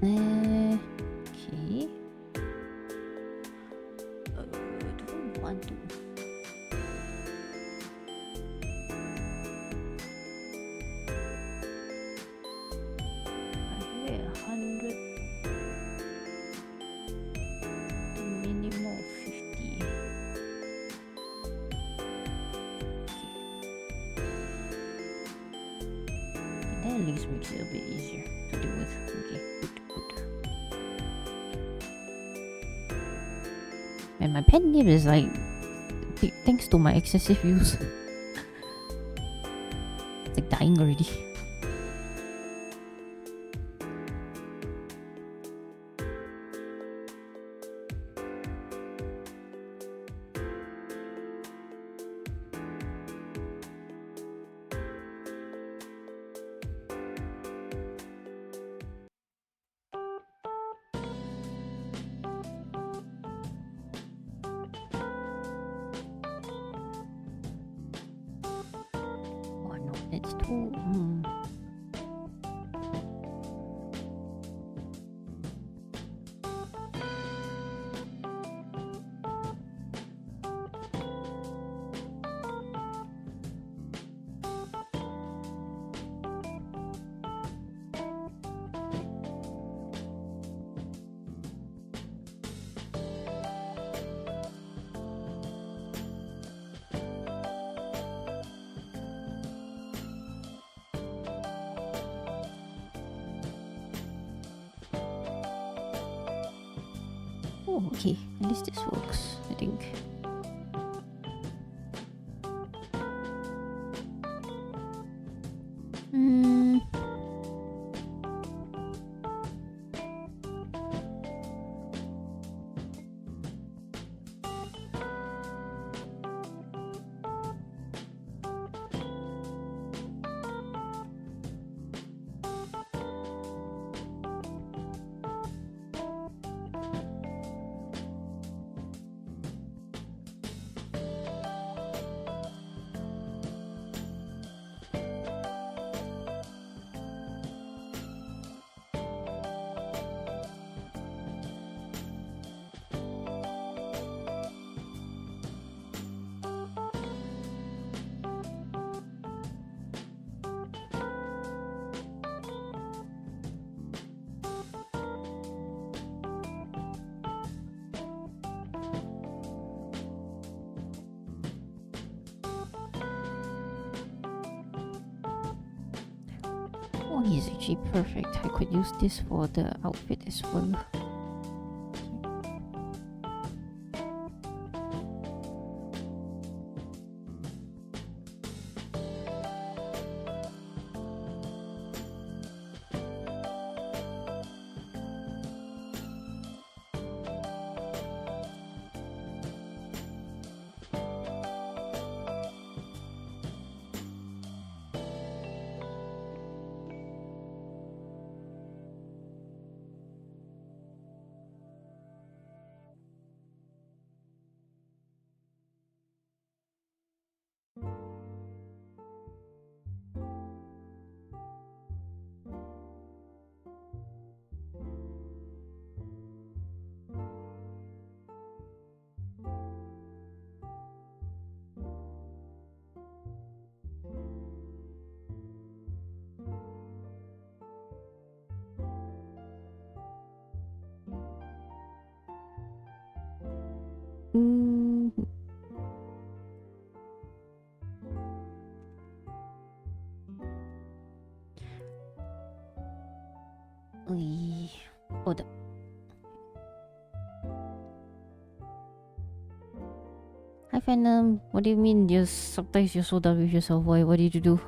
Okay. Do I want to? I have 100. Minimum 50. That at least makes it a bit easier to deal with. Okay, good. And my pen nib is like, thanks to my excessive use, it's like dying already. Oh no, that's too. Oh, okay. At least this works, I think. Oh, he's actually perfect. I could use this for the outfit as well. Oh, Hi Phantom, what do you mean sometimes you're so done with yourself? Why? What did you do?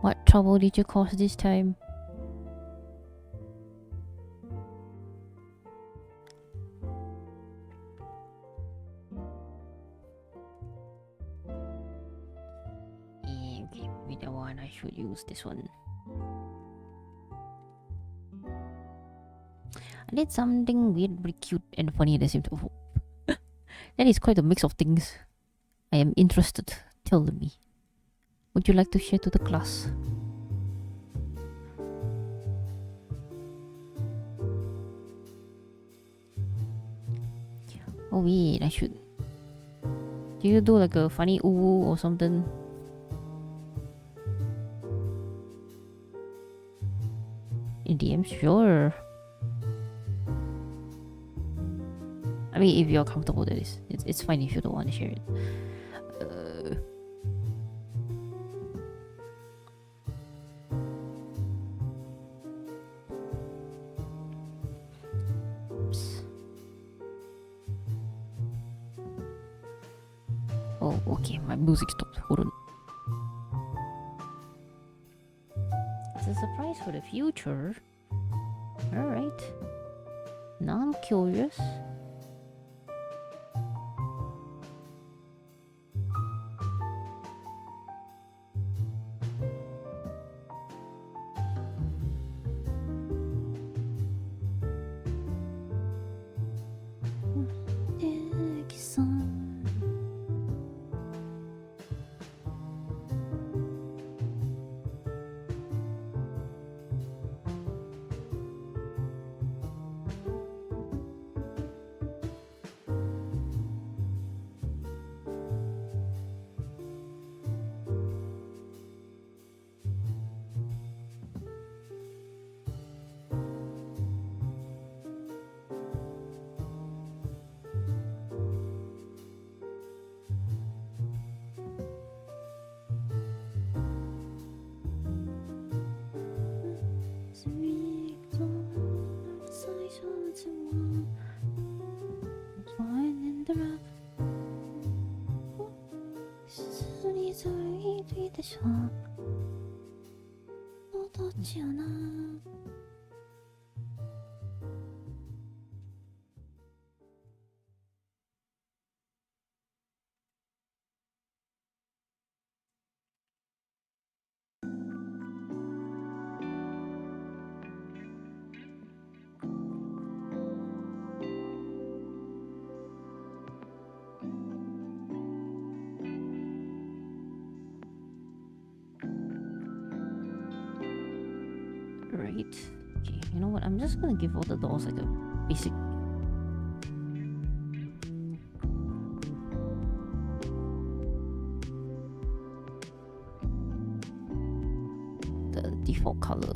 What trouble did you cause this time? Okay, with the one I should use this one. I did something weird, but cute and funny at the same time. That is quite a mix of things. I am interested. Tell me. Would you like to share to the class? Oh wait, I should. Do you do like a funny ooh or something? In DM, sure. I mean, if you're comfortable, that is. It's fine if you don't want to share it. Oops. Oh, okay. My music stopped. Hold on. It's a surprise for the future. Alright. Now I'm curious. Right. Okay, you know what? I'm just gonna give all the dolls like a basic. The default color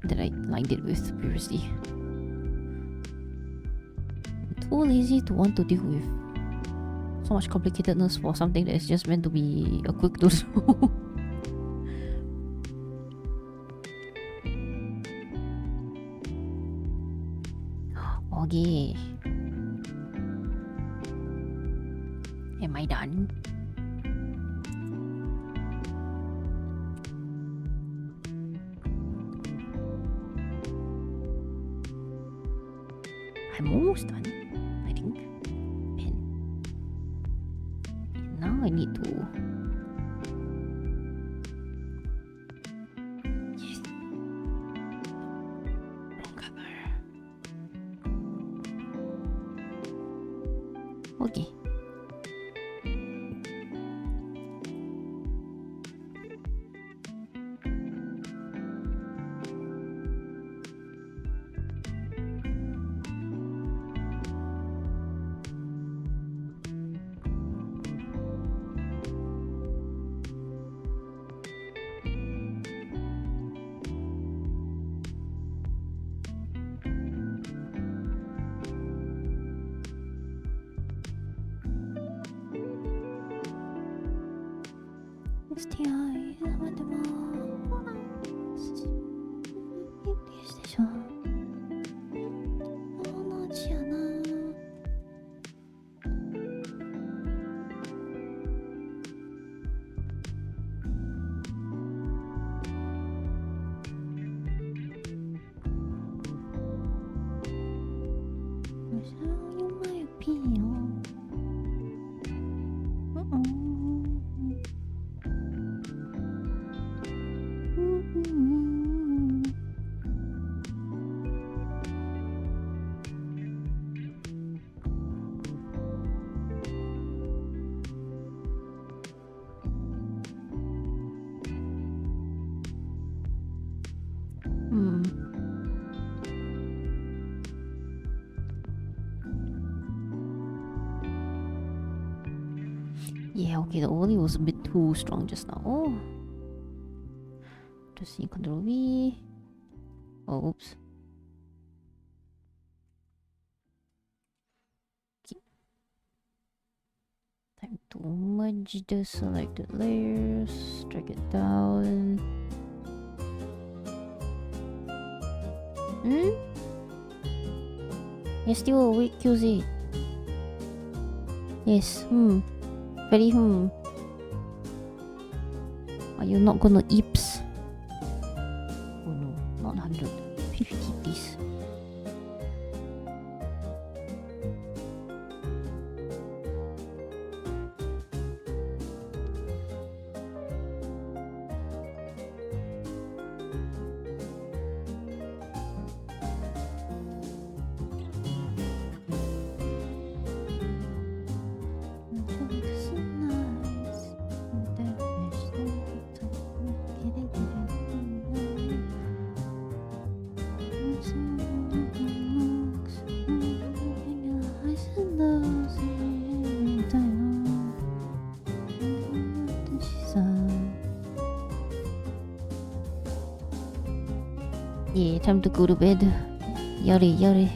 that I lined it with previously. I'm too lazy to want to deal with so much complicatedness for something that is just meant to be a quick doodle. Okay. Am I done? I'm almost done, I think. Pen. Now I need to. Yes. Wrong color. Okay. Yeah, okay, the Oli was a bit too strong just now. Oh. Just see Control V. Oh, oops. Okay. Time to merge the selected layers. Drag it down. You're still awake, QZ. Yes, Very Are you not gonna eeps? Oh no, not 100. 50 please. Yeah, time to go to bed. Yare yare.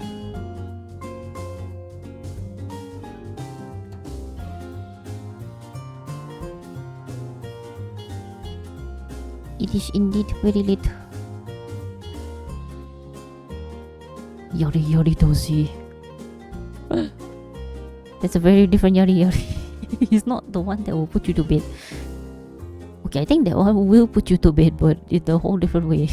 It is indeed very late. Yari yari dozy. That's a very different yari yari. He's not the one that will put you to bed. Okay, I think that one will put you to bed, but in a whole different way.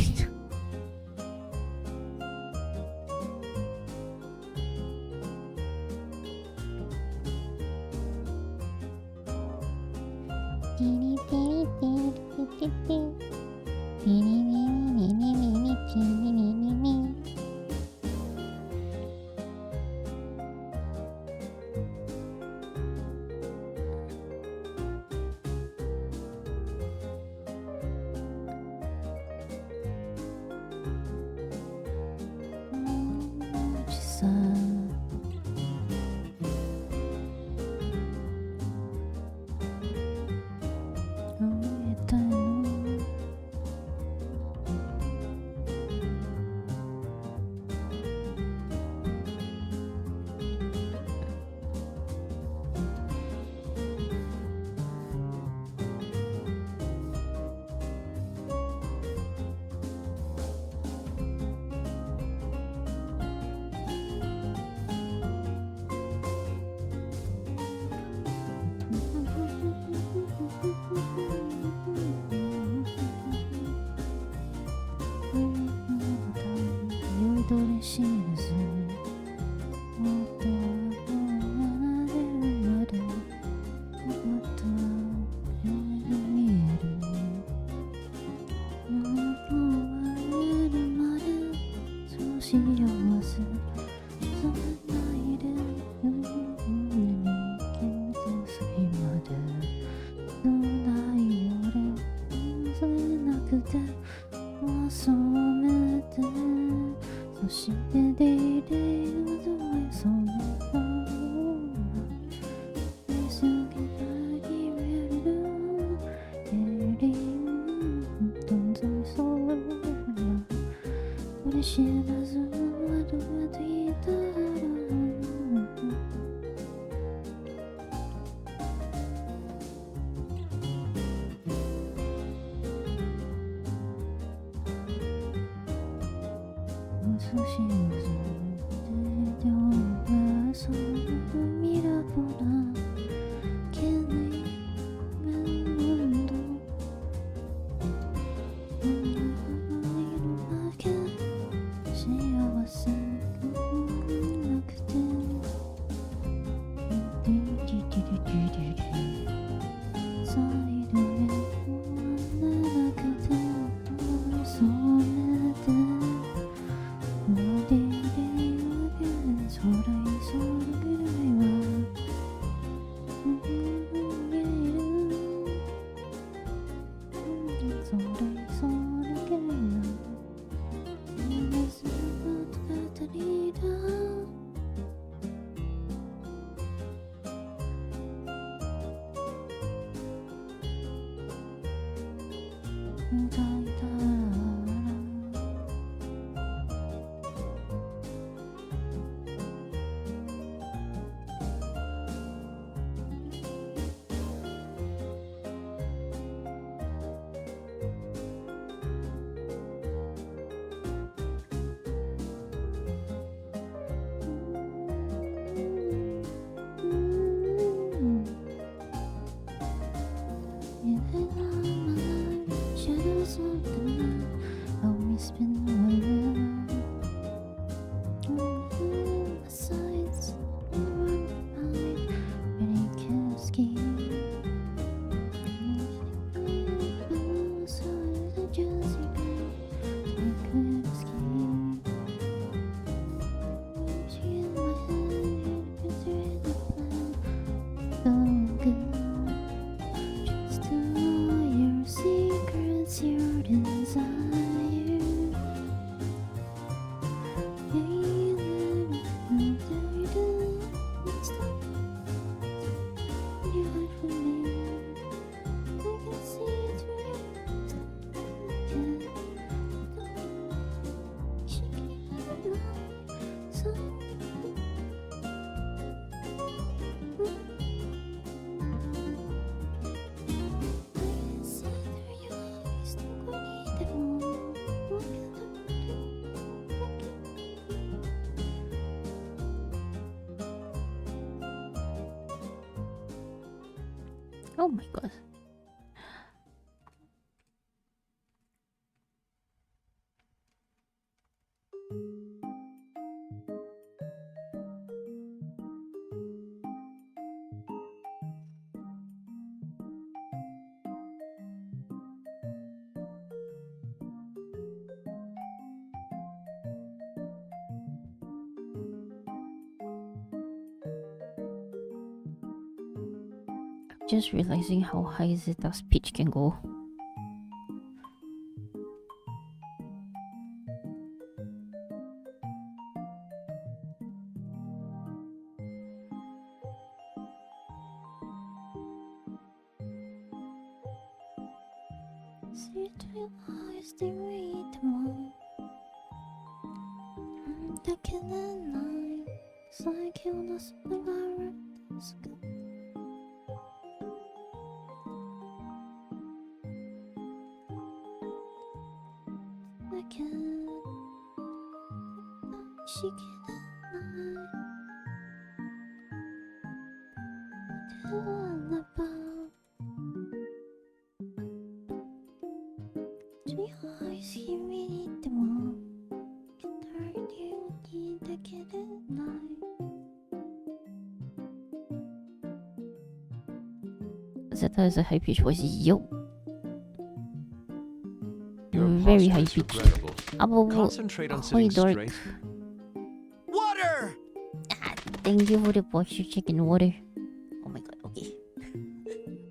Oh my god. Just realizing how high Zeta's pitch can go. Zeta is a high pitch voice. Yo. Very high pitch. Concentrate on sitting straight. Water! Thank you for the posture chicken water. Oh my god, okay.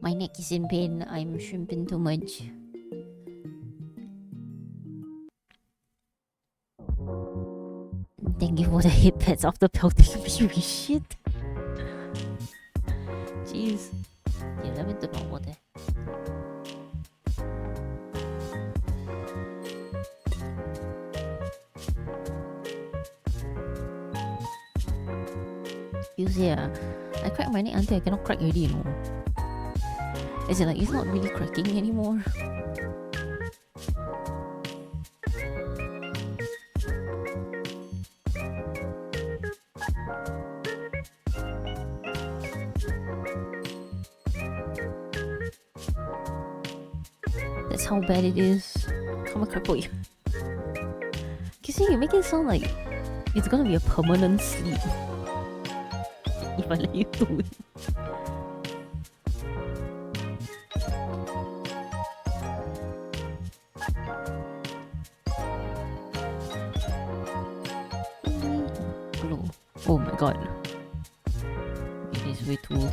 My neck is in pain. I'm shrimping too much. Thank you for the hip pads after pelting me with shit. Jeez. Yeah, let me do my water. You see, I cracked my neck until I cannot crack already, you know. Is it like it's not really cracking anymore? That's how bad it is. Come on, crack you. You see, you make it sound like it's gonna be a permanent sleep if I let you do it. Oh my god. It is way too...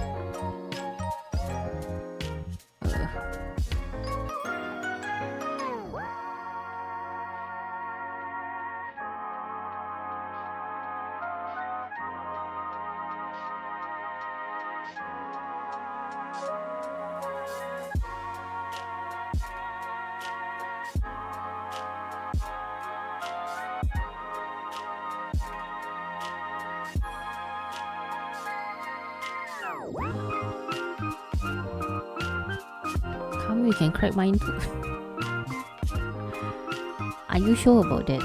Maybe we can crack mine too. Are you sure about that?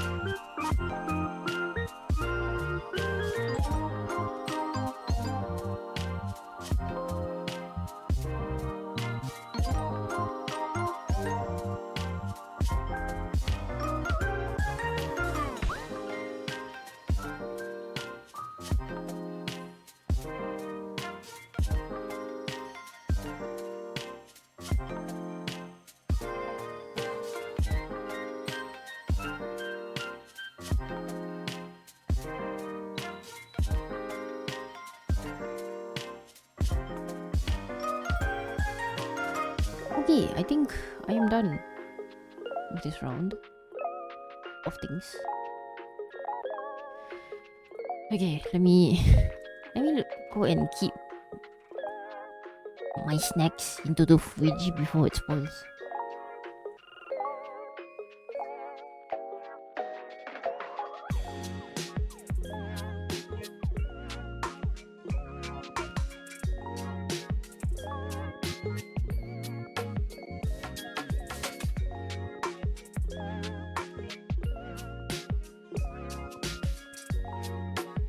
Okay, I think I am done with this round of things. Okay, let me go and keep my snacks into the fridge before it spoils.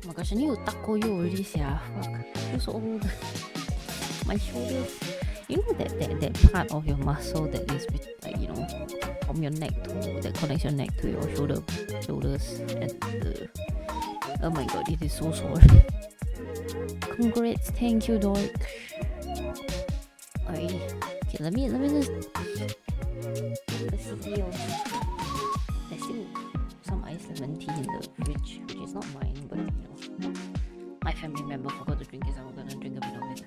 Oh my gosh, I need to tackle you already, sia. Fuck, I feel so old. My shoulders. You know that part of your muscle that is like, you know, from your neck that connects your neck to your shoulders and the, oh my god, it is so sore. Congrats, thank you, dork. Alright, okay, let me just let's see. There's still some iced lemon tea in the fridge, which is not mine, but you know, my family member forgot to drink it, so I'm gonna drink a bit of it.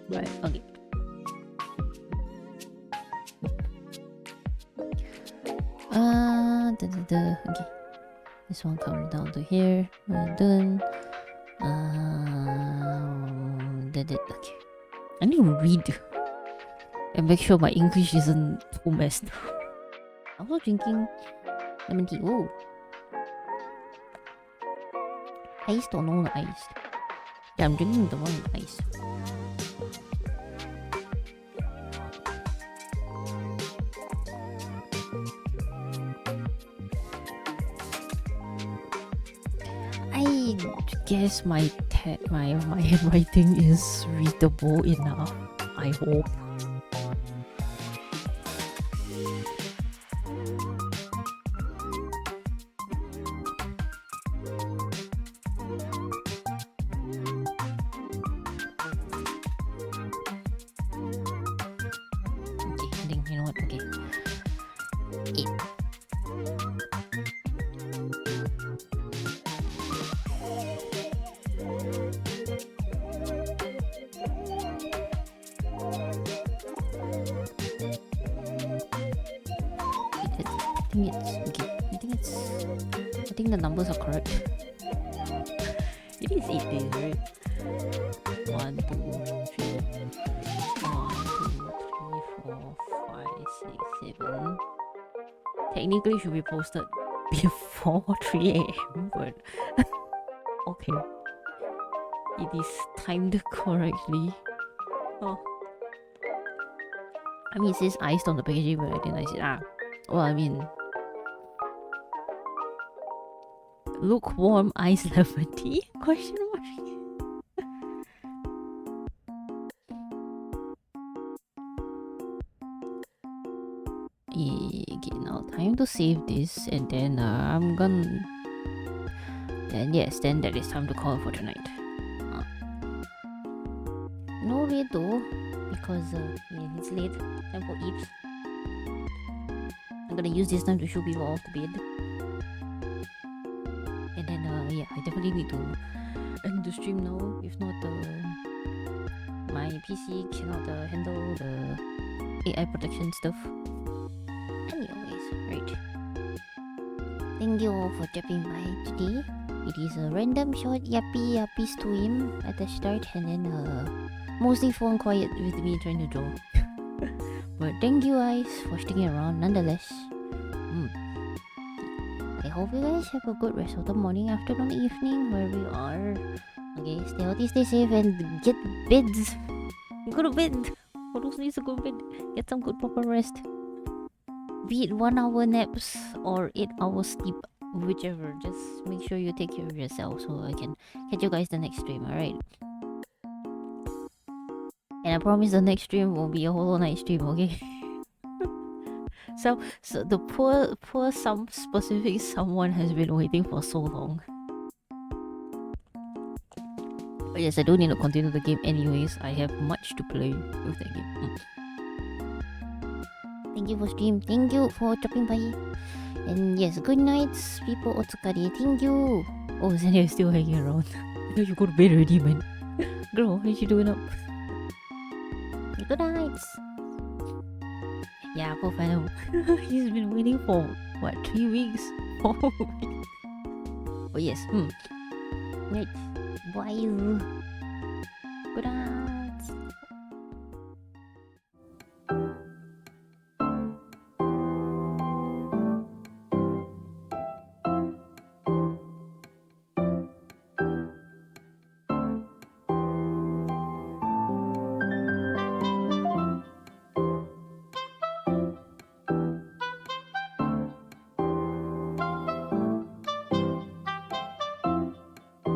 Right, okay. Okay. This one comes down to here. We're done. Okay. I need to read and make sure my English isn't too messed up. I'm also drinking lemon tea. Oh, iced or non-iced? Yeah, I'm drinking the one with ice. I guess my handwriting is readable enough. I hope. Okay, you know what? Okay. 8. I think the numbers are correct. It is 8 days, right? 1, 2, 3, 4, 5, 6, 7. Technically, it should be posted before 3 a.m. But okay, it is timed correctly. Oh, I mean, it says iced on the packaging, but then I said well, I mean, lukewarm iced lemon tea? Question mark. Okay, now time to save this, and then I'm gonna. Then yes, then that is time to call for tonight. No wait though, because it's late. Time for eat. I'm gonna use this time to show people off the bed. And then yeah, I definitely need to end the stream now. If not, my PC cannot handle the AI protection stuff. Anyways, right. Thank you all for dropping by today. It is a random short yappy stream at the start, and then mostly phone quiet with me trying to draw. But thank you guys for sticking around nonetheless. I hope you guys have a good rest of the morning, afternoon, evening, where we are. Okay, stay healthy, stay safe, and get beds. Go to bed. For those needs to go to bed, get some good proper rest. Be it 1 hour naps or 8 hours sleep, whichever. Just make sure you take care of yourself so I can catch you guys the next stream. Alright. And I promise the next stream will be a Hollow Knight stream, okay? So the poor some specific someone has been waiting for so long. But yes, I don't need to continue the game anyways. I have much to play with that game. Thank you for stream. Thank you for dropping by. And yes, good nights, people. Otsukari. Thank you. Oh, Xavier is still hanging around. You go to bed already, man. Girl, what are you doing up? Good nights. Yeah, poor Phantom. He's been waiting for, what, 3 weeks? 4 weeks? Oh yes, Right. Bye. Good night.